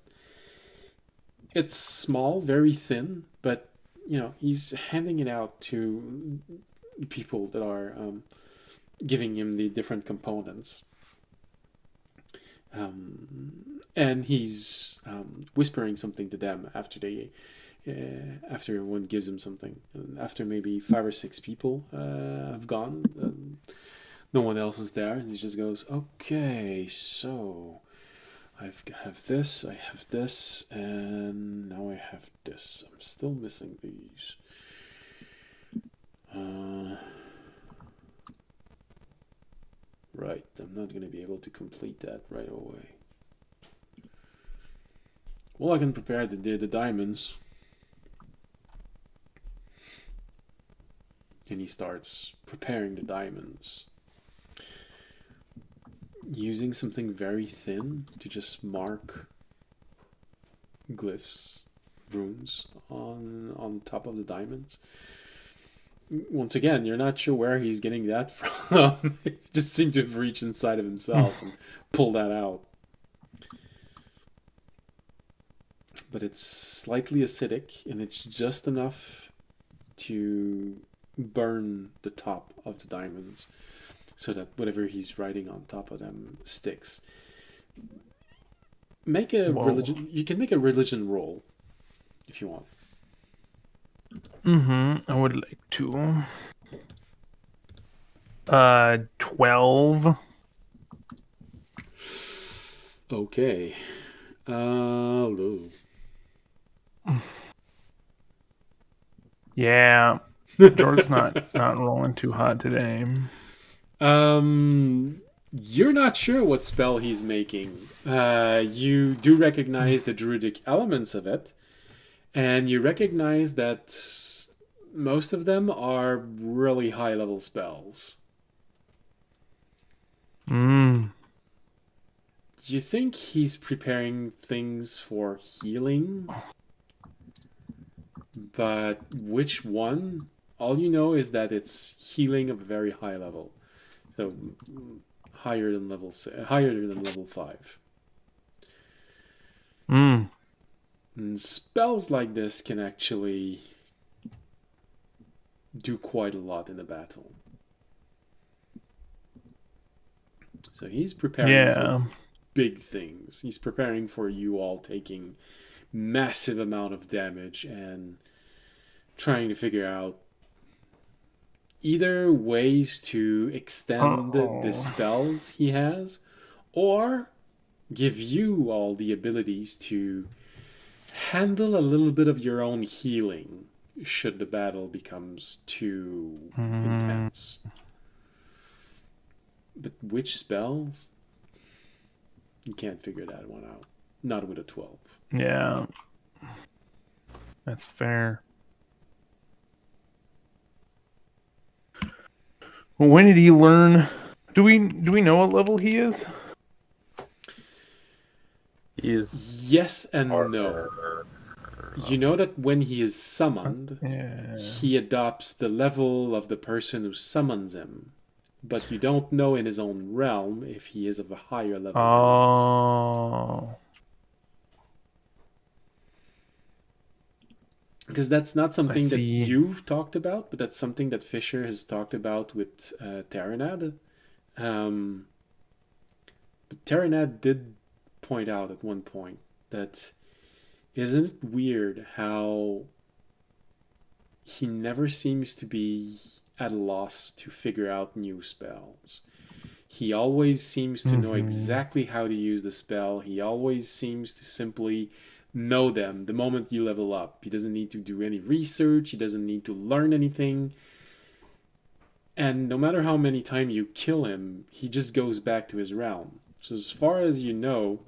It's small, very thin, but you know, he's handing it out to people that are giving him the different components. And he's whispering something to them after one gives him something. And after maybe 5 or 6 people have gone, no one else is there, and he just goes, "Okay, so I have this, and now I have this. I'm still missing these. Right, I'm not going to be able to complete that right away. Well, I can prepare the diamonds." And he starts preparing the diamonds. Using something very thin to just mark glyphs, runes on top of the diamonds. Once again, you're not sure where he's getting that from. He just seemed to have reached inside of himself and pulled that out. But it's slightly acidic, and it's just enough to burn the top of the diamonds, so that whatever he's writing on top of them sticks. Make a religion. You can make a religion roll if you want. I would like to. 12. Okay. Low. Yeah. George's not rolling too hot today. You're not sure what spell he's making. You do recognize the druidic elements of it, and you recognize that most of them are really high-level spells. You think he's preparing things for healing, but which one? All you know is that it's healing of a very high level. So higher than level 5. And spells like this can actually do quite a lot in a battle. So he's preparing for big things. He's preparing for you all taking massive amount of damage and trying to figure out either ways to extend the spells he has, or give you all the abilities to handle a little bit of your own healing should the battle becomes too intense. But which spells? You can't figure that one out. Not with a 12. Yeah. That's fair. Well, when did he learn? Do we know what level he is? He's Yes and no. You know that when he is summoned, he adopts the level of the person who summons him. But you don't know in his own realm if he is of a higher level or not. Because that's not something that you've talked about, but that's something that Fisher has talked about with Terranad. But Terranad did point out at one point that isn't it weird how he never seems to be at a loss to figure out new spells. He always seems to know exactly how to use the spell. He always seems to simply know them the moment you level up. He doesn't need to do any research. He doesn't need to learn anything. And no matter how many times you kill him, he just goes back to his realm. So as far as you know,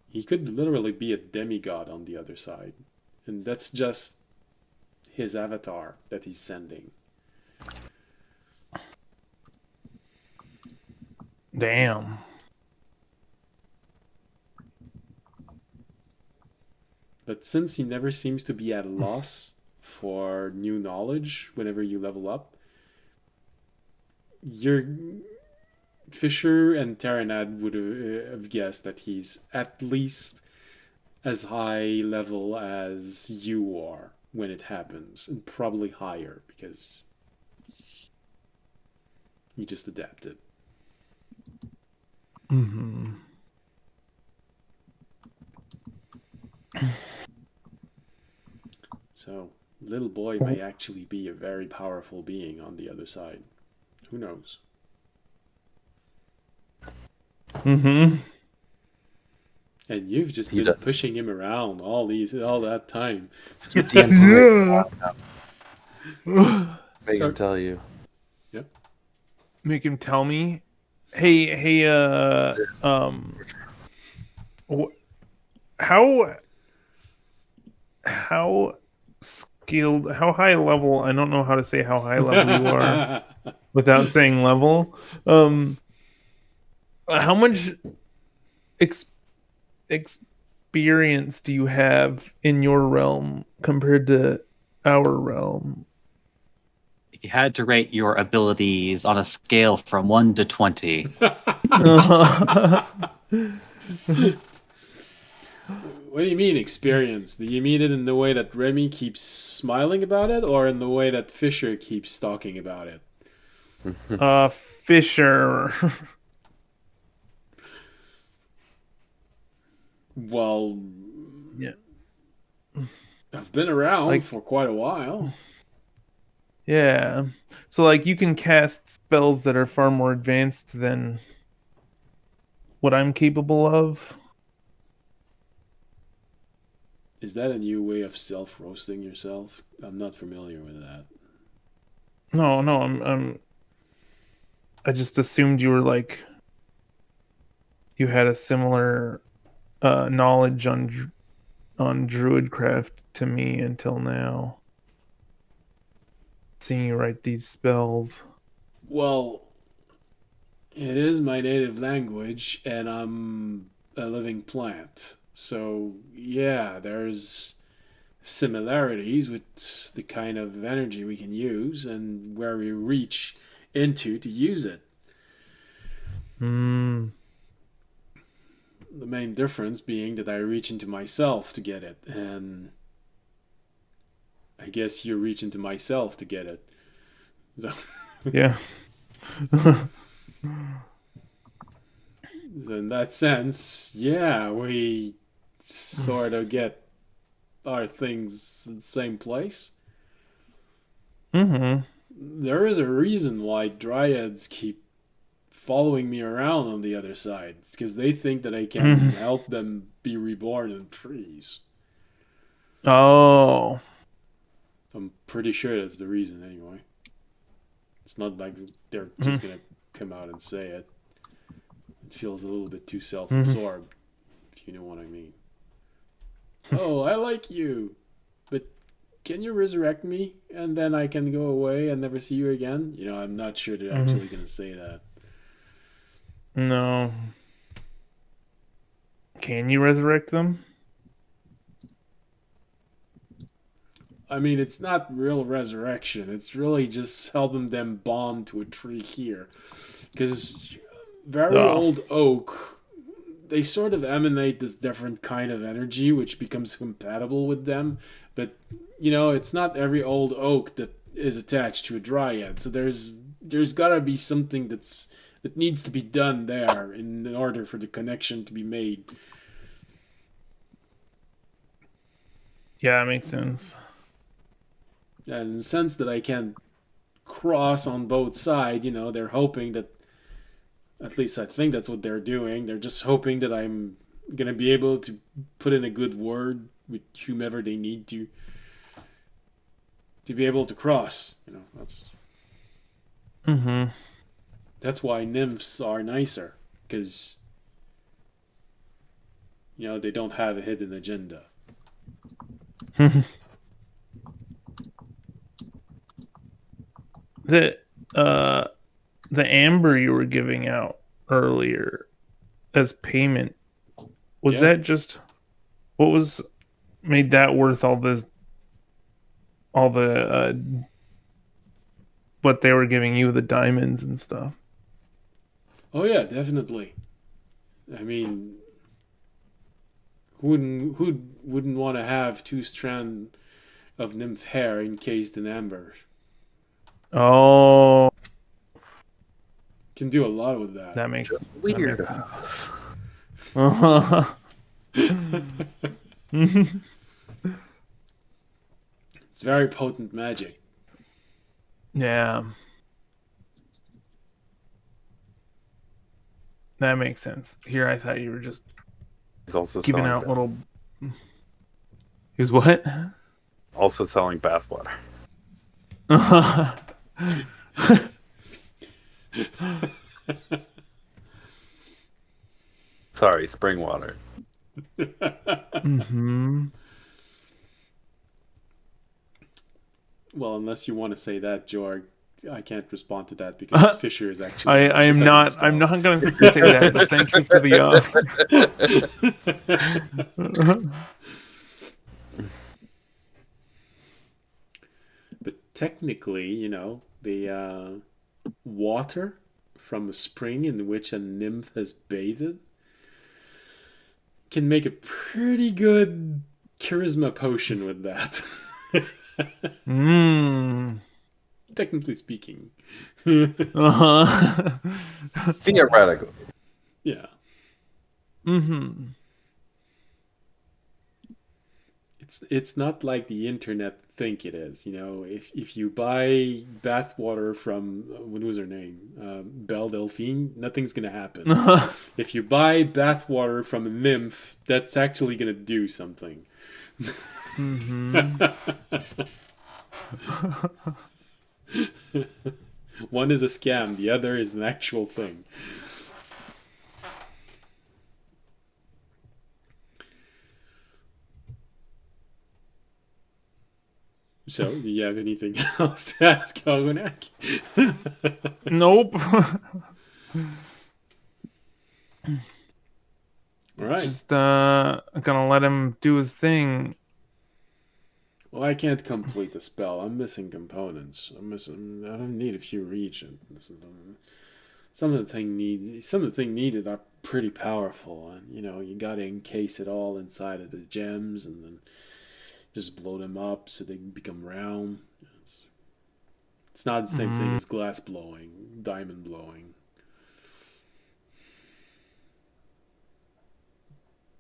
he could literally be a demigod on the other side. And that's just his avatar that he's sending. Damn. But since he never seems to be at a loss for new knowledge whenever you level up, your Fisher and Terranad would have guessed that he's at least as high level as you are when it happens, and probably higher because he just adapted. So, little boy may actually be a very powerful being on the other side. Who knows? And you've just been pushing him around all that time. Get the information. Make him tell you. Yep. Make him tell me. Hey, how skilled, how high level, I don't know how to say how high level you are without saying level. How much experience do you have in your realm compared to our realm? If you had to rate your abilities on a scale from 1 to 20. What do you mean experience? Do you mean it in the way that Remy keeps smiling about it, or in the way that Fisher keeps talking about it? Fisher. Well, yeah. I've been around for quite a while. Yeah. So, you can cast spells that are far more advanced than what I'm capable of. Is that a new way of self-roasting yourself? I'm not familiar with that. No, I just assumed you were you had a similar knowledge on Druidcraft to me until now. Seeing you write these spells. Well, it is my native language, and I'm a living plant. So, yeah, there's similarities with the kind of energy we can use and where we reach into to use it. The main difference being that I reach into myself to get it, and I guess you reach into myself to get it. So yeah. So in that sense, yeah, we sort of get our things in the same place. there is a reason why dryads keep following me around on the other side. It's because they think that I can help them be reborn in trees. Oh. I'm pretty sure that's the reason anyway. It's not like they're just gonna come out and say it. It feels a little bit too self-absorbed, if you know what I mean. Oh, I like you, but can you resurrect me and then I can go away and never see you again? You know, I'm not sure they're actually gonna say that. No. Can you resurrect them? I mean, it's not real resurrection. It's really just helping them bond to a tree here. Because very old oak, they sort of emanate this different kind of energy which becomes compatible with them. But, you know, it's not every old oak that is attached to a dryad. So there's got to be something that needs to be done there in order for the connection to be made. Yeah, that makes sense. And in the sense that I can cross on both sides, you know, they're hoping that, at least I think that's what they're doing. They're just hoping that I'm going to be able to put in a good word with whomever they need to be able to cross. You know, that's why nymphs are nicer, because, you know, they don't have a hidden agenda. The amber you were giving out earlier as payment, was that just what was made that worth all the what they were giving you, the diamonds and stuff? Oh yeah, definitely. I mean, who wouldn't want to have 2 strands of nymph hair encased in amber? Oh, Can do a lot with that. that makes Weird. sense. It's very potent magic. Yeah, that makes sense. Here, I thought you were just He's also giving selling out little. He was what? also selling bathwater. Sorry, spring water. Well, unless you want to say that, Georg, I can't respond to that because Fisher is actually. I am not. I'm not going to say that. But thank you for the offer. But technically, you know, the water from a spring in which a nymph has bathed can make a pretty good charisma potion with that. Technically speaking. Theoretically. Yeah. It's not like the internet think it is. You know, if you buy bathwater from what was her name, Belle Delphine, nothing's gonna happen. If you buy bathwater from a nymph, that's actually gonna do something. One is a scam, the other is an actual thing. So, do you have anything else to ask Algonak? Nope. All right. Just gonna let him do his thing. Well, I can't complete the spell. I'm missing components. I need a few regions. Some of the thing needed are pretty powerful, and you know you gotta encase it all inside of the gems, and then just blow them up so they become round. It's not the same thing as glass blowing, diamond blowing.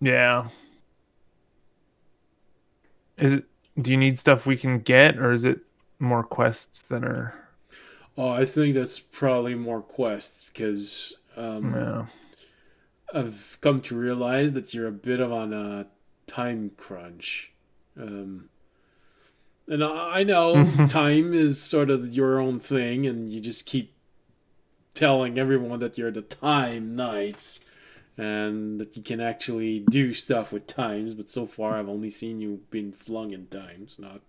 Yeah. Is it? Do you need stuff we can get, or is it more quests that are? Oh, I think that's probably more Quest because Yeah. I've come to realize that you're a bit of on a time crunch. Um, and I know time is sort of your own thing, and you just keep telling everyone that you're the time knights and that you can actually do stuff with times. But so far, I've only seen you being flung in times, not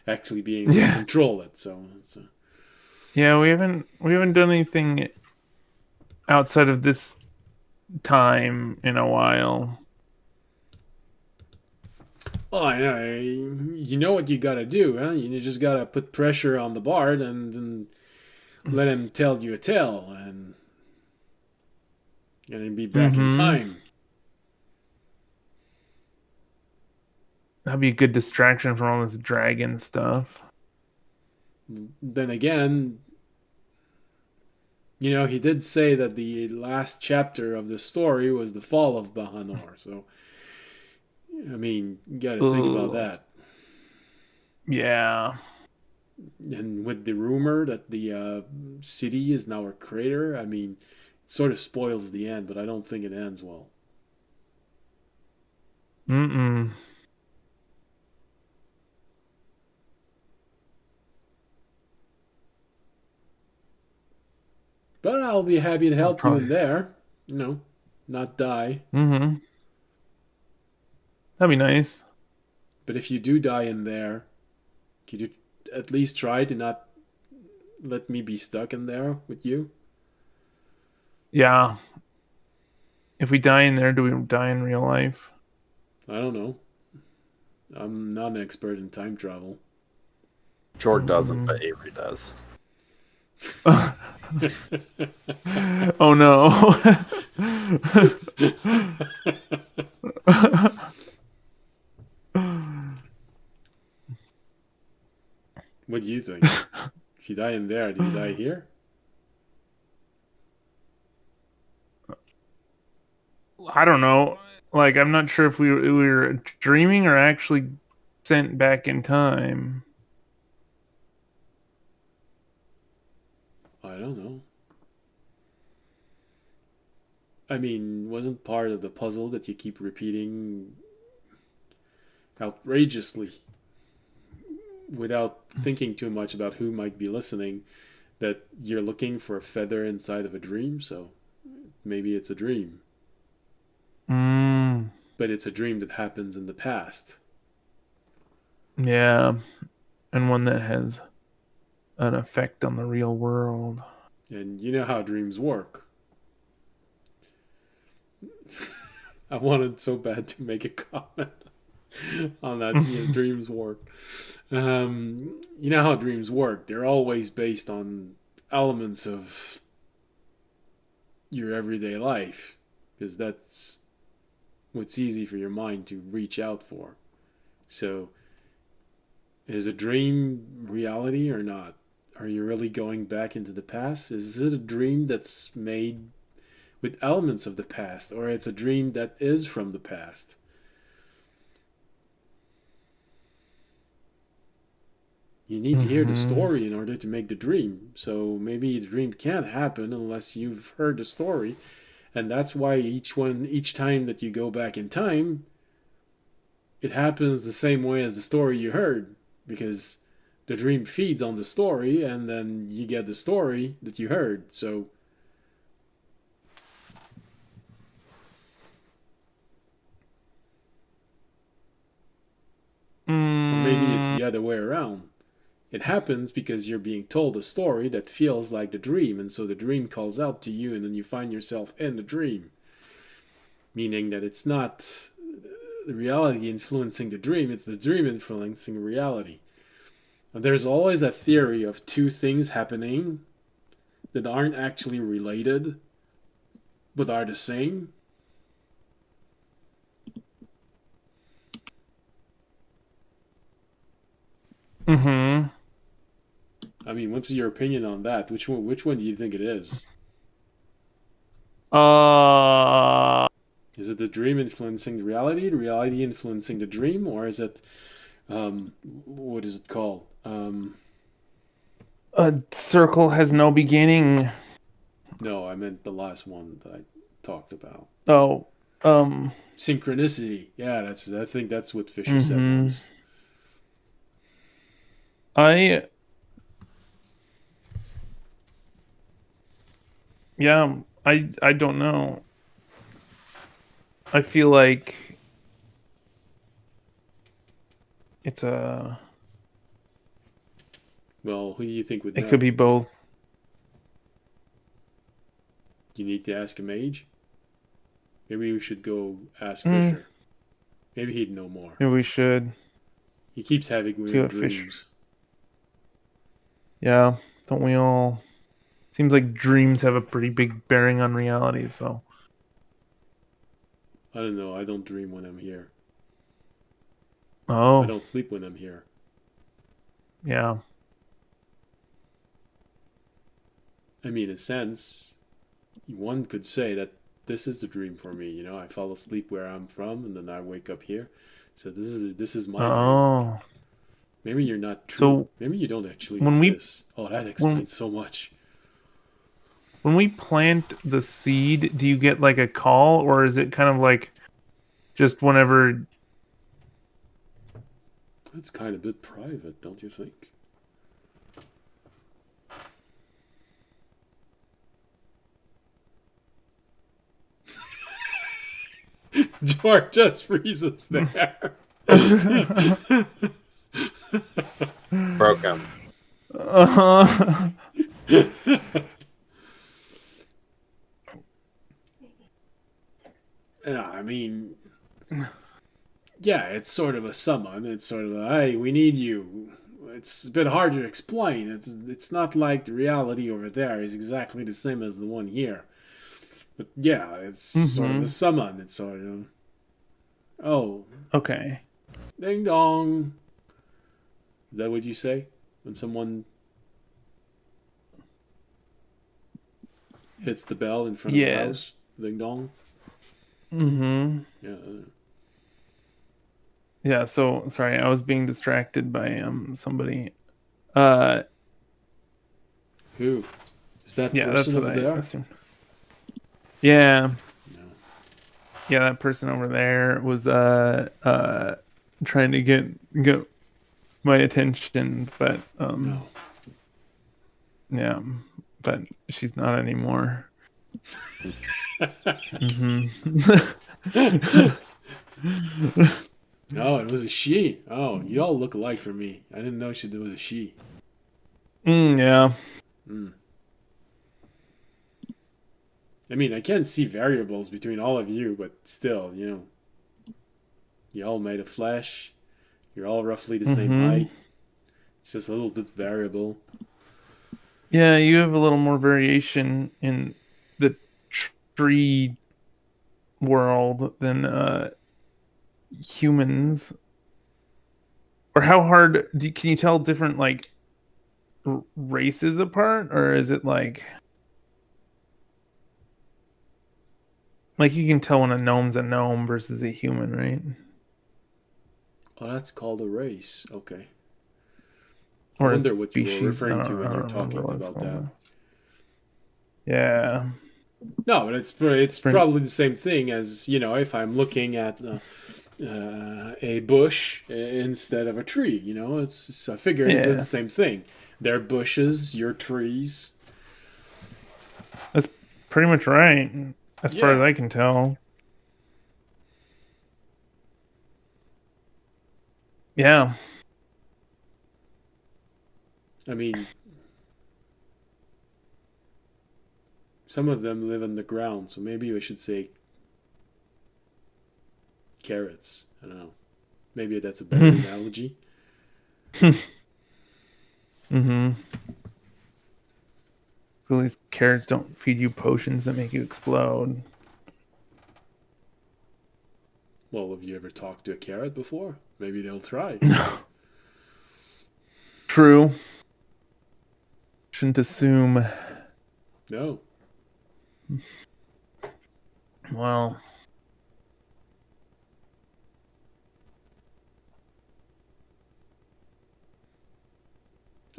actually being able to Yeah. control it. So, Yeah, we haven't done anything outside of this time in a while. well, I know you know what you gotta do, huh? You just gotta put pressure on the bard and let him tell you a tale, and be back in Mm-hmm. time. That'd be a good distraction from all this dragon stuff. Then again, he did say that the last chapter of the story was the fall of Bahanor. So, I mean, you got to think about Ugh. that. Yeah. And with the rumor that the city is now a crater, I mean, it sort of spoils the end, but I don't think it ends well. Mm-mm. But I'll be happy to I'll help you probably. in there. Not die. Mm-hmm. That'd be nice. But if you do die in there, could you at least try to not let me be stuck in there with you? Yeah. If we die in there, do we die in real life? I don't know. I'm not an expert in time travel. Jorg doesn't, Mm. but Avery does. Oh no. What do you think? If you die in there, do you die here? I don't know. Like, I'm not sure if we were dreaming or actually sent back in time. I don't know. I mean, wasn't part of the puzzle that you keep repeating outrageously without thinking too much about who might be listening that you're looking for a feather inside of a dream? So maybe it's a dream, Mm, but it's a dream that happens in the past. yeah, and one that has an effect on the real world. And you know how dreams work. I wanted so bad to make a comment on that. Dreams work. You know how dreams work. They're always based on elements of your everyday life because that's what's easy for your mind to reach out for. So, is a dream reality or not? Are you really going back into the past? Is it a dream that's made with elements of the past, or it's a dream that is from the past? You need to hear the Mm-hmm. story in order to make the dream. So maybe the dream can't happen unless you've heard the story, and that's why each time that you go back in time, it happens the same way as the story you heard because the dream feeds on the story, and then you get the story that you heard. So, or maybe it's Mm, the other way around. It happens because you're being told a story that feels like the dream, and so the dream calls out to you, and then you find yourself in the dream. Meaning that it's not the reality influencing the dream, it's the dream influencing reality. And there's always that theory of two things happening that aren't actually related, but are the same. mm-hmm. I mean, what's your opinion on that? Which one do you think it is? Uh, Is it the dream influencing the reality influencing the dream, or is it what is it called? A circle has no beginning. No, I meant the last one that I talked about. Oh, Synchronicity. Yeah, I think that's what Fisher said mm-hmm. once. I I don't know. I feel like it's a. Well, who do you think would It know? could be both. You need to ask a mage? Maybe we should go ask Mm, Fisher. Maybe he'd know more. maybe we should He keeps having see weird what Fisher. dreams. Yeah, don't we all? Seems like dreams have a pretty big bearing on reality. So. I don't know. I don't dream when I'm here. I Oh, don't sleep when I'm here. yeah. I mean, in a sense, one could say that this is the dream for me. You know, I fall asleep where I'm from, and then I wake up here. So this is my dream. Oh, Maybe you're not true. so Maybe you don't actually when we exist. Oh, that when explains so much. when we plant the seed, do you get like a call, or is it kind of like just whenever? That's kind of a bit private, don't you think? George just freezes there. Broke him. Yeah, I mean, yeah, it's sort of a summon. It's sort of a, hey, we need you. It's a bit hard to explain. It's not like the reality over there is exactly the same as the one here. But yeah, it's sort of a summon. It's sort of, oh, Okay. ding dong. Is that what you say when someone hits the bell in front of the Yes. house? Ding dong. Mm-hmm. Yeah. Yeah. So sorry, I was being distracted by somebody. Uh, Who? Is that yeah, that's person what over I there? assumed. Yeah. No. Yeah, that person over there was trying to get my attention, but No. yeah, but she's not anymore. hmm No, it was a she. Oh, you all look alike for me. I didn't know it was a she. yeah. Mm. I mean, I can see variables between all of you, but still, you all made of flesh. You're all roughly the same hmm height. It's just a little bit variable. Yeah, you have a little more variation in the tree world than humans. Or how hard can you tell different like races apart, or is it like you can tell when a gnome's a gnome versus a human, right? Oh, that's called a race. Okay. I Or a wonder what you were species. referring to I when you're don't remember talking what it's about that. called. Yeah. No, but it's probably the same thing as, if I'm looking at a bush instead of a tree. I figured it was the Yeah. same thing. They're bushes, you're trees. That's pretty much right, as far as Yeah. I can tell. Yeah. I mean, some of them live on the ground, so maybe we should say carrots. I don't know. Maybe that's a better analogy. Mm-hmm. So these carrots don't feed you potions that make you explode. Well, have you ever talked to a carrot before? Maybe they'll try. True. Shouldn't assume. No. Well,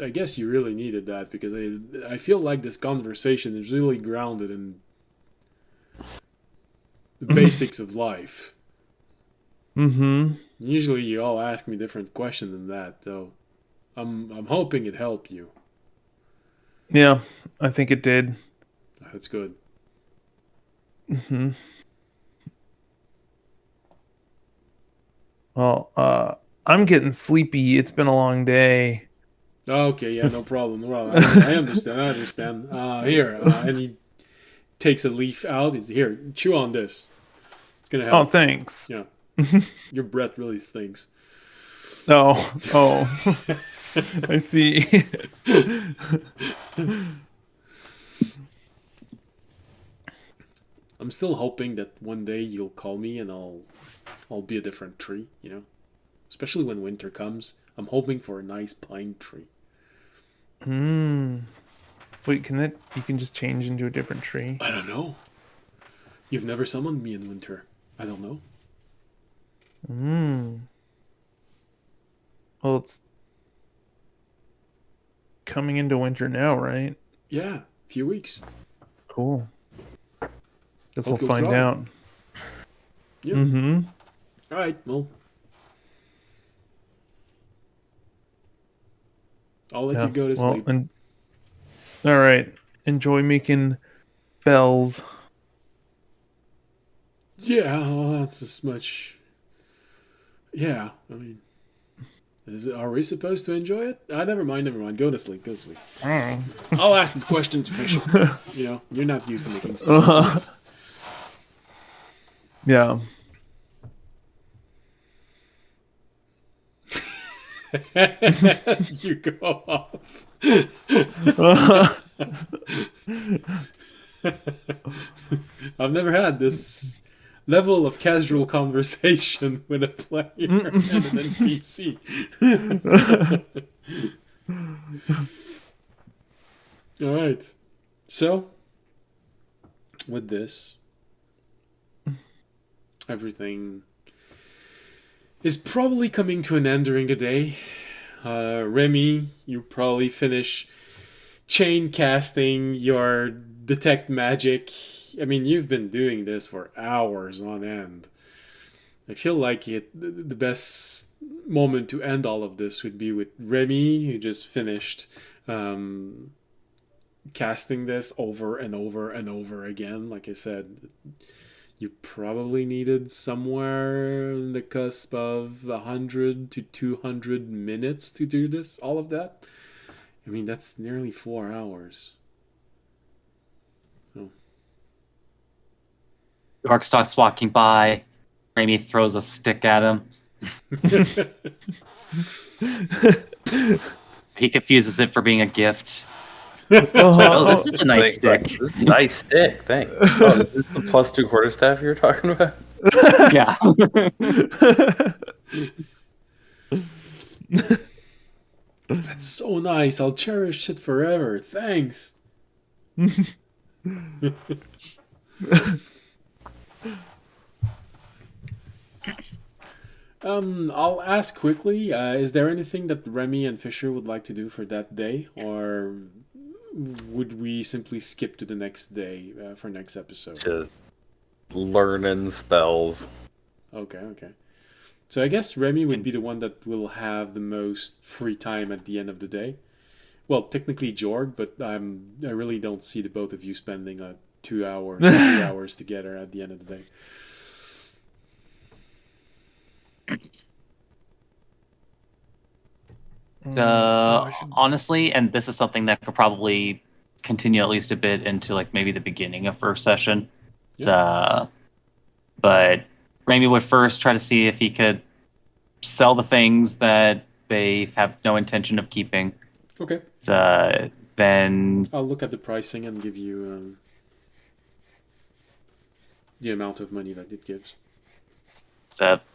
I guess you really needed that because I feel like this conversation is really grounded in the basics of life. Mm-hmm. Usually you all ask me different questions than that, so I'm hoping it helped you. Yeah, I think it did. That's good. Mm-hmm. Well, I'm getting sleepy. It's been a long day. Okay, yeah, no problem. No problem. I understand. I understand. Here, and he takes a leaf out. He's here. Chew on this. It's gonna Oh, help. thanks. Yeah, your breath really stinks. Oh, I see. I'm still hoping that one day you'll call me and I'll be a different tree. Especially when winter comes. I'm hoping for a nice pine tree. Hmm. Wait, you can just change into a different tree? I don't know. You've never summoned me in winter. I don't know. Hmm. Well, it's coming into winter now, right? Yeah, a few weeks. Cool. Guess Hope we'll you'll find try. out. Yeah. Mm-hmm. All right. Well, I'll let you go to sleep. All right. Enjoy making bells. Yeah, well, that's as much. Yeah, I mean, are we supposed to enjoy it? Never mind, never mind. Go to sleep, go to sleep. I'll ask the questions officially. You're not used to making stuff. Yeah. You go off. I've never had this level of casual conversation with a player and an NPC. All right. So, with this, everything is probably coming to an end during the day. Remy, you probably finish chain casting your detect magic. I mean, you've been doing this for hours on end. I feel like the best moment to end all of this would be with Remy, who just finished casting this over and over and over again. Like I said, you probably needed somewhere in the cusp of 100 to 200 minutes to do this, all of that. I mean, that's nearly 4 hours. So. York starts walking by. Raimi throws a stick at him. He confuses it for being a gift. This is a nice stick. This is a nice stick. Thanks. Oh, is this the +2 quarterstaff you were talking about? Yeah. That's so nice. I'll cherish it forever. Thanks. I'll ask quickly. Is there anything that Remy and Fisher would like to do for that day, or would we simply skip to the next day for next episode? Just learning spells. Okay. So I guess Remy would be the one that will have the most free time at the end of the day. Well, technically Jorg, but I really don't see the both of you spending 2 hours, 3 hours together at the end of the day. Honestly, and this is something that could probably continue at least a bit into like maybe the beginning of first session. But Raimi would first try to see if he could sell the things that they have no intention of keeping. Okay. Then I'll look at the pricing and give you the amount of money that it gives.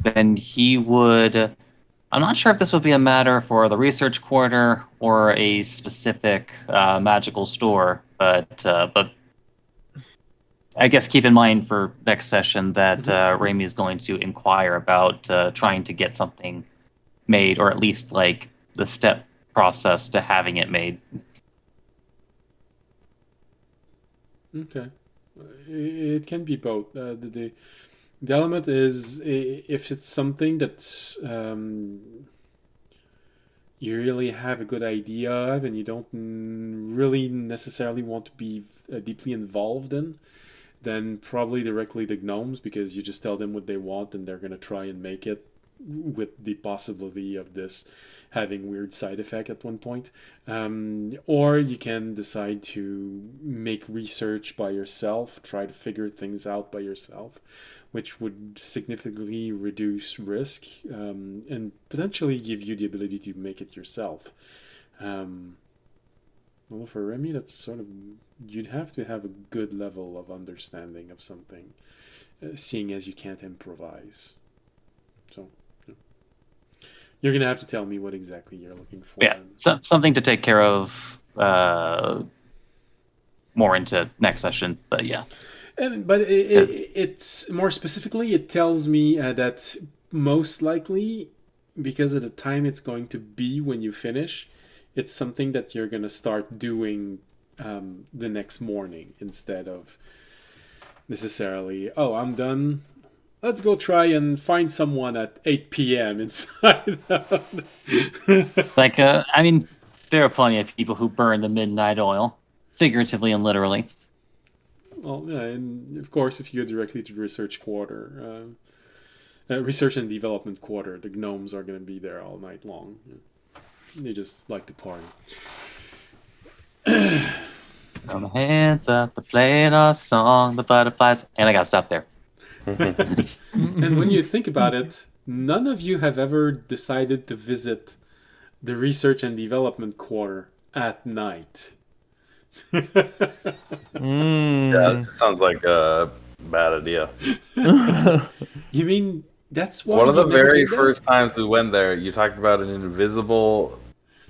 Then he would. I'm not sure if this would be a matter for the research quarter or a specific magical store, but I guess keep in mind for next session that Raimi is going to inquire about trying to get something made, or at least like the step process to having it made. Okay, it can be both. The element is if it's something that's you really have a good idea of and you don't really necessarily want to be deeply involved in, then probably directly the gnomes, because you just tell them what they want and they're going to try and make it, with the possibility of this having weird side effect at one point. Or you can decide to make research by yourself, try to figure things out by yourself, which would significantly reduce risk, and potentially give you the ability to make it yourself. Well, for Remy, that's sort of, you'd have to have a good level of understanding of something, seeing as you can't improvise. So you're gonna have to tell me what exactly you're looking for. Yeah, something to take care of more into next session, but yeah. But it's more specifically, it tells me that most likely, because of the time it's going to be when you finish, it's something that you're going to start doing the next morning, instead of necessarily, oh, I'm done, let's go try and find someone at 8 p.m. inside. Like, I mean, there are plenty of people who burn the midnight oil, figuratively and literally. Well, yeah, and of course, if you go directly to the research quarter, research and development quarter, the gnomes are going to be there all night long. They just like to party. Throw my hands up, they're playing our song, the butterflies, and I gotta stop there. And when you think about it, none of you have ever decided to visit the research and development quarter at night. Yeah, that sounds like a bad idea. You mean that's why? One of the you never very did that? first times we went there, you talked about an invisible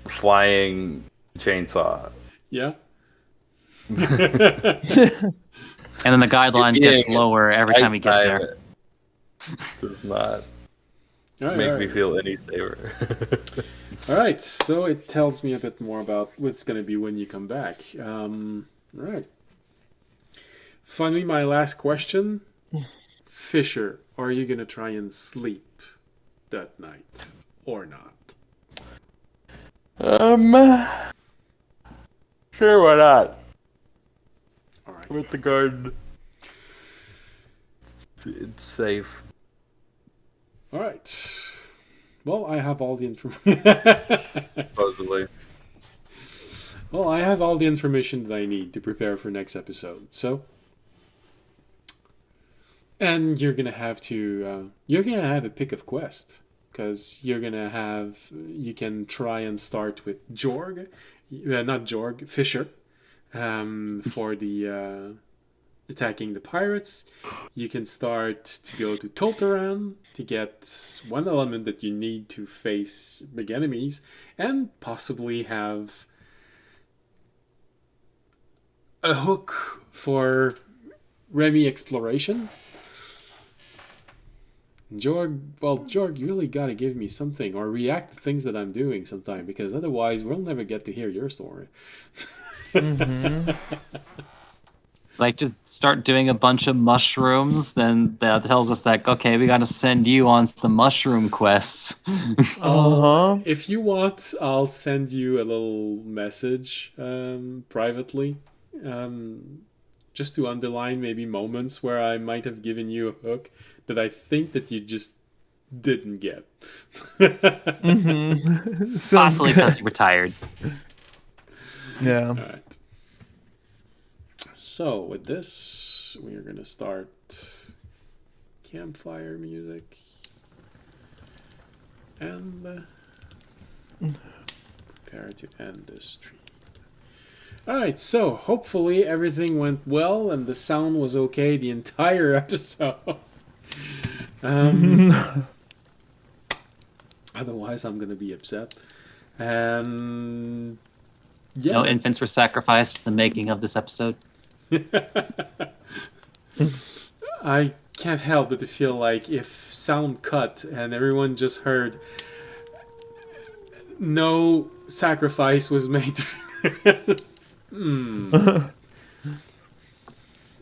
flying chainsaw. Yeah. And then the guideline gets lower every time we get there. Does not All right, make all me right. feel any safer. All right, so it tells me a bit more about what's going to be when you come back. All right. Finally, my last question. Fisher, are you going to try and sleep that night or not? Sure, why not? All right. With the garden, it's safe. All right. Well, I have all the information. Supposedly. Well, I have all the information that I need to prepare for next episode. So, and you're gonna have to a pick of quest, because you can try and start with Fisher, for the attacking the pirates. You can start to go to Tolteran to get one element that you need to face big enemies, and possibly have a hook for Remy exploration. Jorg, you really gotta give me something, or react to things that I'm doing sometime, because otherwise we'll never get to hear your story. Like, just start doing a bunch of mushrooms, then that tells us that, okay, we gotta send you on some mushroom quests. If you want, I'll send you a little message privately, just to underline maybe moments where I might have given you a hook that I think that you just didn't get. Possibly because you were tired. Yeah. All right. So with this, we are going to start campfire music and prepare to end this stream. Alright, so hopefully everything went well and the sound was okay the entire episode. Otherwise, I'm going to be upset. And yeah. No infants were sacrificed in the making of this episode. I can't help but to feel like if sound cut and everyone just heard no sacrifice was made.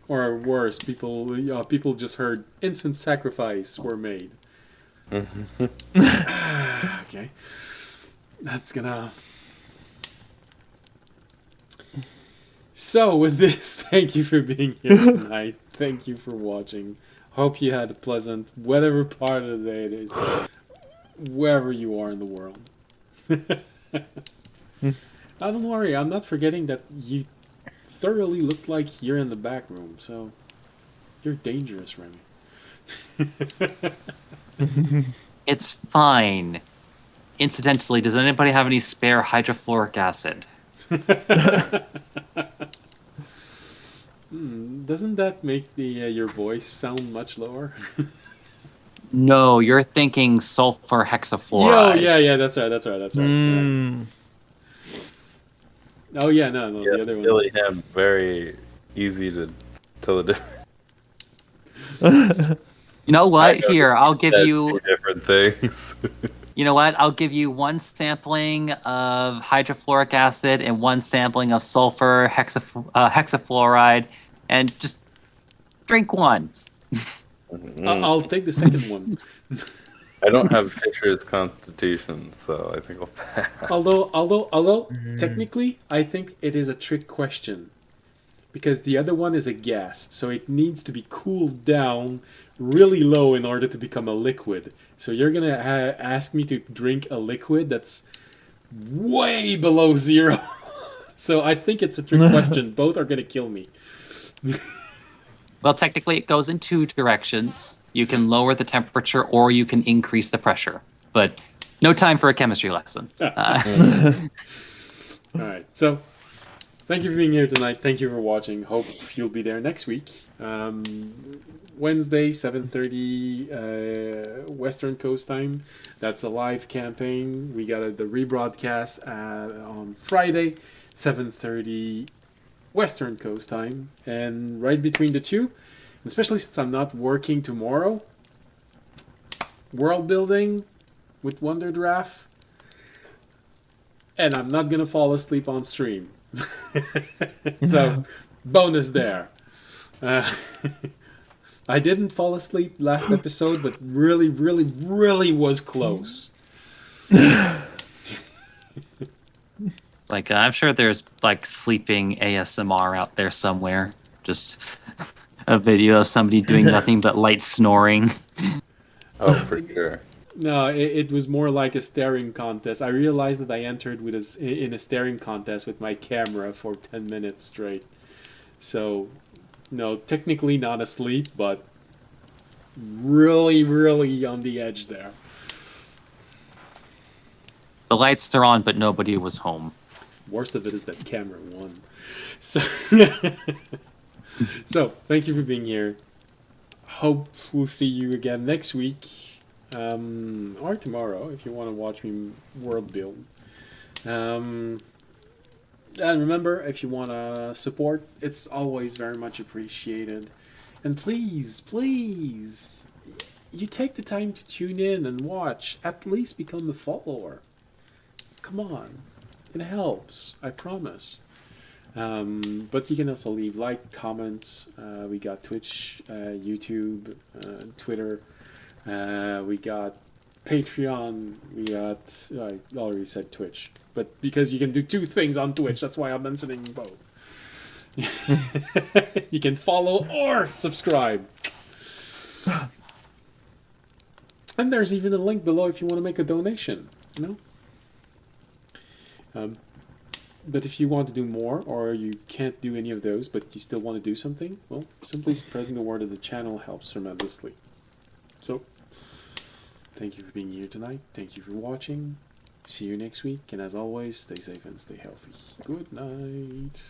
Or worse, people just heard infant sacrifice were made. Okay, that's gonna. So with this, thank you for being here tonight. Thank you for watching. Hope you had a pleasant, whatever part of the day it is, wherever you are in the world. Don't worry, I'm not forgetting that you thoroughly look like you're in the back room, so you're dangerous, Remy. It's fine. Incidentally, does anybody have any spare hydrofluoric acid? Doesn't that make the your voice sound much lower? No, you're thinking sulfur hexafluoride. Yeah, that's right. Yeah. Oh yeah, no, Yeah, the other silly one. him. Very easy to tell the difference. You know what? I know Here, that I'll you give said you. two different things. You know what? I'll give you one sampling of hydrofluoric acid and one sampling of sulfur hexafluoride, and just drink one. I'll take the second one. I don't have Fisher's constitution, so I think I'll pass. Although technically, I think it is a trick question. Because the other one is a gas, so it needs to be cooled down really low in order to become a liquid. So you're gonna ask me to drink a liquid that's way below zero. So I think it's a trick question. Both are gonna kill me. Well, technically, it goes in two directions. You can lower the temperature or you can increase the pressure. But no time for a chemistry lesson. Alright, so thank you for being here tonight. Thank you for watching. Hope you'll be there next week. Wednesday, 7:30 Western Coast time. That's a live campaign. We got the rebroadcast on Friday, 7:30 Western Coast time. And right between the two, especially since I'm not working tomorrow, world building with Wonder Draft. And I'm not going to fall asleep on stream. So, bonus there. I didn't fall asleep last episode, but really, really, really was close. It's like, I'm sure there's like sleeping ASMR out there somewhere. Just a video of somebody doing nothing but light snoring. Oh, for sure. No, it was more like a staring contest. I realized that I entered in a staring contest with my camera for 10 minutes straight. So, no, technically not asleep, but really, really on the edge there. The lights are on, but nobody was home. Worst of it is that camera won. So, so thank you for being here. Hope we'll see you again next week. Or tomorrow if you want to watch me world build. And remember, if you want to support, it's always very much appreciated. And please, please, you take the time to tune in and watch. At least become a follower. Come on. It helps. I promise. But you can also leave comments. We got Twitch, YouTube, Twitter. We got Patreon. We got... I already said Twitch. But because you can do two things on Twitch, that's why I'm mentioning both. You can follow or subscribe. And there's even a link below if you want to make a donation. You know? But if you want to do more, or you can't do any of those, but you still want to do something, well, simply spreading the word of the channel helps tremendously. So, thank you for being here tonight. Thank you for watching. See you next week. And as always, stay safe and stay healthy. Good night.